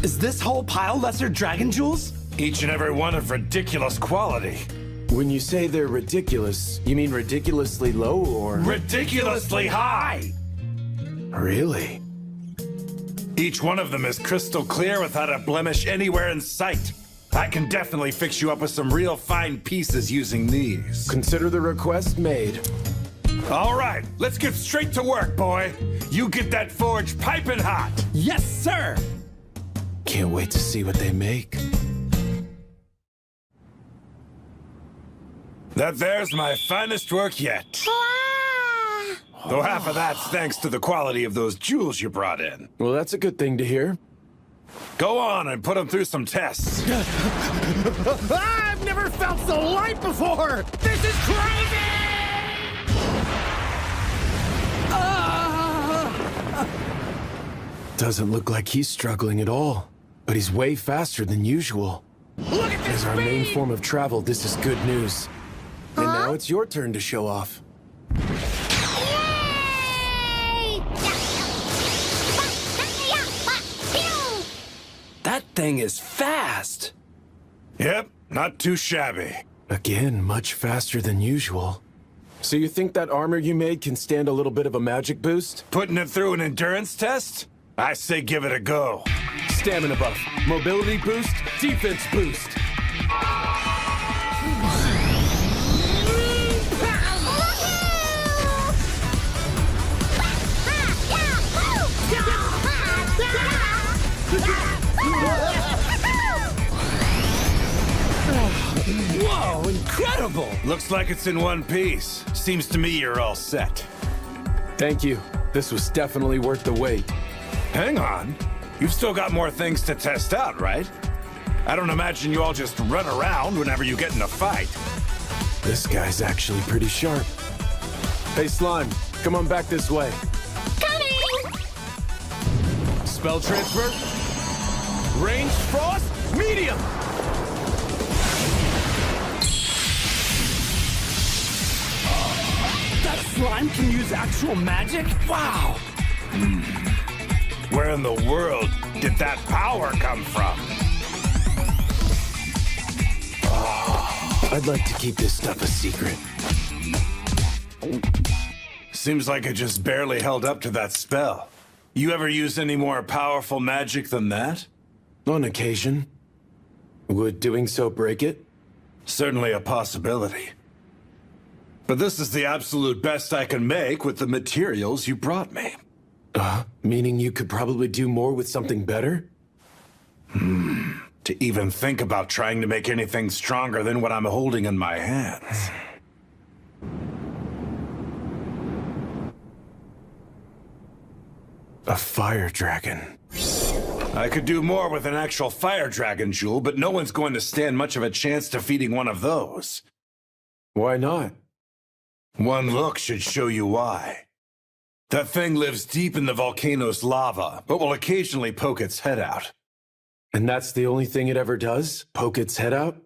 Is this whole pile lesser dragon jewels? Each and every one of ridiculous quality. When you say they're ridiculous, you mean ridiculously low or... Ridiculously high! Really? Each one of them is crystal clear without a blemish anywhere in sight. I can definitely fix you up with some real fine pieces using these. Consider the request made. All right, let's get straight to work, boy. You get that forge piping hot. Yes, sir! Can't wait to see what they make. That there's my finest work yet. Though half of that's thanks to the quality of those jewels you brought in. Well, that's a good thing to hear. Go on and put them through some tests. I've never felt so light before! This is crazy! Doesn't look like he's struggling at all, but he's way faster than usual. Look at this As our main form of travel, this is good news. And now it's your turn to show off. That thing is fast. Yep, not too shabby. Again, much faster than usual. So you think that armor you made can stand a little bit of a magic boost? Putting it through an endurance test? I say give it a go. Stamina buff, mobility boost, defense boost. Whoa, incredible! Looks like it's in one piece. Seems to me you're all set. Thank you. This was definitely worth the wait. Hang on. You've still got more things to test out, right? I don't imagine you all just run around whenever you get in a fight. This guy's actually pretty sharp. Hey, Slime, come on back this way. Coming! Spell transfer. Range frost, medium. That slime can use actual magic? Wow! Where in the world did that power come from? I'd like to keep this stuff a secret. Seems like it just barely held up to that spell. You ever use any more powerful magic than that? On occasion. Would doing so break it? Certainly a possibility. But this is the absolute best I can make with the materials you brought me. Meaning you could probably do more with something better? To even think about trying to make anything stronger than what I'm holding in my hands. A fire dragon. I could do more with an actual fire dragon jewel, but no one's going to stand much of a chance defeating one of those. Why not? One look should show you why. That thing lives deep in the volcano's lava, but will occasionally poke its head out. And that's the only thing it ever does? Poke its head out?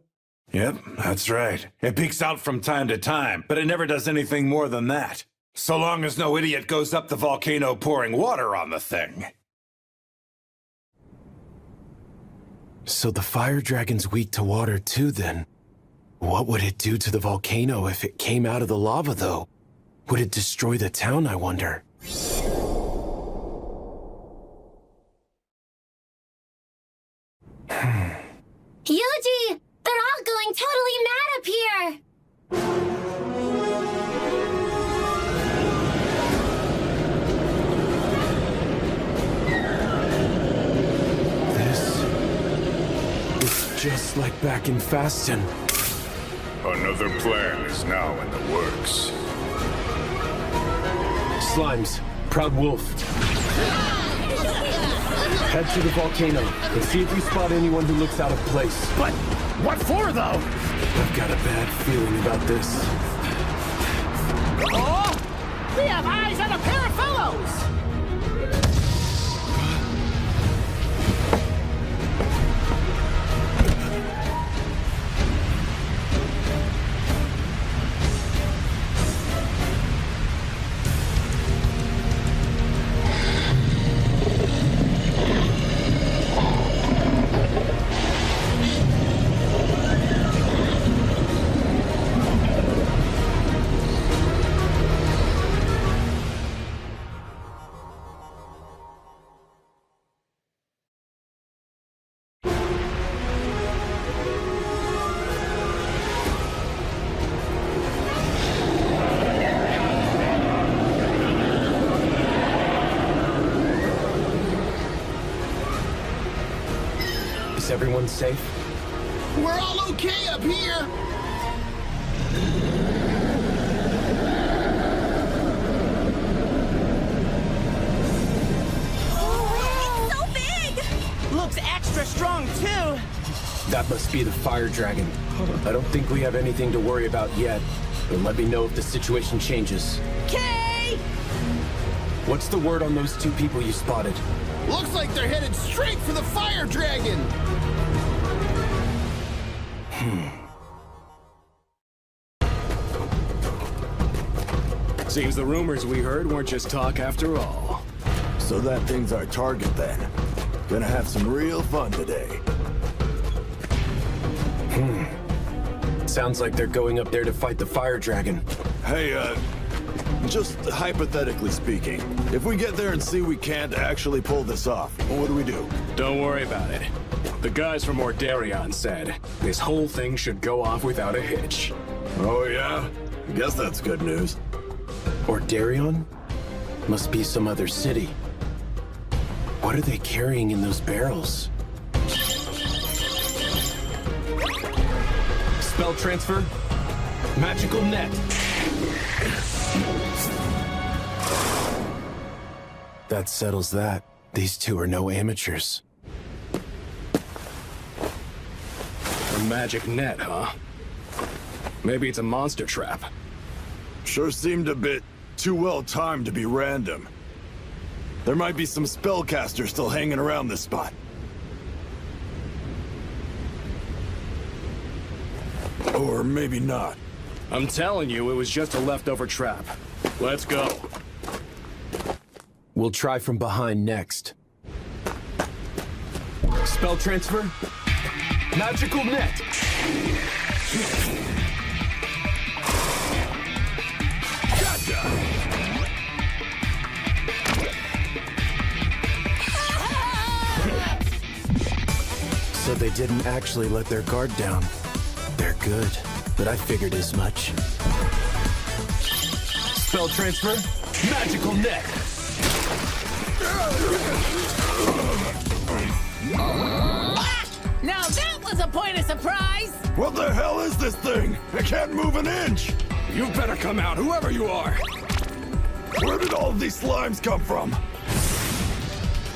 Yep, that's right. It peeks out from time to time, but it never does anything more than that. So long as no idiot goes up the volcano pouring water on the thing. So the fire dragon's weak to water too, then? What would it do to the volcano if it came out of the lava, though? Would it destroy the town, I wonder? Yuji! They're all going totally mad up here! It's just like back in Faston. Another plan is now in the works. Slimes, Proud Wolf. Head to the volcano and see if you spot anyone who looks out of place. But what for, though? I've got a bad feeling about this. Oh! We have eyes on a pair of fellows! Is everyone safe? We're all okay up here! strong, too. That must be the fire dragon. I don't think we have anything to worry about yet, but let me know if the situation changes. Okay! What's the word on those two people you spotted? Looks like they're headed straight for the fire dragon. Seems the rumors we heard weren't just talk after all. So that thing's our target then. Gonna have some real fun today. Sounds like they're going up there to fight the fire dragon. Hey, just hypothetically speaking, if we get there and see we can't actually pull this off, what do we do? Don't worry about it. The guys from Ordarion said this whole thing should go off without a hitch. Oh yeah? I guess that's good news. Ordarion? Must be some other city. What are they carrying in those barrels? Spell transfer. Magical net. That settles that. These two are no amateurs. A magic net, huh? Maybe it's a monster trap. Sure seemed a bit too well timed to be random. There might be some spellcasters still hanging around this spot. Or maybe not. I'm telling you, it was just a leftover trap. Let's go. We'll try from behind next. Spell transfer. Magical net. So they didn't actually let their guard down. They're good, but I figured as much. Spell transfer. Magical net. Now that was a point of surprise! What the hell is this thing? I can't move an inch! You better come out, whoever you are! Where did all of these slimes come from?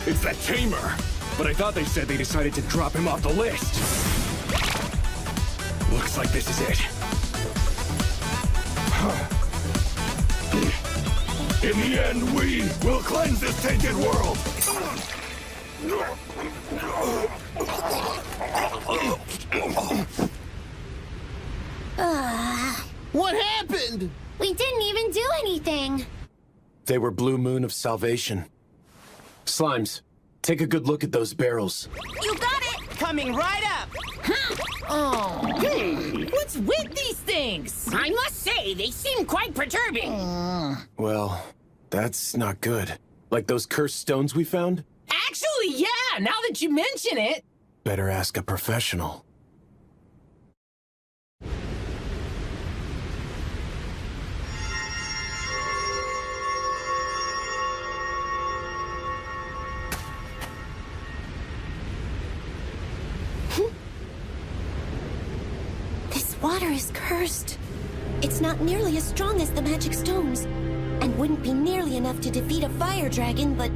It's that tamer! But I thought they said they decided to drop him off the list. Looks like this is it. In the end, we will cleanse this tainted world! What happened? We didn't even do anything. They were Blue Moon of Salvation. Slimes, take a good look at those barrels. You got it! Coming right up! What's with these things? I must say, they seem quite perturbing. Well, that's not good. Like those cursed stones we found? Actually, yeah, now that you mention it. Better ask a professional. This water is cursed. It's not nearly as strong as the magic stones, and wouldn't be nearly enough to defeat a fire dragon, but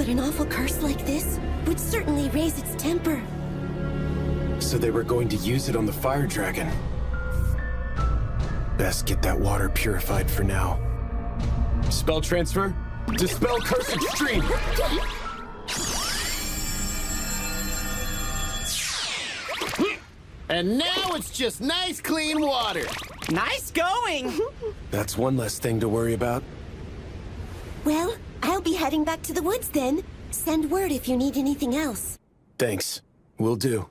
an awful curse like this would certainly raise its temper. So they were going to use it on the fire dragon. Best get that water purified for now. Spell transfer. Dispel curse extreme. And now it's just nice, clean water. Nice going! That's one less thing to worry about. Well, I'll be heading back to the woods then. Send word if you need anything else. Thanks. Will do.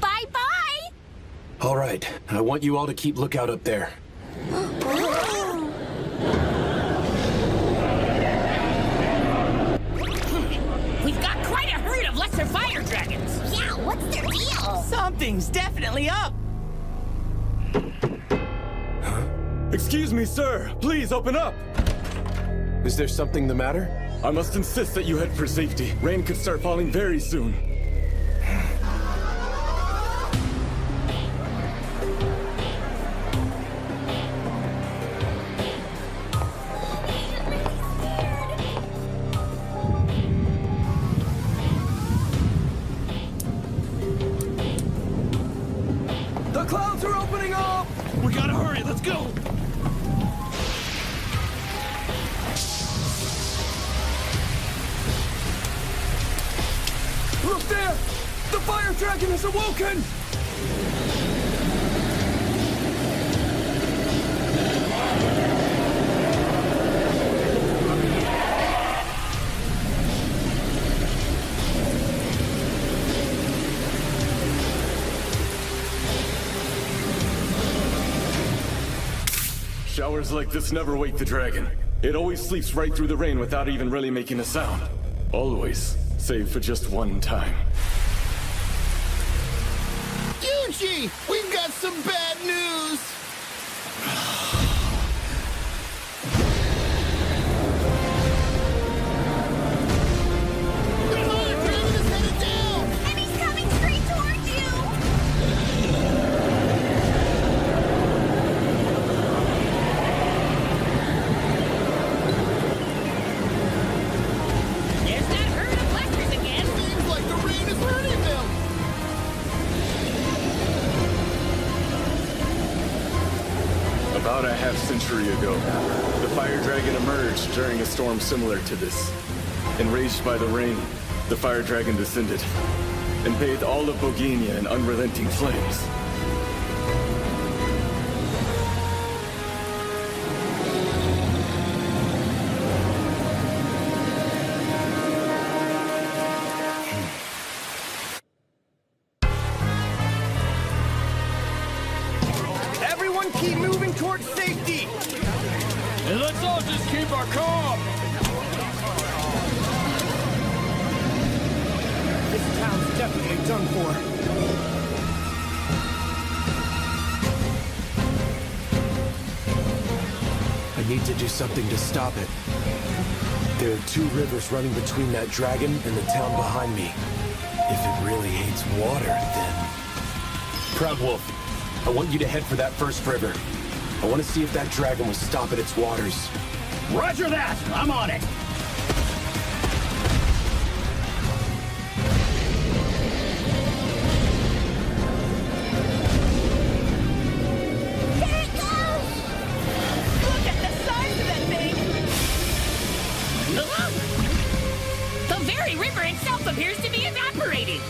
Bye-bye! All right, I want you all to keep lookout up there. We've got quite a herd of lesser fire dragons. Yeah, what's their deal? Something's definitely up! Excuse me, sir. Please open up. Is there something the matter? I must insist that you head for safety. Rain could start falling very soon. clouds are opening up! We gotta hurry, let's go! Look there! The fire dragon has awoken! Showers like this never wake the dragon. It always sleeps right through the rain without even really making a sound. Always, save for just one time. Yuji, we've got some bad news! The fire dragon is headed down! And he's coming straight towards you! There's that herd of blasters again. Seems like the rain is hurting them! About a half-century ago, the fire dragon emerged during a storm similar to this. Enraged by the rain, the fire dragon descended and bathed all of Bohemia in unrelenting flames. Everyone keep moving towards safety! And let's all just keep our calm! This town's definitely done for. I need to do something to stop it. There are 2 rivers running between that dragon and the town behind me. If it really hates water, then... Proud Wolf, I want you to head for that first river. I want to see if that dragon will stop at its waters. Roger that! I'm on it! There it goes! Look at the size of that thing! The very river itself appears to be evaporating!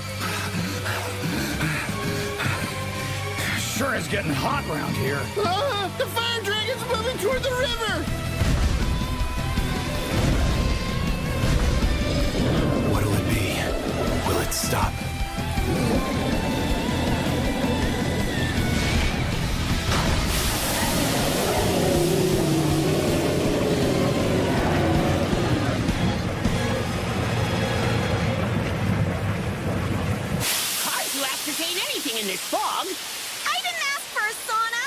Sure is getting hot around here. The fire dragon's moving toward the river! What'll it be? Will it stop? Hard to ascertain anything in this fog. I didn't ask for a sauna!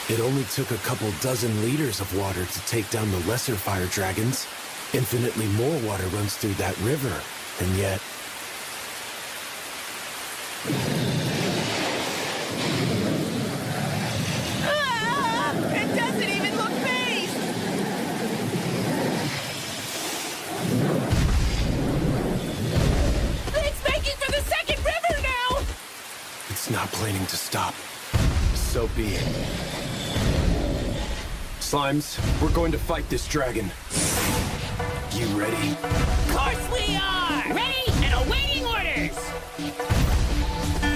It only took a couple dozen liters of water to take down the lesser fire dragons. Infinitely more water runs through that river, and yet... It doesn't even look phased! It's making for the second river now! It's not planning to stop. So be it. Slimes, we're going to fight this dragon. You ready? Of course we are! Ready and awaiting orders!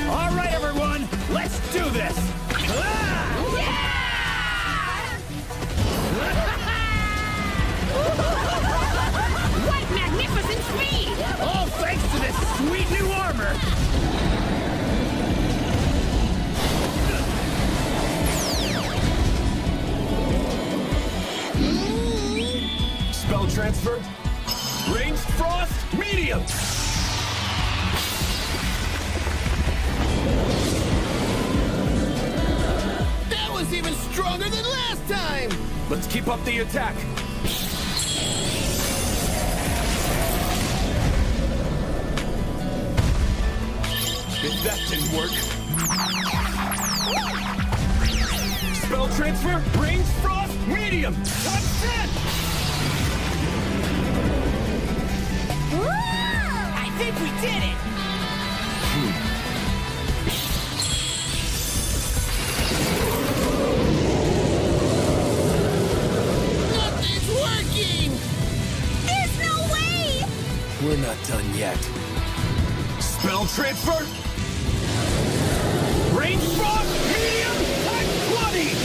All right, everyone, let's do this! What magnificent speed! All thanks to this sweet new armor! Spell transfer. Ranged frost, medium. That was even stronger than last time! Let's keep up the attack. If that didn't work. Spell transfer, ranged frost, medium. Touch 10. I think we did it! Spell transfer. Range frost, medium, type 20.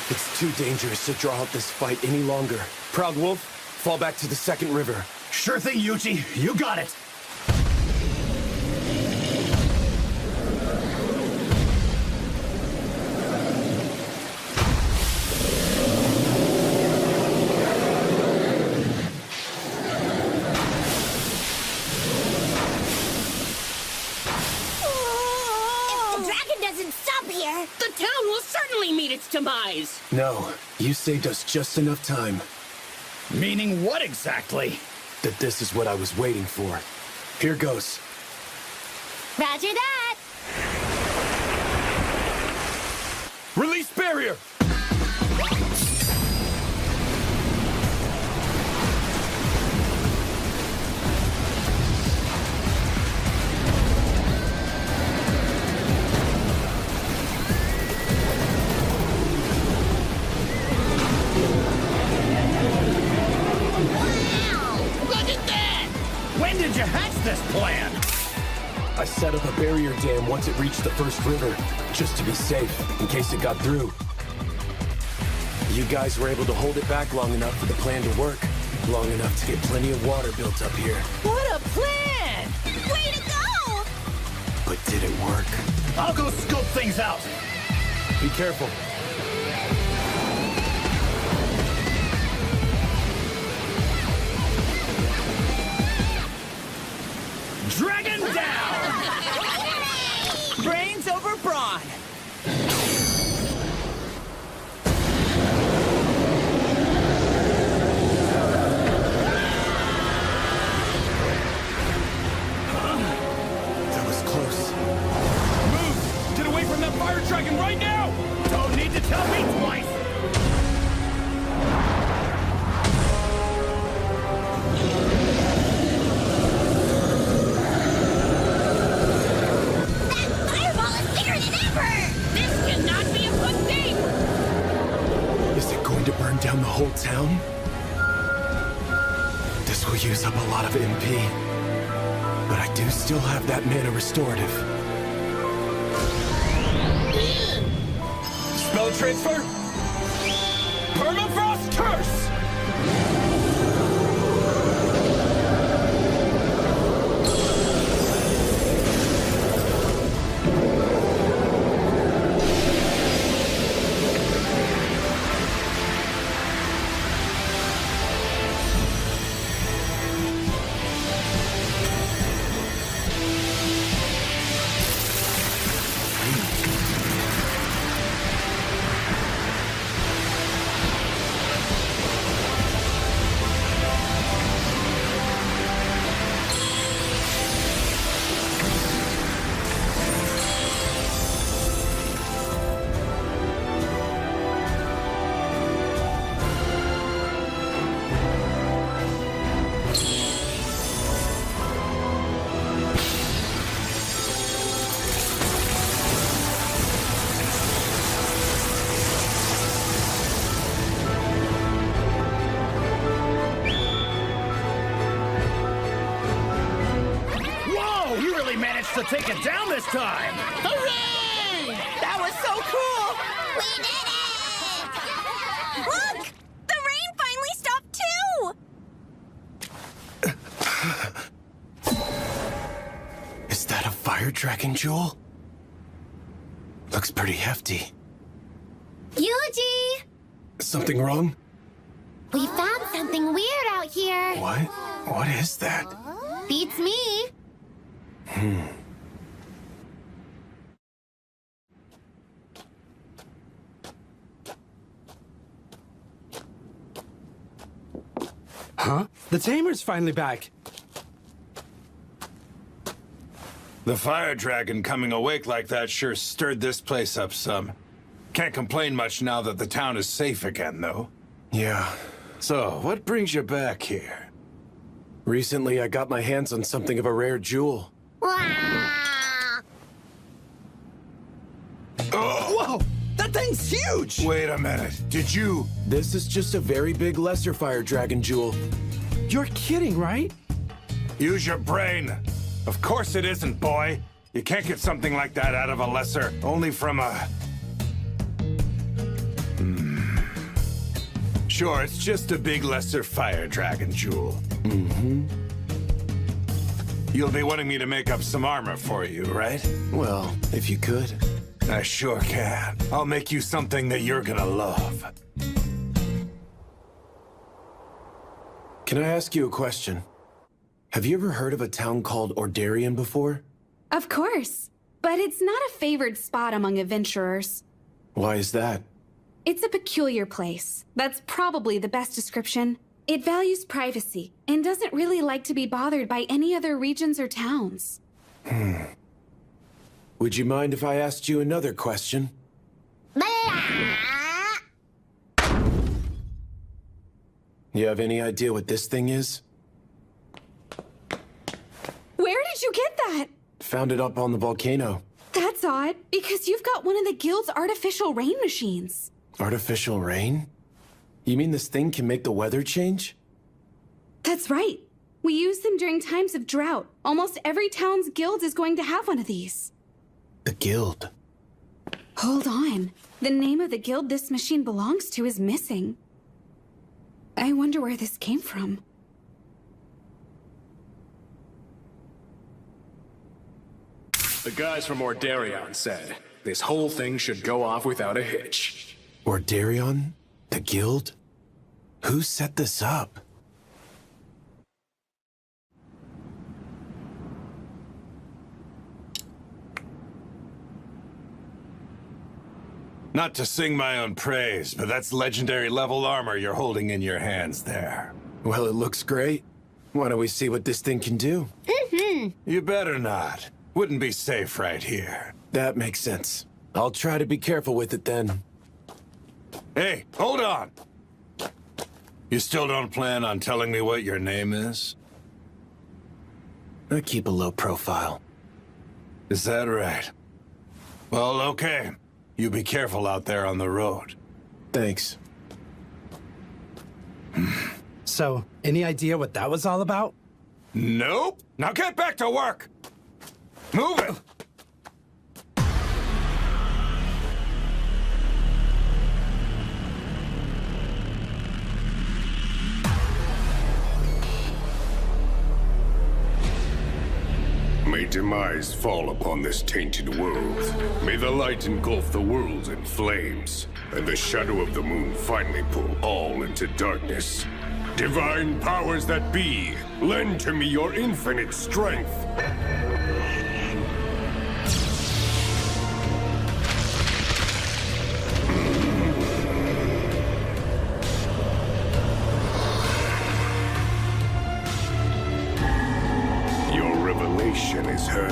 It's too dangerous to draw out this fight any longer. Proud Wolf, fall back to the second river. Sure thing, Yuji. You got it. The town will certainly meet its demise! No, you saved us just enough time. Meaning what exactly? That this is what I was waiting for. Here goes. Roger that! Release barrier! When did you hatch this plan? I set up a barrier dam once it reached the first river, just to be safe, in case it got through. You guys were able to hold it back long enough for the plan to work, long enough to get plenty of water built up here. What a plan! Way to go! But did it work? I'll go scope things out. Be careful. Dragon down! Brains over brawn. That was close. Move! Get away from that fire dragon right now! Don't need to tell me twice! To burn down the whole town? This will use up a lot of MP. But I do still have that mana restorative. Spell transfer. Permafrost curse! Managed to take it down this time! Hooray! That was so cool! We did it! Look! The rain finally stopped too! Is that a fire dragon jewel? Looks pretty hefty. Yuji! Something wrong? We found something weird out here. What? What is that? Beats me. Huh? The Tamer's finally back. The fire dragon coming awake like that sure stirred this place up some. Can't complain much now that the town is safe again, though. Yeah. So, what brings you back here? Recently, I got my hands on something of a rare jewel. Whoa! That thing's huge! Wait a minute. Did you... This is just a very big lesser fire dragon jewel. You're kidding, right? Use your brain. Of course it isn't, boy. You can't get something like that out of a lesser, only from a... Sure, it's just a big lesser fire dragon jewel. Mm-hmm. You'll be wanting me to make up some armor for you, right? Well, if you could. I sure can. I'll make you something that you're gonna love. Can I ask you a question? Have you ever heard of a town called Ordarian before? Of course. But it's not a favored spot among adventurers. Why is that? It's a peculiar place. That's probably the best description. It values privacy and doesn't really like to be bothered by any other regions or towns. Would you mind if I asked you another question? You have any idea what this thing is? Where did you get that? Found it up on the volcano. That's odd, because you've got one of the guild's artificial rain machines. Artificial rain? You mean this thing can make the weather change? That's right. We use them during times of drought. Almost every town's guild is going to have one of these. The guild? Hold on. The name of the guild this machine belongs to is missing. I wonder where this came from. The guys from Ordarion said this whole thing should go off without a hitch. Ordarion? The guild? Who set this up? Not to sing my own praise, but that's legendary level armor you're holding in your hands there. Well, it looks great. Why don't we see what this thing can do? You better not. Wouldn't be safe right here. That makes sense. I'll try to be careful with it then. Hey, hold on! You still don't plan on telling me what your name is? I keep a low profile. Is that right? Well, okay. You be careful out there on the road. Thanks. So, any idea what that was all about? Nope. Now get back to work! Move it! May demise fall upon this tainted world. May the light engulf the world in flames, and the shadow of the moon finally pull all into darkness. Divine powers that be, lend to me your infinite strength. Your revelation is heard.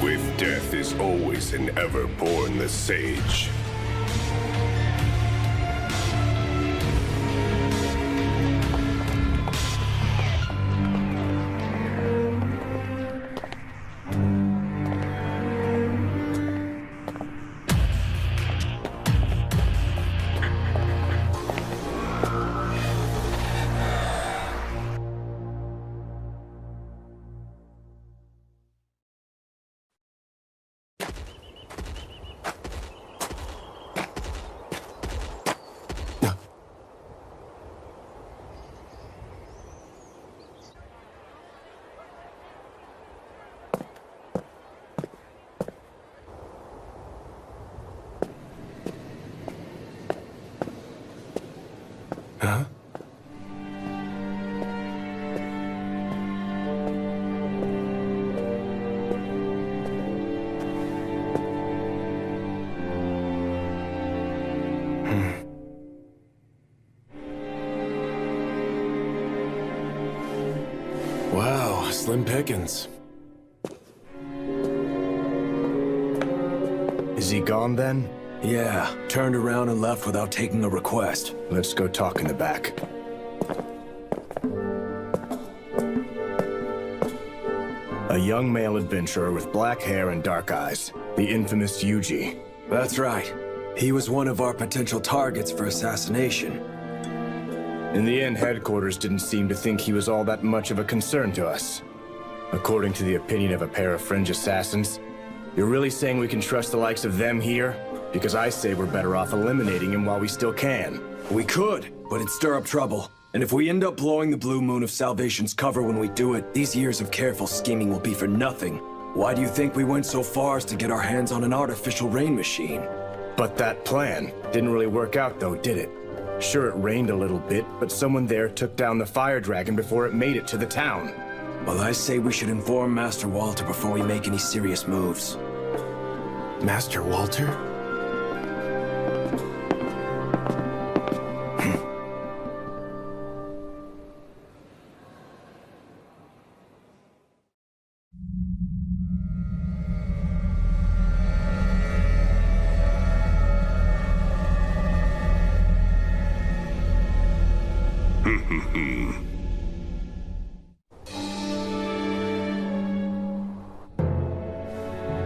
With death is always and ever born the sage. Huh? Wow, slim pickings. Is he gone then? Yeah, turned around and left without taking a request. Let's go talk in the back. A young male adventurer with black hair and dark eyes. The infamous Yuji. That's right. He was one of our potential targets for assassination. In the end, headquarters didn't seem to think he was all that much of a concern to us. According to the opinion of a pair of fringe assassins, you're really saying we can trust the likes of them here? Because I say we're better off eliminating him while we still can. We could, but it'd stir up trouble. And if we end up blowing the Blue Moon of Salvation's cover when we do it, these years of careful scheming will be for nothing. Why do you think we went so far as to get our hands on an artificial rain machine? But that plan didn't really work out though, did it? Sure, it rained a little bit, but someone there took down the fire dragon before it made it to the town. Well, I say we should inform Master Walter before we make any serious moves. Master Walter?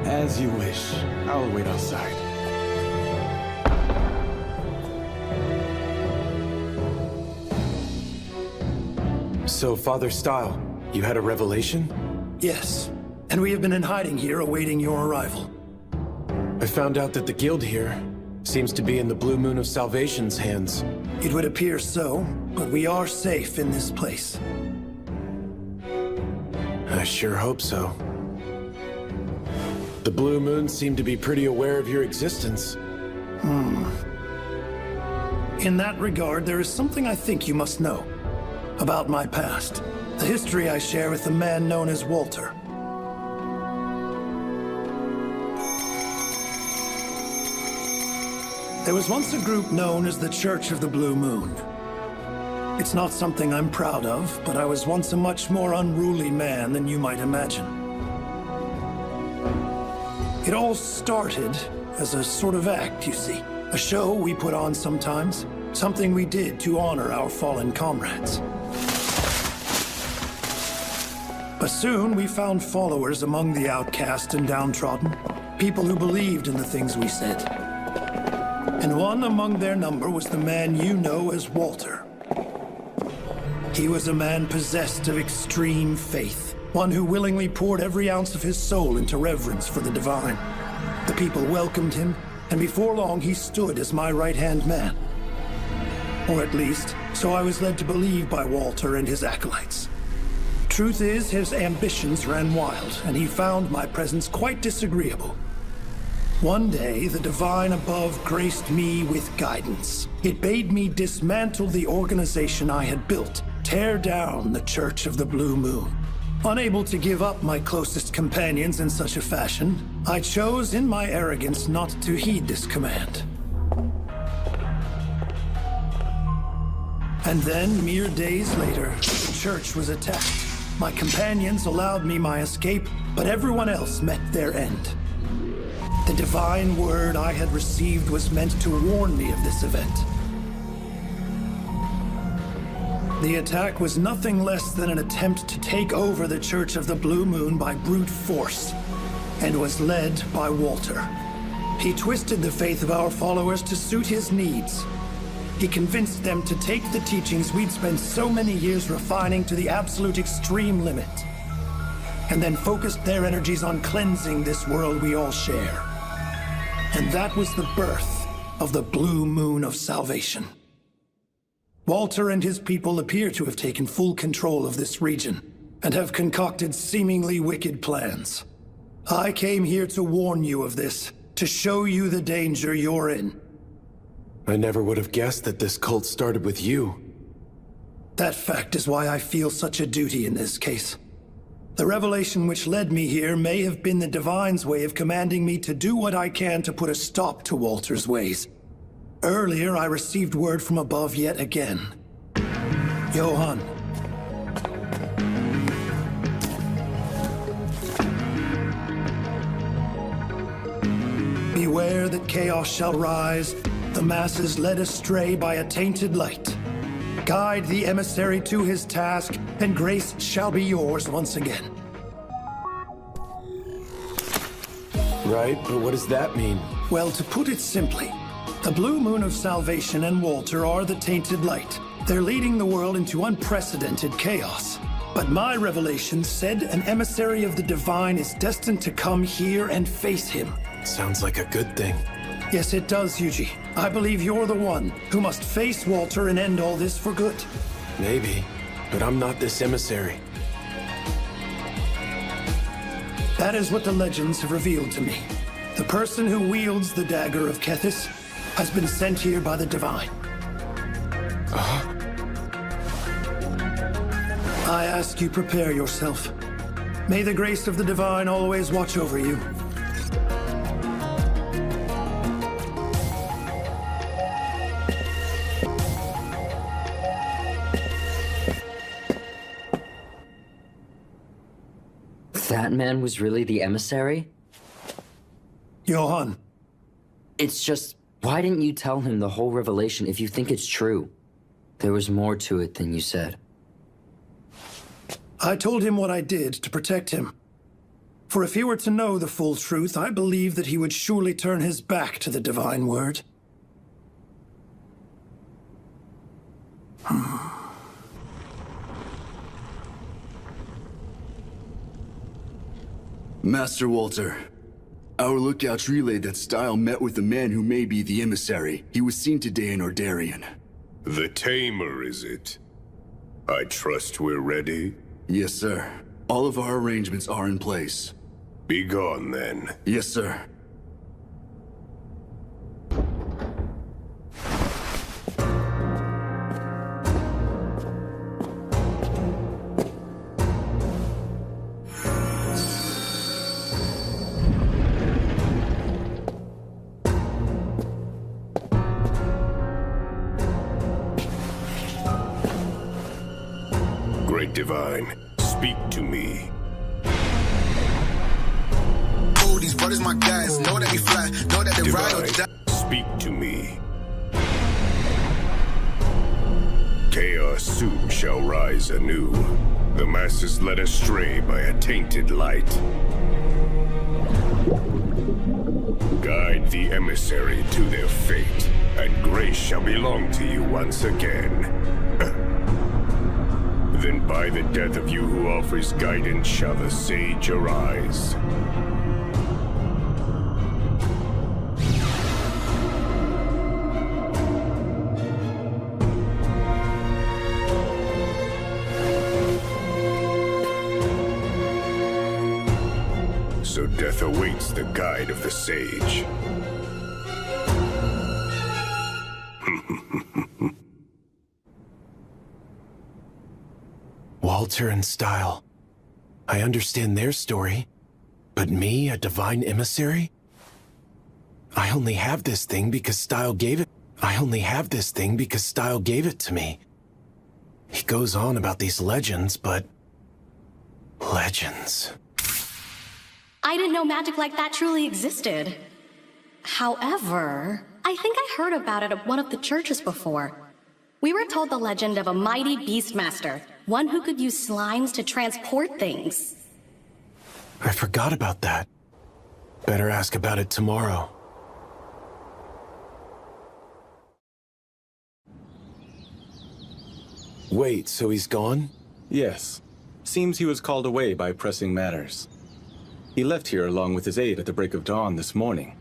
As you wish. I'll wait outside. So, Father Style, you had a revelation? Yes, and we have been in hiding here awaiting your arrival. I found out that the guild here seems to be in the Blue Moon of Salvation's hands. It would appear so, but we are safe in this place. I sure hope so. The Blue Moon seemed to be pretty aware of your existence. In that regard, there is something I think you must know about my past. The history I share with a man known as Walter. There was once a group known as the Church of the Blue Moon. It's not something I'm proud of, but I was once a much more unruly man than you might imagine. It all started as a sort of act, you see. A show we put on sometimes. Something we did to honor our fallen comrades. But soon we found followers among the outcast and downtrodden. People who believed in the things we said. And one among their number was the man you know as Walter. He was a man possessed of extreme faith. One who willingly poured every ounce of his soul into reverence for the divine. The people welcomed him, and before long he stood as my right-hand man. Or at least, so I was led to believe by Walter and his acolytes. Truth is, his ambitions ran wild, and he found my presence quite disagreeable. One day, the divine above graced me with guidance. It bade me dismantle the organization I had built, tear down the Church of the Blue Moon. Unable to give up my closest companions in such a fashion, I chose in my arrogance not to heed this command. And then, mere days later, the church was attacked. My companions allowed me my escape, but everyone else met their end. The divine word I had received was meant to warn me of this event. The attack was nothing less than an attempt to take over the Church of the Blue Moon by brute force, and was led by Walter. He twisted the faith of our followers to suit his needs. He convinced them to take the teachings we'd spent so many years refining to the absolute extreme limit, and then focused their energies on cleansing this world we all share. And that was the birth of the Blue Moon of Salvation. Walter and his people appear to have taken full control of this region, and have concocted seemingly wicked plans. I came here to warn you of this, to show you the danger you're in. I never would have guessed that this cult started with you. That fact is why I feel such a duty in this case. The revelation which led me here may have been the Divine's way of commanding me to do what I can to put a stop to Walter's ways. Earlier, I received word from above yet again. Johann. Be Beware that chaos shall rise, the masses led astray by a tainted light. Guide the emissary to his task, and grace shall be yours once again. Right, but what does that mean? Well, to put it simply, the Blue Moon of Salvation and Walter are the tainted light. They're leading the world into unprecedented chaos. But my revelation said an emissary of the divine is destined to come here and face him. Sounds like a good thing. Yes, it does, Yuji. I believe you're the one who must face Walter and end all this for good. Maybe, but I'm not this emissary. That is what the legends have revealed to me. The person who wields the dagger of Kethis has been sent here by the divine. I ask you prepare yourself. May the grace of the divine always watch over you. That man was really the emissary? Johan. It's just, why didn't you tell him the whole revelation if you think it's true? There was more to it than you said. I told him what I did to protect him. For if he were to know the full truth, I believe that he would surely turn his back to the divine word. Master Walter, our lookouts relayed that Style met with the man who may be the emissary. He was seen today in Ordarian. The Tamer, is it? I trust we're ready? Yes, sir. All of our arrangements are in place. Be gone, then. Yes, sir. Great Divine, speak to me. Oh, these brothers my guys. Know that we fly. Know that they ride or die. Speak to me. Chaos soon shall rise anew. The masses led astray by a tainted light. Guide the emissary to their fate, and grace shall belong to you once again. Then by the death of you who offers guidance shall the sage arise. So death awaits the guide of the sage. Walter and Style. I understand their story, but me, a divine emissary? I only have this thing because Style gave it. I only have this thing because Style gave it to me. He goes on about these legends, but... legends. I didn't know magic like that truly existed. However, I think I heard about it at one of the churches before. We were told the legend of a mighty beastmaster, one who could use slimes to transport things. I forgot about that. Better ask about it tomorrow. Wait, so he's gone? Yes. Seems he was called away by pressing matters. He left here along with his aide at the break of dawn this morning.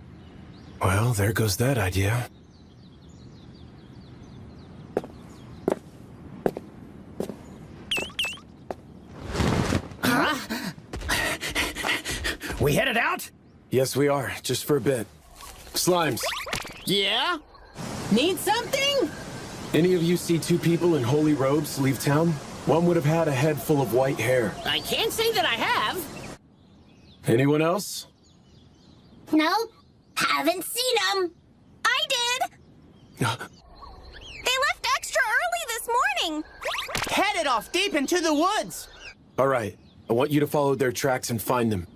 Well, there goes that idea. We headed out? Yes, we are. Just for a bit. Slimes. Yeah? Need something? Any of you see two people in holy robes leave town? One would have had a head full of white hair. I can't say that I have. Anyone else? Nope. Haven't seen them. I did. They left extra early this morning. Headed off deep into the woods. All right. I want you to follow their tracks and find them.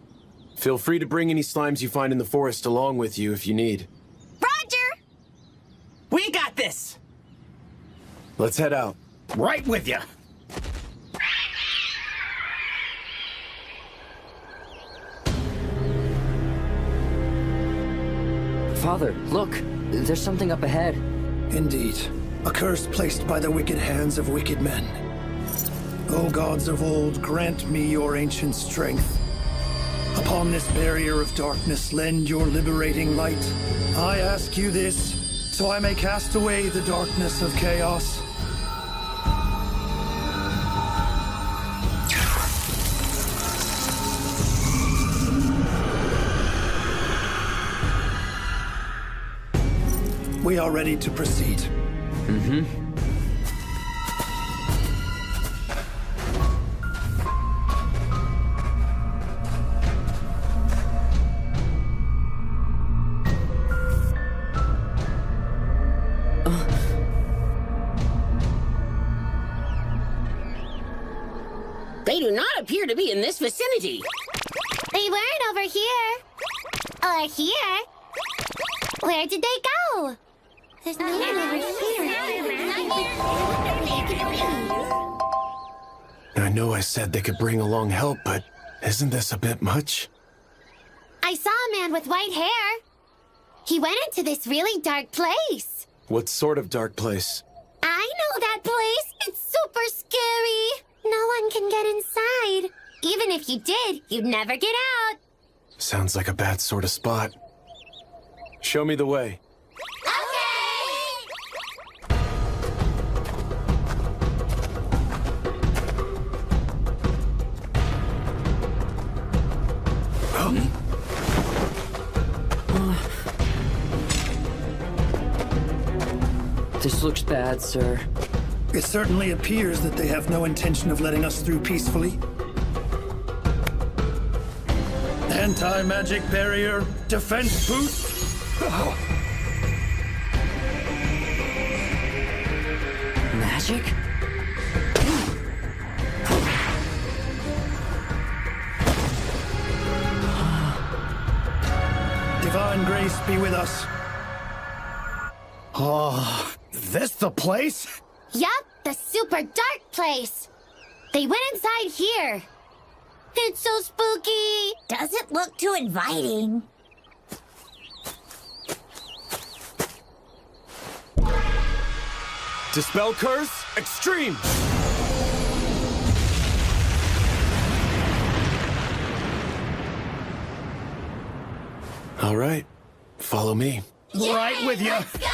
Feel free to bring any slimes you find in the forest along with you if you need. Roger! We got this! Let's head out. Right with you. Father, look! There's something up ahead. Indeed. A curse placed by the wicked hands of wicked men. O gods of old, grant me your ancient strength. Upon this barrier of darkness, lend your liberating light. I ask you this, so I may cast away the darkness of chaos. We are ready to proceed. Mm-hmm. They do not appear to be in this vicinity. They weren't over here. Or here. Where did they go? There's no one over here. I know I said they could bring along help, but isn't this a bit much? I saw a man with white hair. He went into this really dark place. What sort of dark place? I know that place. It's super scary. No one can get inside. Even if you did, you'd never get out. Sounds like a bad sort of spot. Show me the way. This looks bad, sir. It certainly appears that they have no intention of letting us through peacefully. Anti-magic barrier, defense boost. Magic? Divine grace be with us. Oh, this the place? Yup, the super dark place. They went inside here. It's so spooky. Doesn't look too inviting. Dispel curse, extreme! All right, follow me. Right with you. Let's go!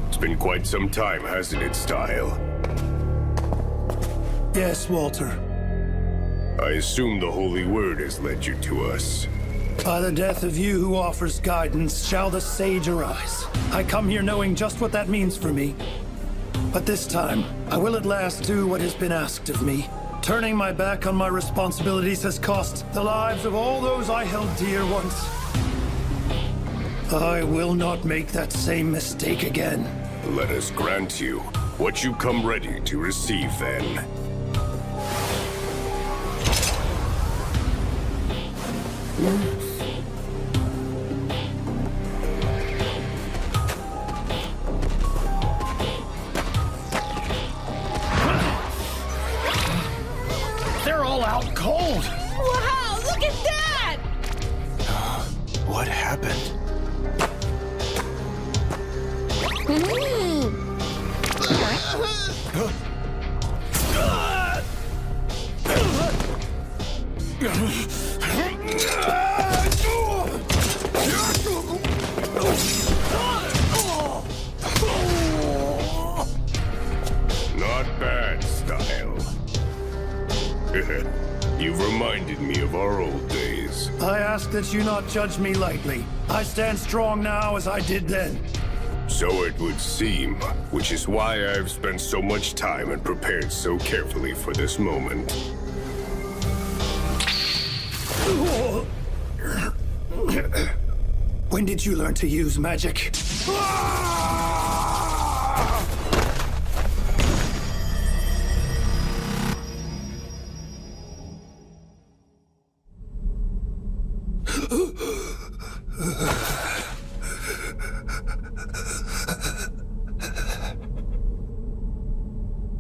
It's been quite some time, hasn't it, Style? Yes, Walter. I assume the Holy Word has led you to us. By the death of you who offers guidance, shall the sage arise. I come here knowing just what that means for me. But this time, I will at last do what has been asked of me. Turning my back on my responsibilities has cost the lives of all those I held dear once. I will not make that same mistake again. Let us grant you what you come ready to receive, then. They're all out cold. Wow, look at that! What happened? Not bad, Style. You've reminded me of our old days. I ask that you not judge me lightly. I stand strong now as I did then. So it would seem, which is why I've spent so much time and prepared so carefully for this moment. When did you learn to use magic?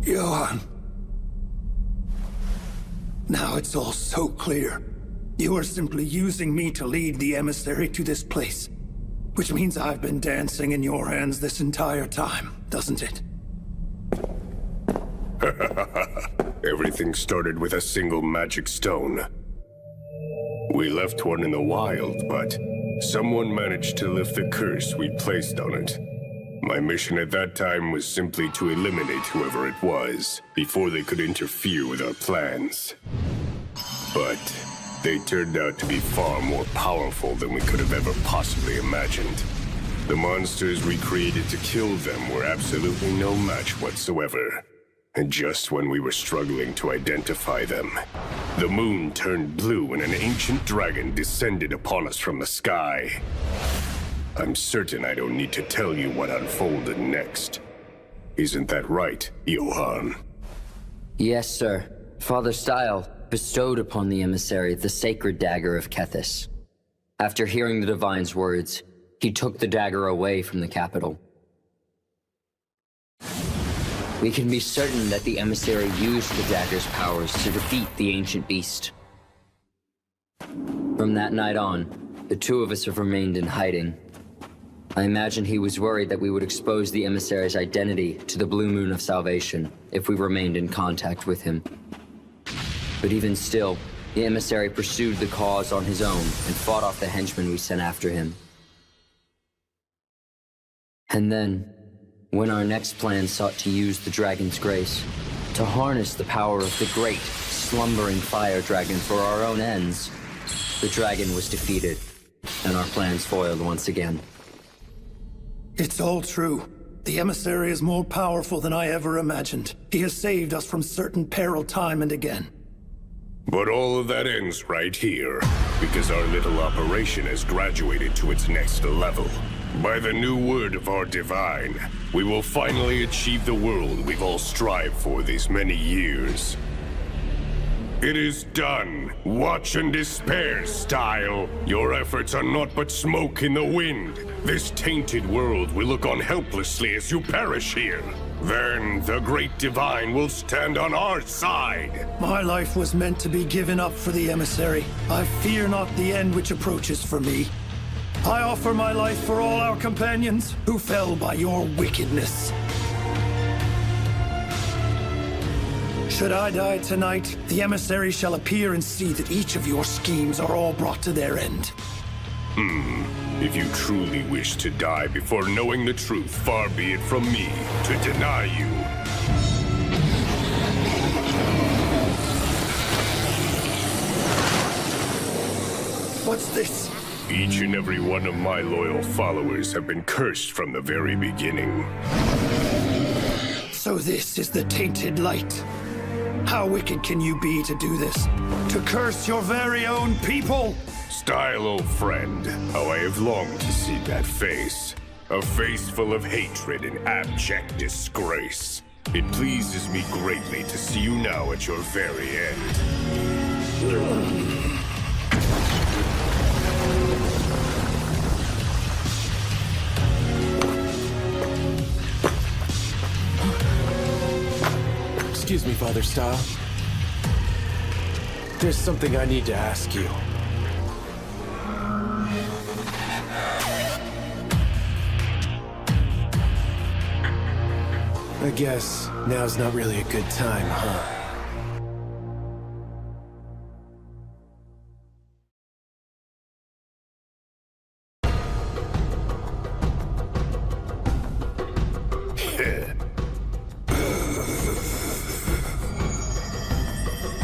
Johan. Now it's all so clear. You are simply using me to lead the emissary to this place. Which means I've been dancing in your hands this entire time, doesn't it? Everything started with a single magic stone. We left one in the wild, but someone managed to lift the curse we placed on it. My mission at that time was simply to eliminate whoever it was, before they could interfere with our plans. But they turned out to be far more powerful than we could have ever possibly imagined. The monsters we created to kill them were absolutely no match whatsoever. And just when we were struggling to identify them, the moon turned blue and an ancient dragon descended upon us from the sky. I'm certain I don't need to tell you what unfolded next. Isn't that right, Johan? Yes, sir. Father Style bestowed upon the emissary the sacred dagger of Kethis. After hearing the Divine's words, he took the dagger away from the capital. We can be certain that the emissary used the dagger's powers to defeat the ancient beast. From that night on, the two of us have remained in hiding. I imagine he was worried that we would expose the emissary's identity to the Blue Moon of Salvation if we remained in contact with him. But even still, the emissary pursued the cause on his own and fought off the henchmen we sent after him. And then, when our next plan sought to use the dragon's grace, to harness the power of the great, slumbering fire dragon for our own ends, the dragon was defeated, and our plans foiled once again. It's all true. The emissary is more powerful than I ever imagined. He has saved us from certain peril time and again. But all of that ends right here, because our little operation has graduated to its next level. By the new word of our Divine, we will finally achieve the world we've all strived for these many years. It is done. Watch and despair, Style. Your efforts are naught but smoke in the wind. This tainted world will look on helplessly as you perish here. Then the great Divine will stand on our side. My life was meant to be given up for the emissary. I fear not the end which approaches for me. I offer my life for all our companions who fell by your wickedness. Should I die tonight, the emissary shall appear and see that each of your schemes are all brought to their end. If you truly wish to die before knowing the truth, far be it from me to deny you. What's this? Each and every one of my loyal followers have been cursed from the very beginning. So this is the tainted light. How wicked can you be to do this? To curse your very own people? Style, old friend, how I have longed to see that face. A face full of hatred and abject disgrace. It pleases me greatly to see you now at your very end. Excuse me, Father Style. There's something I need to ask you. I guess now's not really a good time, huh?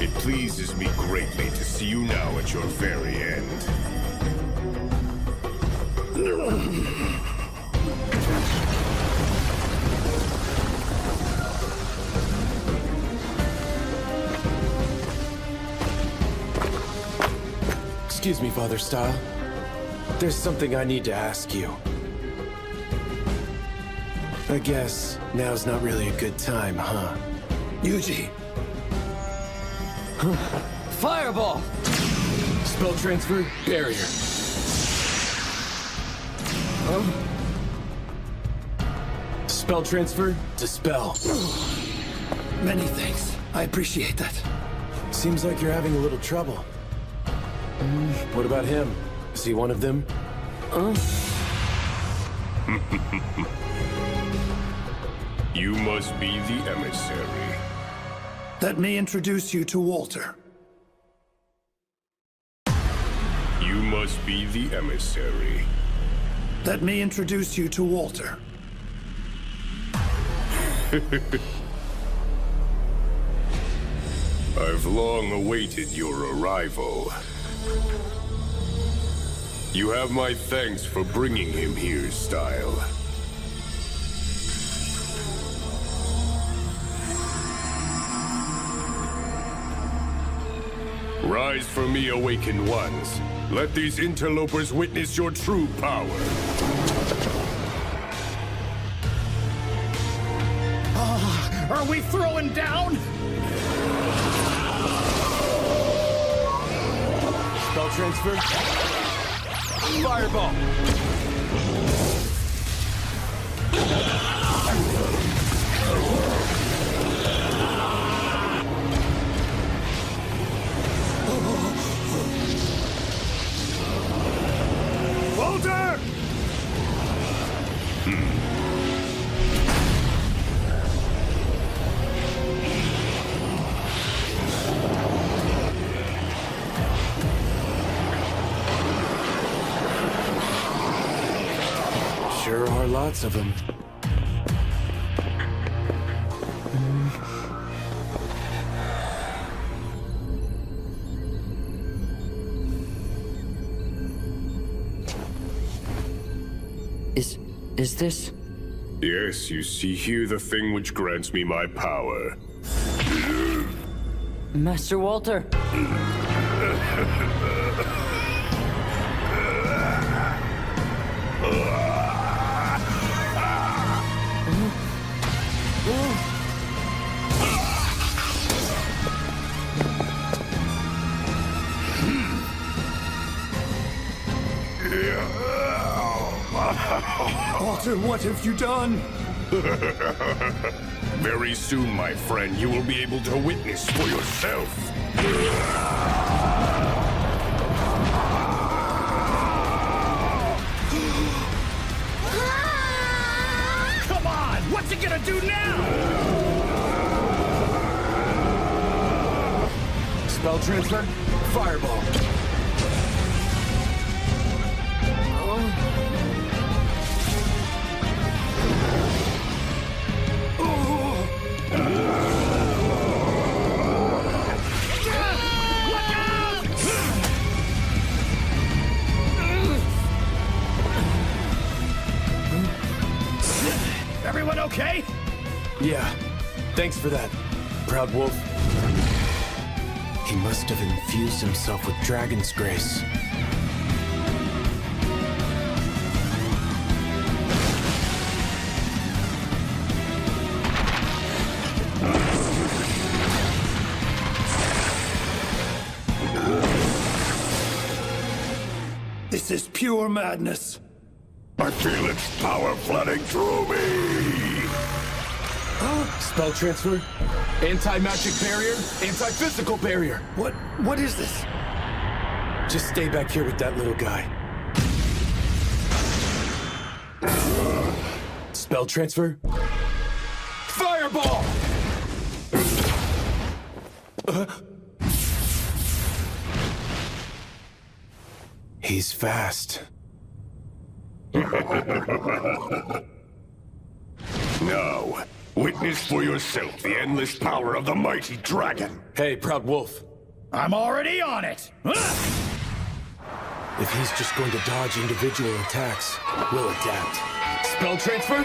It pleases me greatly to see you now at your very end. Excuse me, Father Style. There's something I need to ask you. I guess now's not really a good time, huh? Yuji. Fireball! Spell transfer, barrier. Spell transfer, dispel. Many thanks. I appreciate that. Seems like you're having a little trouble. What about him? Is he one of them? You must be the emissary. Let me introduce you to Walter. You must be the emissary. Let me introduce you to Walter. I've long awaited your arrival. You have my thanks for bringing him here, Style. Rise for me, awakened ones. Let these interlopers witness your true power. Are we throwing down? Spell transfer. Fireball! Walter! Sure are lots of them. Is this? Yes, you see here the thing which grants me my power. Master Walter? Walter, what have you done? Very soon, my friend, you will be able to witness for yourself. Come on! What's he gonna do now? Spell transfer, fireball. Everyone okay? Yeah, thanks for that, Proud Wolf. He must have infused himself with Dragon's Grace. This is pure madness. I feel its power flooding through me! Spell transfer, anti-magic barrier, anti-physical barrier. What is this? Just stay back here with that little guy. Spell transfer, fireball! He's fast. Now, witness for yourself the endless power of the mighty dragon. Hey, Proud Wolf. I'm already on it! If he's just going to dodge individual attacks, we'll adapt. Spell transfer?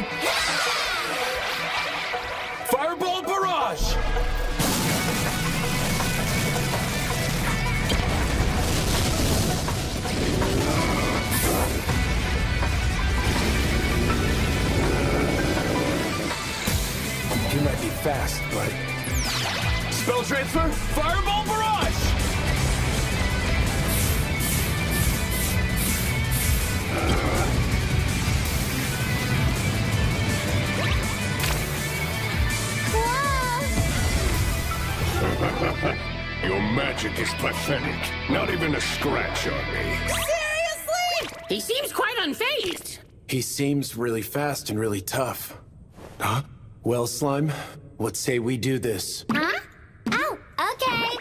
Fireball barrage! Spell transfer, fireball barrage! Your magic is pathetic. Not even a scratch on me. Seriously? He seems quite unfazed. He seems really fast and really tough. Huh? Well, Slime, what say we do this? Huh? Oh, okay.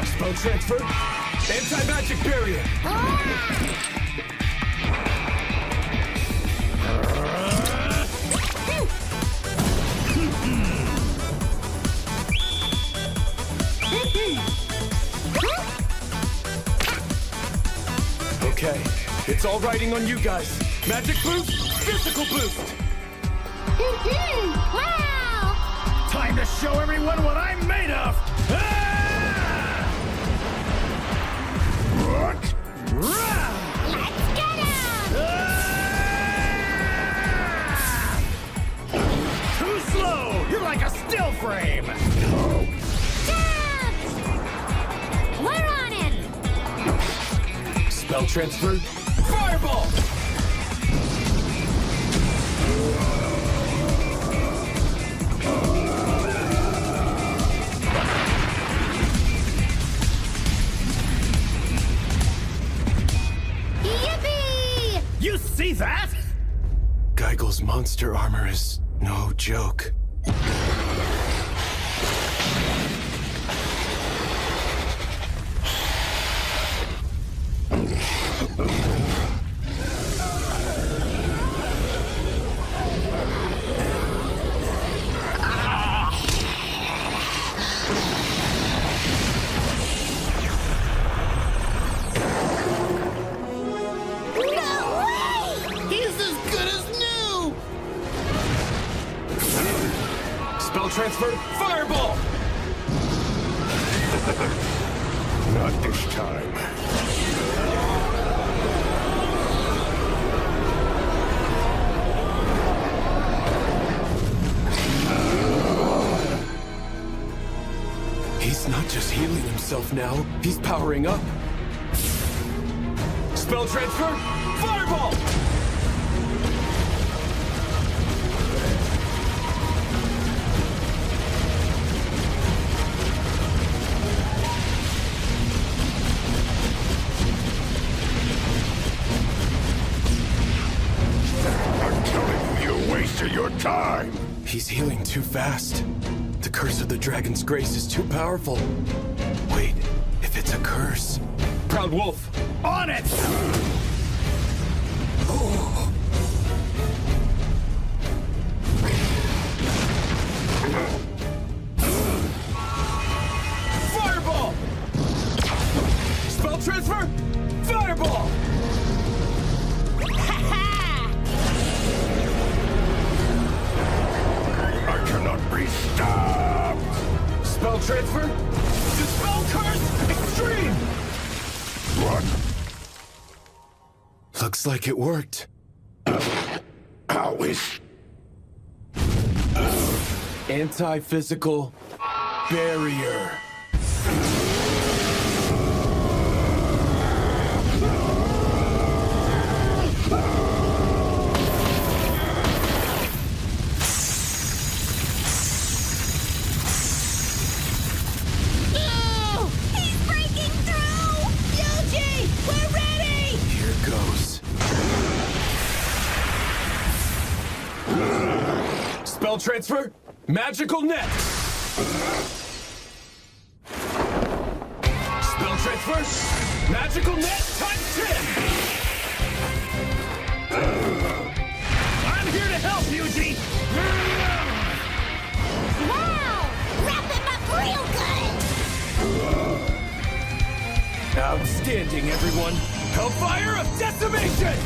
Spell transfer, anti-magic barrier. Okay, it's all riding on you guys. Magic boost, physical boost. Wow! Time to show everyone what I'm made of! What? Let's get him! Too slow! You're like a still frame! We're on him! Spell transfer, fireball! Yippee! You see that? Geigel's monster armor is no joke. Spell transfer, fireball! Not this time. He's not just healing himself now, he's powering up. Spell transfer, fireball! I'm telling you, you're wasting your time. He's healing too fast. The curse of the dragon's grace is too powerful. Wait, if it's a curse... Proud Wolf, on it! fireball! Spell transfer, fireball! I cannot be stopped. Spell transfer, dispel curse, extreme! What? Looks like it worked. How is... Anti-physical barrier. Spell transfer, magical net! Spell transfer, magical net times 10! I'm here to help, Yuji! Wow! Wrap him up real good! Outstanding, everyone! Hellfire of decimation!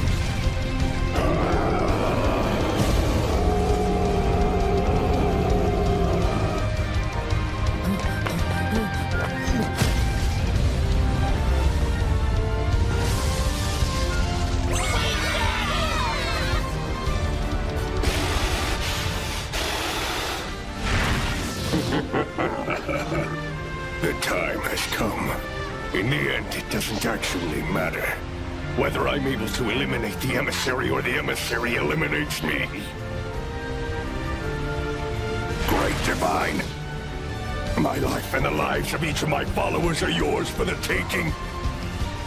In the end, it doesn't actually matter. Whether I'm able to eliminate the emissary or the emissary eliminates me. Great Divine! My life and the lives of each of my followers are yours for the taking.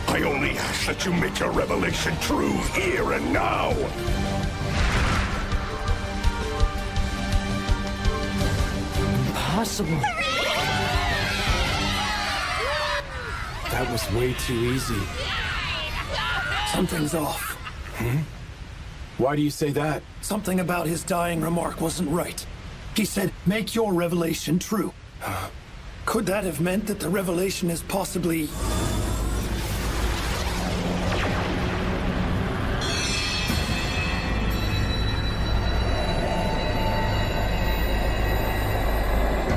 I only ask that you make your revelation true here and now. Impossible. That was way too easy. Something's off. Why do you say that? Something about his dying remark wasn't right. He said, make your revelation true. Could that have meant that the revelation is possibly...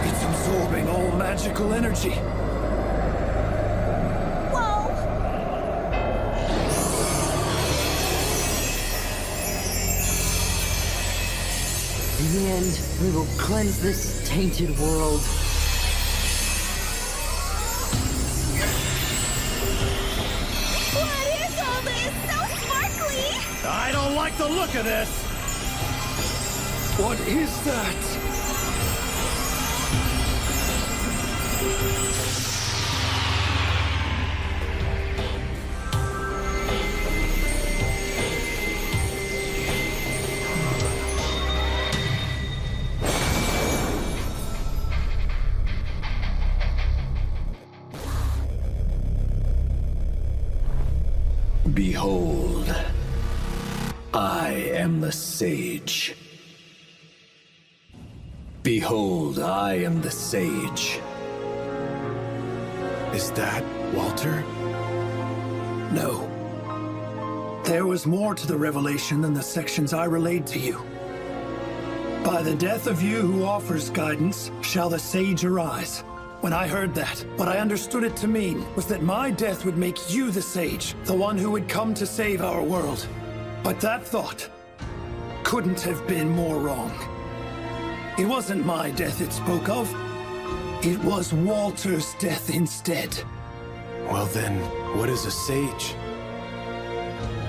It's absorbing all magical energy. In the end, we will cleanse this tainted world. What is all this? So sparkly! I don't like the look of this! What is that? Behold, I am the sage. Behold, I am the sage. Is that Walter? No. There was more to the revelation than the sections I relayed to you. By the death of you who offers guidance, shall the sage arise. When I heard that, what I understood it to mean was that my death would make you the sage, the one who would come to save our world. But that thought couldn't have been more wrong. It wasn't my death it spoke of. It was Walter's death instead. Well then, what is a sage?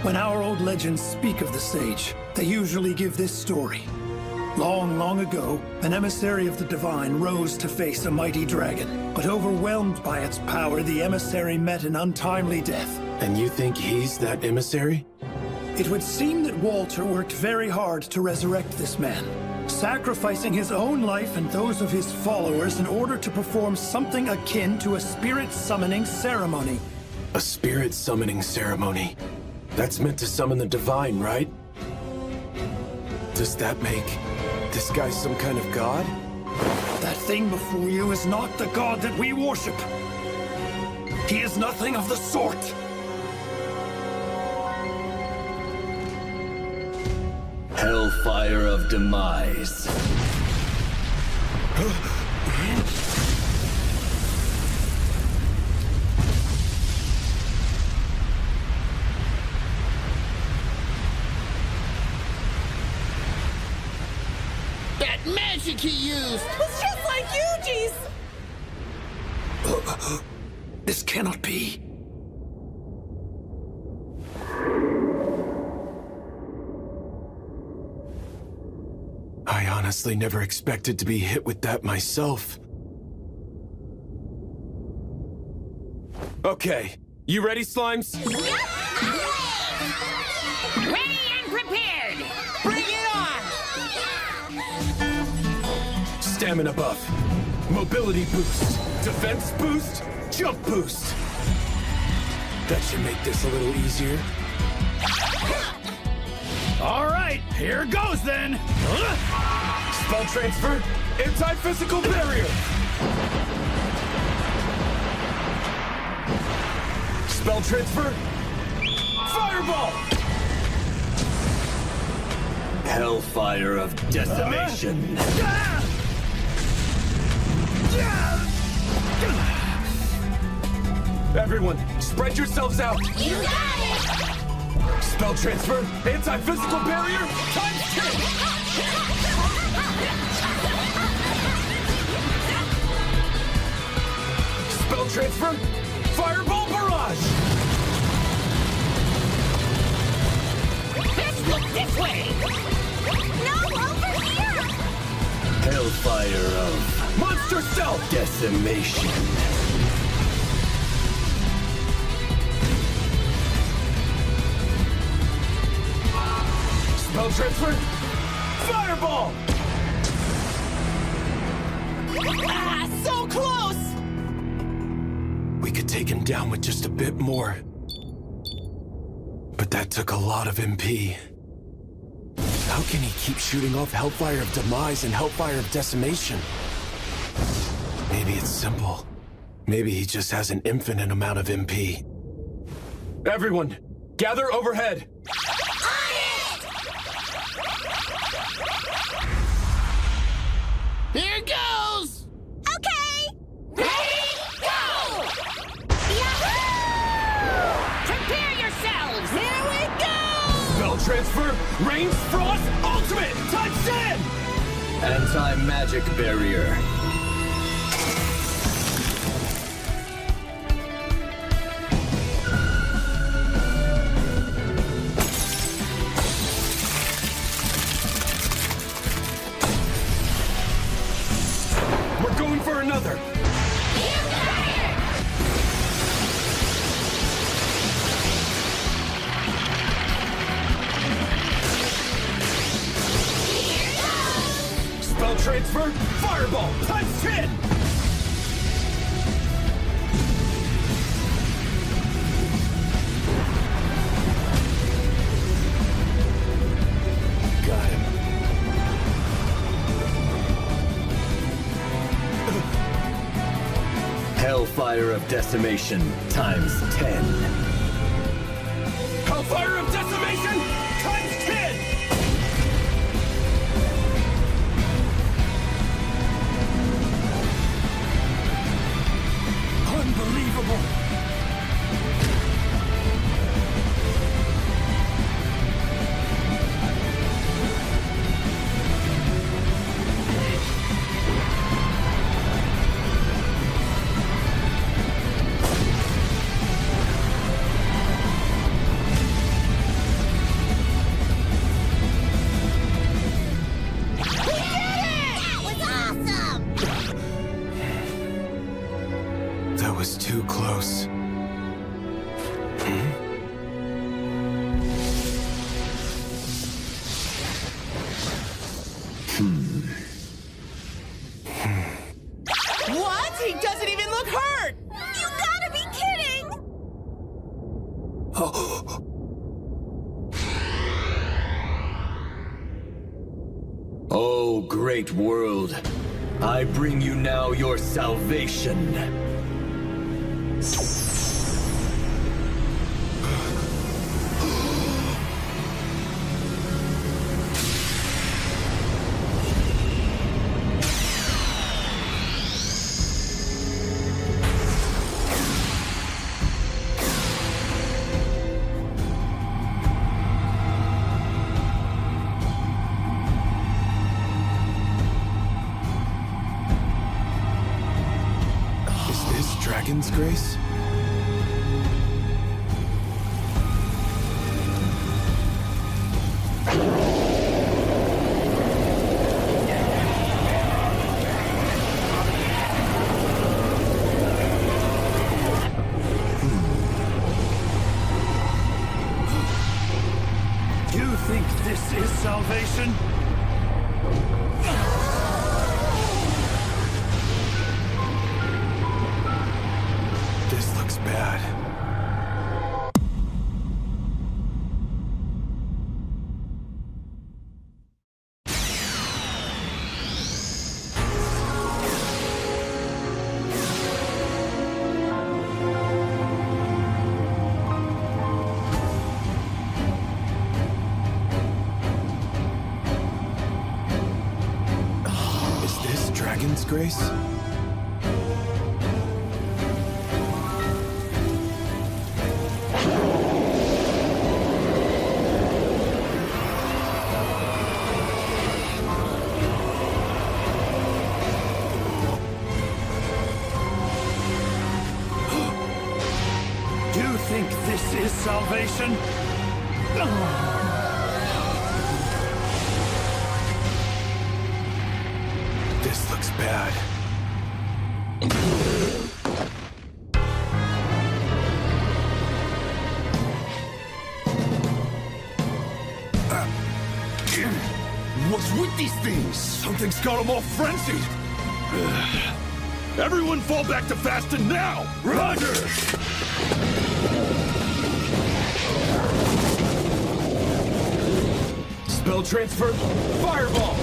When our old legends speak of the sage, they usually give this story. Long, long ago, an emissary of the divine rose to face a mighty dragon. But overwhelmed by its power, the emissary met an untimely death. And you think he's that emissary? It would seem that Walter worked very hard to resurrect this man, sacrificing his own life and those of his followers in order to perform something akin to a spirit summoning ceremony. A spirit summoning ceremony? That's meant to summon the divine, right? Does that make this guy some kind of god? That thing before you is not the god that we worship. He is nothing of the sort. Hellfire of Demise. That magic he used! It's just like Yuji's! This cannot be. I honestly never expected to be hit with that myself. Okay, you ready, Slimes? Ready and prepared! Bring it on! Stamina buff, mobility boost, defense boost, jump boost. That should make this a little easier. All right, here goes then. Spell transfer, anti-physical barrier. Spell transfer, fireball. Hellfire of Decimation. Everyone, spread yourselves out. You got it! Spell transfer, anti-physical barrier, times 10! Spell transfer, fireball way! No, over here! Hellfire of Monster Stealth Decimation. Spell transfer. Fireball! Ah, so close! We could take him down with just a bit more. But that took a lot of MP. How can he keep shooting off Hellfire of Demise and Hellfire of Decimation? Maybe it's simple. Maybe he just has an infinite amount of MP. Everyone, gather overhead! Here goes! Okay! Ready, go! Yahoo! Prepare yourselves! Here we go! Spell transfer. Range Frost Ultimate. Times 10! Anti-magic barrier. We're going for another. Spell transfer. Fireball. Times 10. Got him. Hellfire of Decimation times 10. Hellfire of Decimation times 10! Unbelievable! That was too close. What? He doesn't even look hurt! You gotta be kidding! Oh, great world, I bring you now your salvation. Is this Dragon's Grace? You think this is salvation? This looks bad. Is this Dragon's Grace? You think this is salvation? What's with these things? Something's got them all frenzied. Everyone fall back to Faston now! Roger! Spell transfer, fireball!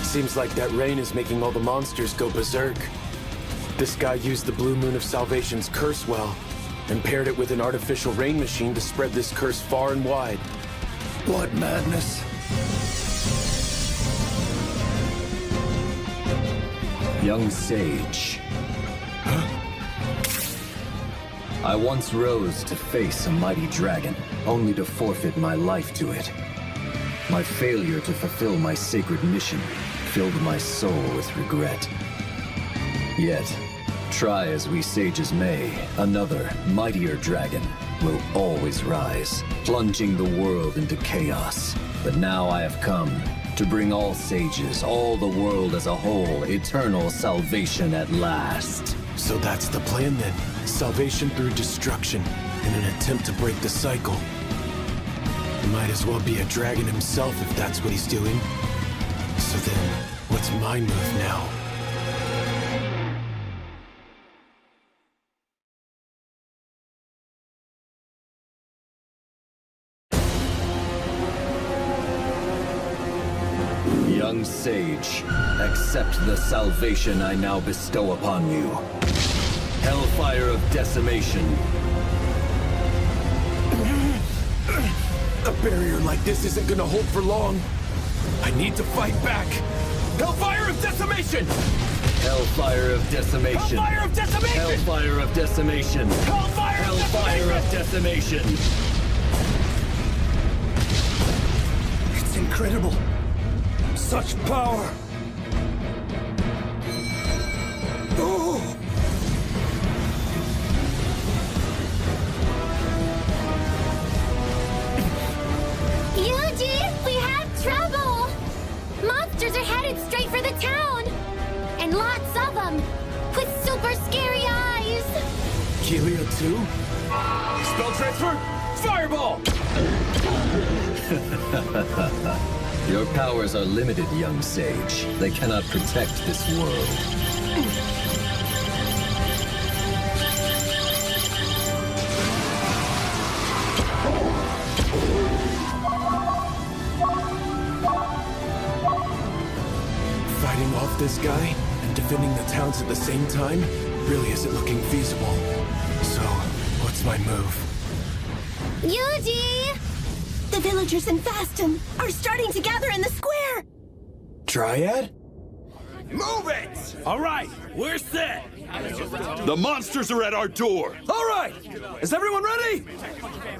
Seems like that rain is making all the monsters go berserk. This guy used the Blue Moon of Salvation's curse well, and paired it with an artificial rain machine to spread this curse far and wide. What madness. Young sage. I once rose to face a mighty dragon, only to forfeit my life to it. My failure to fulfill my sacred mission filled my soul with regret. Yet, try as we sages may, another, mightier dragon will always rise, plunging the world into chaos. But now I have come to bring all sages, all the world as a whole, eternal salvation at last. So that's the plan then. Salvation through destruction, in an attempt to break the cycle. He might as well be a dragon himself if that's what he's doing. So then, what's my move now? Young sage, accept the salvation I now bestow upon you. Hellfire of decimation. A barrier like this isn't gonna hold for long. I need to fight back. Hellfire of decimation! Hellfire of decimation. Hellfire of decimation! Hellfire of decimation. Hellfire of decimation. It's incredible. Such power. Oh! Yuji, we have trouble! Monsters are headed straight for the town! And lots of them! With super scary eyes! Kelia too? Spell transfer, fireball! Your powers are limited, young sage. They cannot protect this world. Fighting off this guy and defending the towns at the same time really isn't looking feasible. So, what's my move? Yuji! The villagers in Faston are starting to gather in the square! Triad? Move it! All right, we're set. The monsters are at our door. All right! Is everyone ready?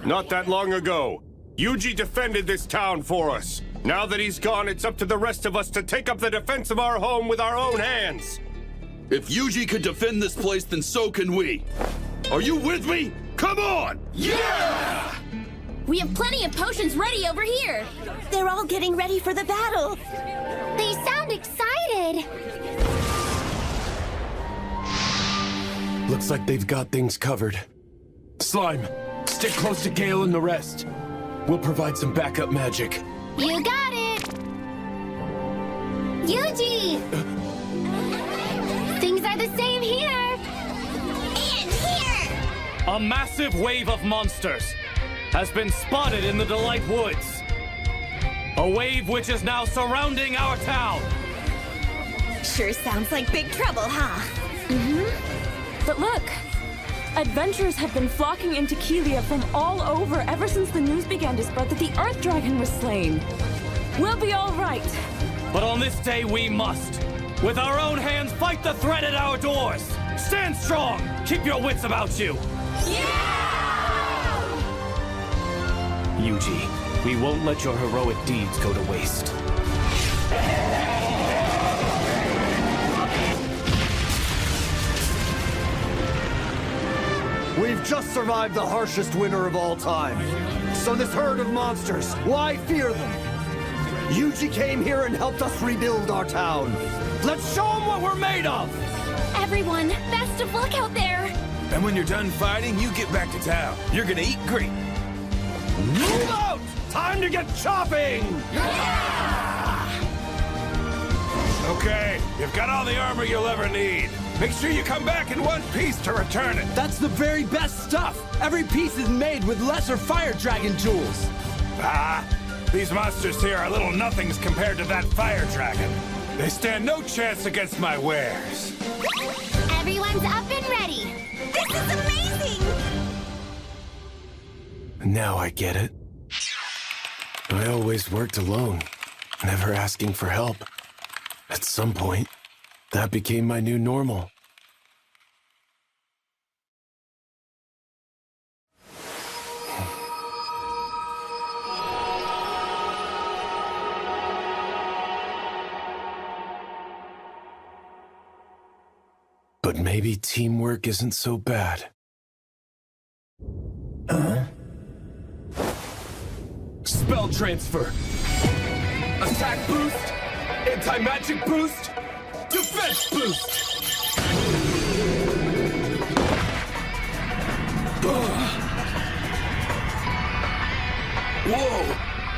Not that long ago, Yuji defended this town for us. Now that he's gone, it's up to the rest of us to take up the defense of our home with our own hands. If Yuji could defend this place, then so can we. Are you with me? Come on! Yeah! We have plenty of potions ready over here! They're all getting ready for the battle! They sound excited! Looks like they've got things covered. Slime, stick close to Gale and the rest. We'll provide some backup magic. You got it! Yuji! Things are the same here! And here! A massive wave of monsters has been spotted in the Delight Woods. A wave which is now surrounding our town. Sure sounds like big trouble, huh? But look, adventurers have been flocking into Kelia from all over ever since the news began to spread that the Earth Dragon was slain. We'll be all right. But on this day we must, with our own hands, fight the threat at our doors. Stand strong. Keep your wits about you. Yuji, we won't let your heroic deeds go to waste. We've just survived the harshest winter of all time. So this herd of monsters, why fear them? Yuji came here and helped us rebuild our town. Let's show them what we're made of! Everyone, best of luck out there! And when you're done fighting, you get back to town. You're gonna eat great. Move out! Time to get chopping! Okay, you've got all the armor you'll ever need. Make sure you come back in one piece to return it. That's the very best stuff. Every piece is made with lesser fire dragon jewels. Ah, these monsters here are little nothings compared to that fire dragon. They stand no chance against my wares. Everyone's up and ready. This is amazing! Now I get it. I always worked alone, never asking for help. At some point, that became my new normal. But maybe teamwork isn't so bad. Huh? Spell transfer. Attack boost. Anti-magic boost. Defense boost. Whoa!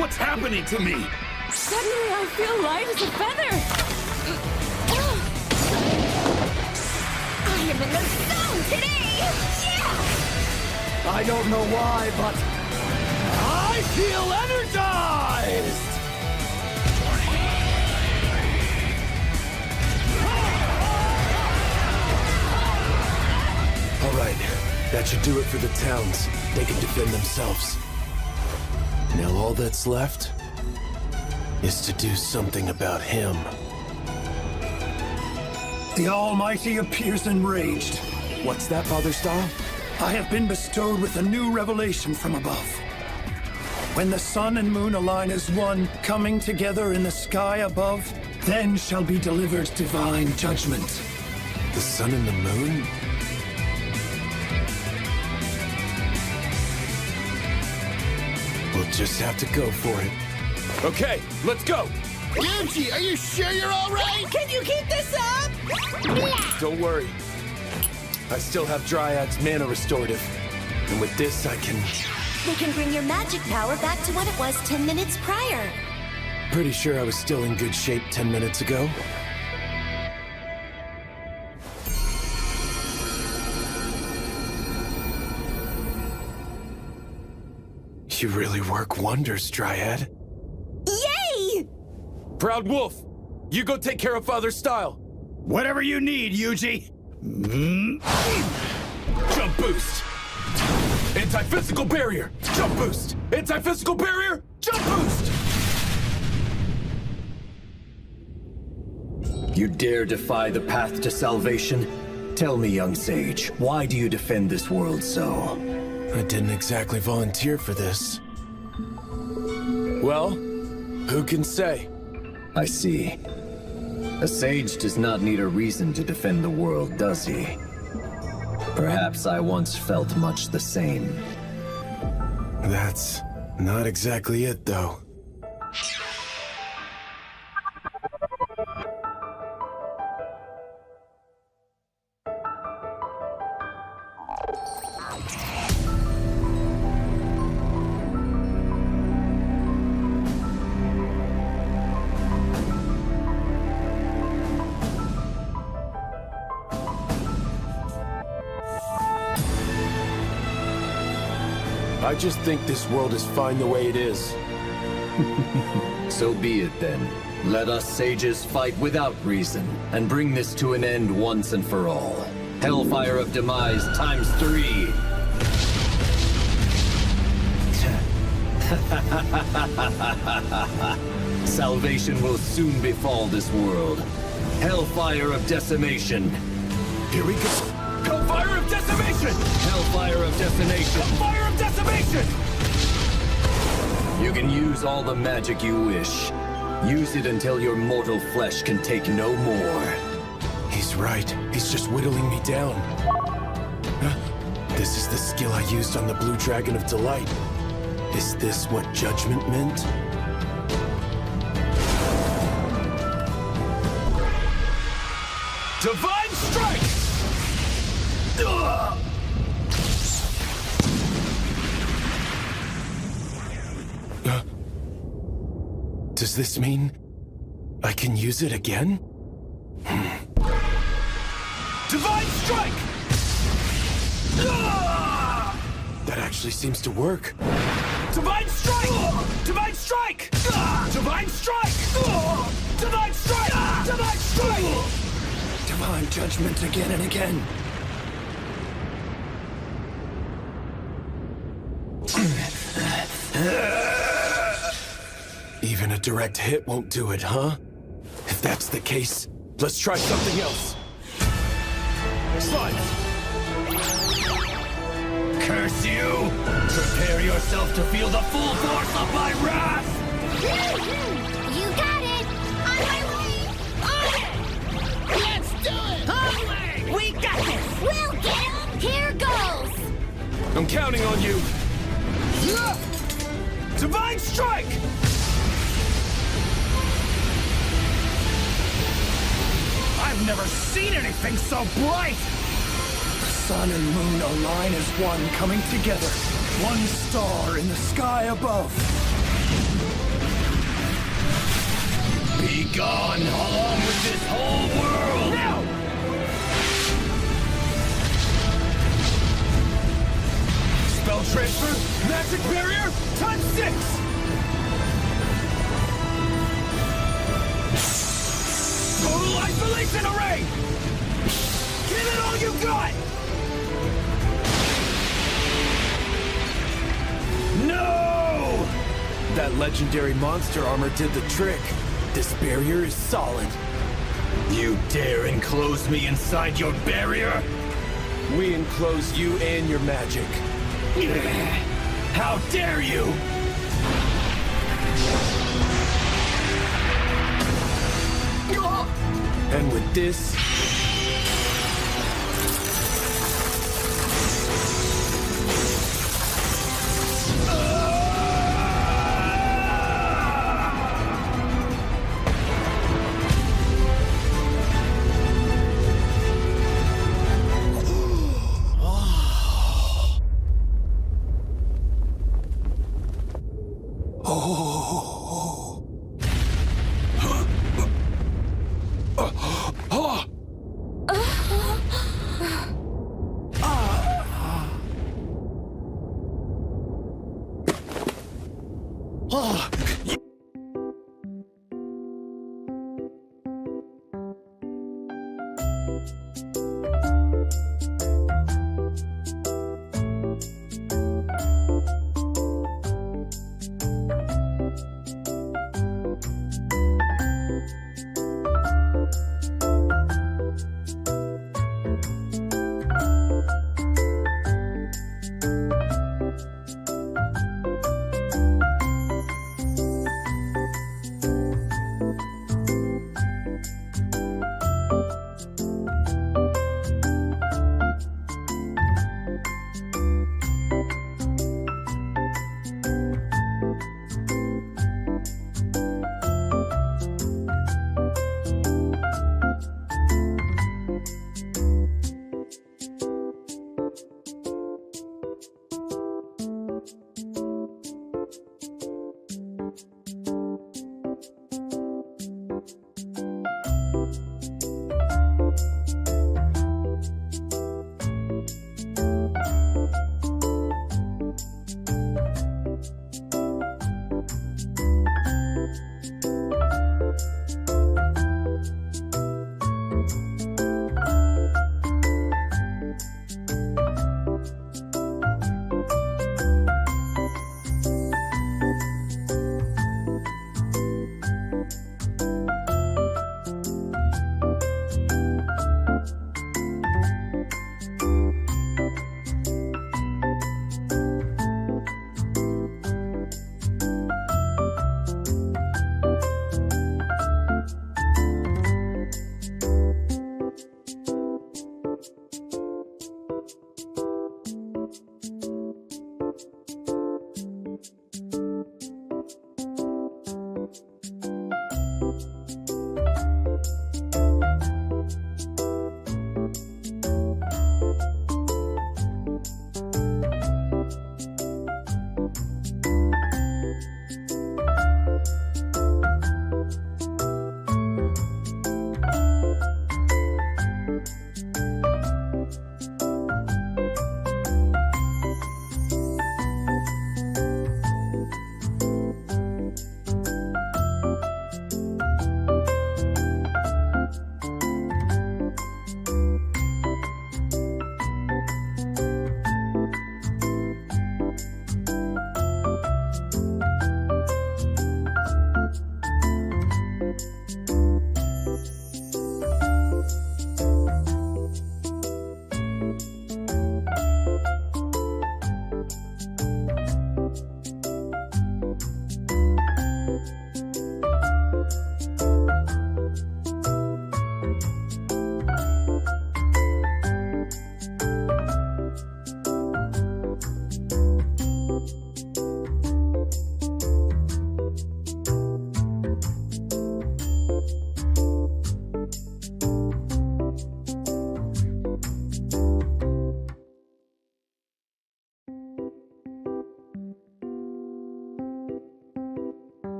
What's happening to me? Suddenly I feel light as a feather. I am in the zone today! Yeah! I don't know why, but I feel energized! All right, that should do it for the towns. They can defend themselves. Now all that's left is to do something about him. The Almighty appears enraged. What's that, Father Stahl? I have been bestowed with a new revelation from above. When the sun and moon align as one, coming together in the sky above, then shall be delivered divine judgment. The sun and the moon? We'll just have to go for it. Okay, let's go! Yuji, are you sure you're all right? Can you keep this up? Don't worry. I still have Dryad's mana restorative. And with this, I can... They can bring your magic power back to what it was 10 minutes prior. Pretty sure I was still in good shape 10 minutes ago. You really work wonders, Dryad. Yay! Proud Wolf, you go take care of Father Style. Whatever you need, Yuji. Jump boost. Anti-physical barrier. Jump boost. Anti-physical barrier. Jump boost. You dare defy the path to salvation? Tell me, young sage, why do you defend this world so? I didn't exactly volunteer for this. Well, who can say? I see. A sage does not need a reason to defend the world, does he? Perhaps I once felt much the same. That's not exactly it, though. I just think this world is fine the way it is. So be it then. Let us sages fight without reason, and bring this to an end once and for all. Hellfire of Demise ×3. Salvation will soon befall this world. Hellfire of Decimation. Here we go. Hellfire of Decimation! Hellfire of Decimation. Hellfire of Decimation! You can use all the magic you wish. Use it until your mortal flesh can take no more. He's right. He's just whittling me down. Huh? This is the skill I used on the Blue Dragon of Delight. Is this what judgment meant? Divine Strike! Does this mean I can use it again? Divine Strike! That actually seems to work. Divine Strike! Divine Strike! Divine Strike! Divine Strike! Divine Strike! Divine judgment again and again. Even a direct hit won't do it, huh? If that's the case, let's try something else. Sludge! Curse you! Prepare yourself to feel the full force of my wrath! You got it! On my way! On it! Let's do it! Holy! We got this! We'll get him! Here goes! I'm counting on you! Divine Strike! I've never seen anything so bright! The sun and moon align as one, coming together. One star in the sky above. Be gone, along with this whole world! Now! Spell transfer, magic barrier, times 6! Total isolation array! Give it all you got! No! That legendary monster armor did the trick. This barrier is solid. You dare enclose me inside your barrier? We enclose you and your magic. How dare you! And with this...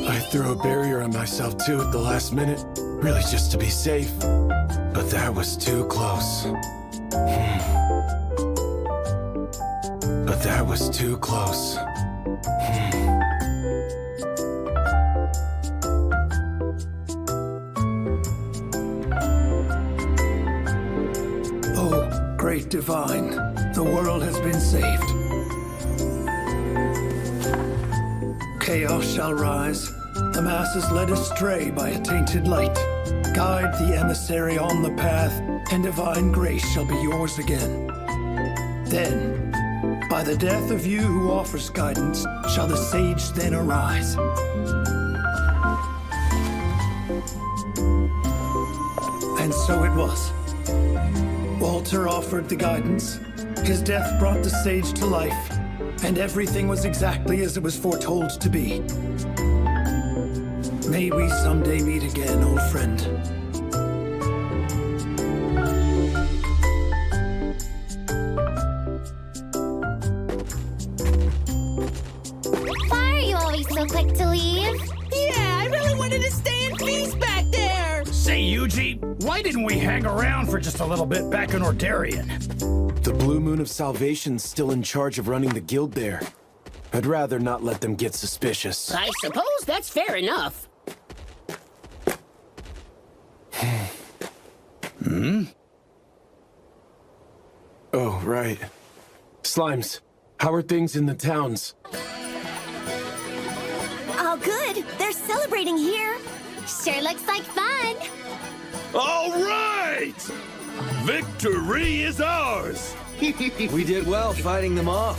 I threw a barrier on myself too at the last minute, really just to be safe. But that was too close. But that was too close. Oh, great divine, the world has been saved. Chaos shall rise, the masses led astray by a tainted light. Guide the emissary on the path, and divine grace shall be yours again. Then, by the death of you who offers guidance, shall the sage then arise. And so it was. Walter offered the guidance, his death brought the sage to life, and everything was exactly as it was foretold to be. May we someday meet again, old friend. Why are you always so quick to leave? Yeah, I really wanted to stay and feast back there! Say, Yuji, why didn't we hang around for just a little bit back in Ordarian? The Blue Moon of Salvation's still in charge of running the guild there. I'd rather not let them get suspicious. I suppose that's fair enough. Oh, right. Slimes, how are things in the towns? All good. They're celebrating here. Sure looks like fun. All right! Victory is ours! We did well fighting them off.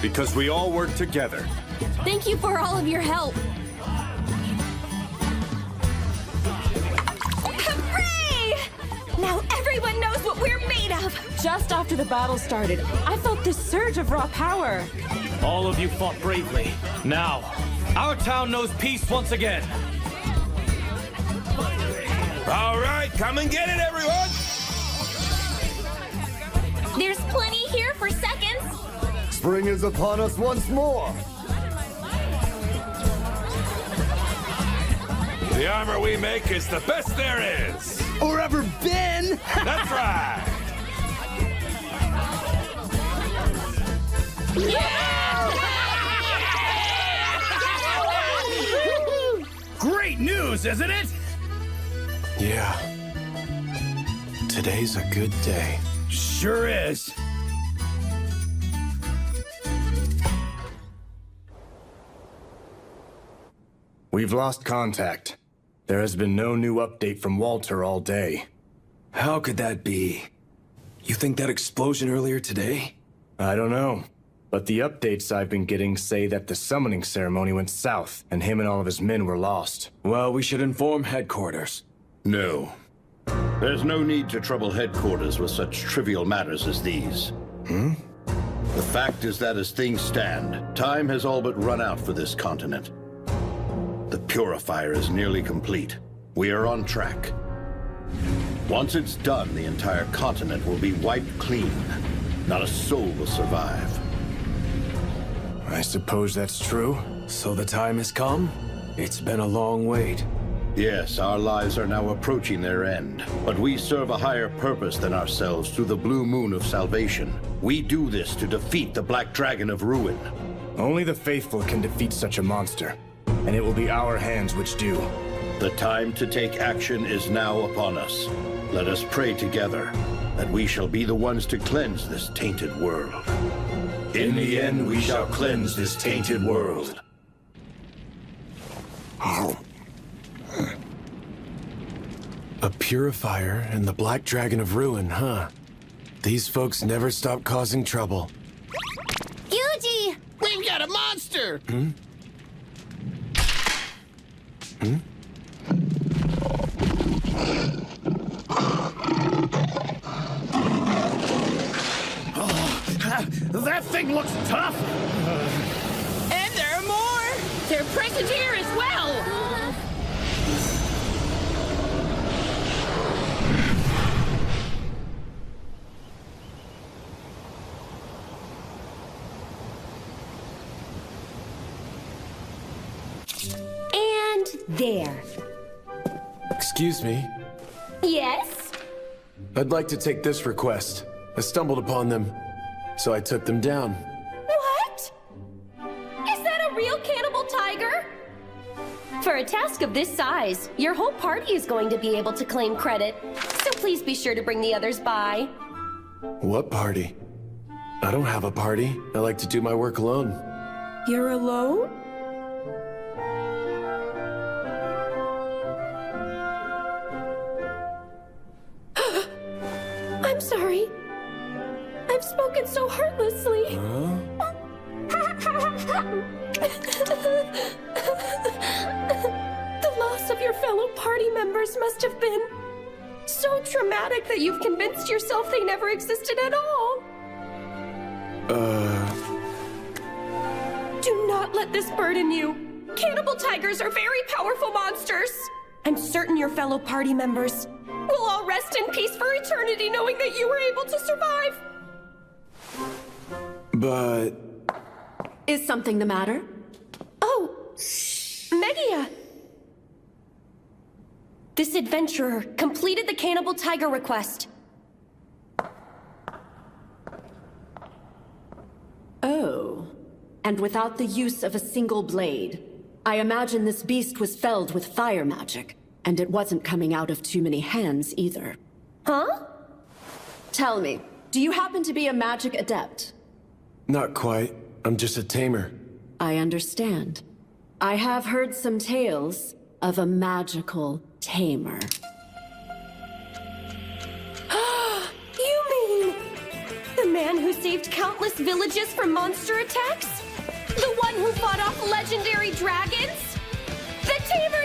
Because we all work together. Thank you for all of your help. Hooray! Now everyone knows what we're made of. Just after the battle started, I felt this surge of raw power. All of you fought bravely. Now, our town knows peace once again. All right, come and get it, everyone! There's plenty here for seconds. Spring is upon us once more. The armor we make is the best there is. Or ever been. That's right. Great news, isn't it? Yeah. Today's a good day. Sure is. We've lost contact. There has been no new update from Walter all day. How could that be? You think that explosion earlier today? I don't know. But the updates I've been getting say that the summoning ceremony went south, and him and all of his men were lost. Well, we should inform headquarters. No. There's no need to trouble headquarters with such trivial matters as these. The fact is that as things stand, time has all but run out for this continent. The purifier is nearly complete. We are on track. Once it's done, the entire continent will be wiped clean. Not a soul will survive. I suppose that's true. So the time has come? It's been a long wait. Yes, our lives are now approaching their end. But we serve a higher purpose than ourselves through the Blue Moon of Salvation. We do this to defeat the Black Dragon of Ruin. Only the faithful can defeat such a monster, and it will be our hands which do. The time to take action is now upon us. Let us pray together that we shall be the ones to cleanse this tainted world. In the end, we shall cleanse this tainted world. A purifier and the Black Dragon of Ruin, huh? These folks never stop causing trouble. Yuji! We've got a monster! That thing looks tough! And there are more! They're present here as well! And there. Excuse me. Yes? I'd like to take this request. I stumbled upon them, so I took them down. What? Is that a real cannibal tiger? For a task of this size, your whole party is going to be able to claim credit. So please be sure to bring the others by. What party? I don't have a party. I like to do my work alone. You're alone? I'm sorry. I've spoken so heartlessly. The loss of your fellow party members must have been so traumatic that you've convinced yourself they never existed at all. Do not let this burden you. Cannibal tigers are very powerful monsters. I'm certain your fellow party members will all rest in peace for eternity knowing that you were able to survive. But... Is something the matter? Oh, Megia. This adventurer completed the cannibal tiger request. Oh. And without the use of a single blade. I imagine this beast was felled with fire magic, and it wasn't coming out of too many hands either. Huh? Tell me, do you happen to be a magic adept? Not quite. I'm just a tamer. I understand. I have heard some tales of a magical tamer. You mean the man who saved countless villages from monster attacks? The one who fought off legendary dragons? The tamer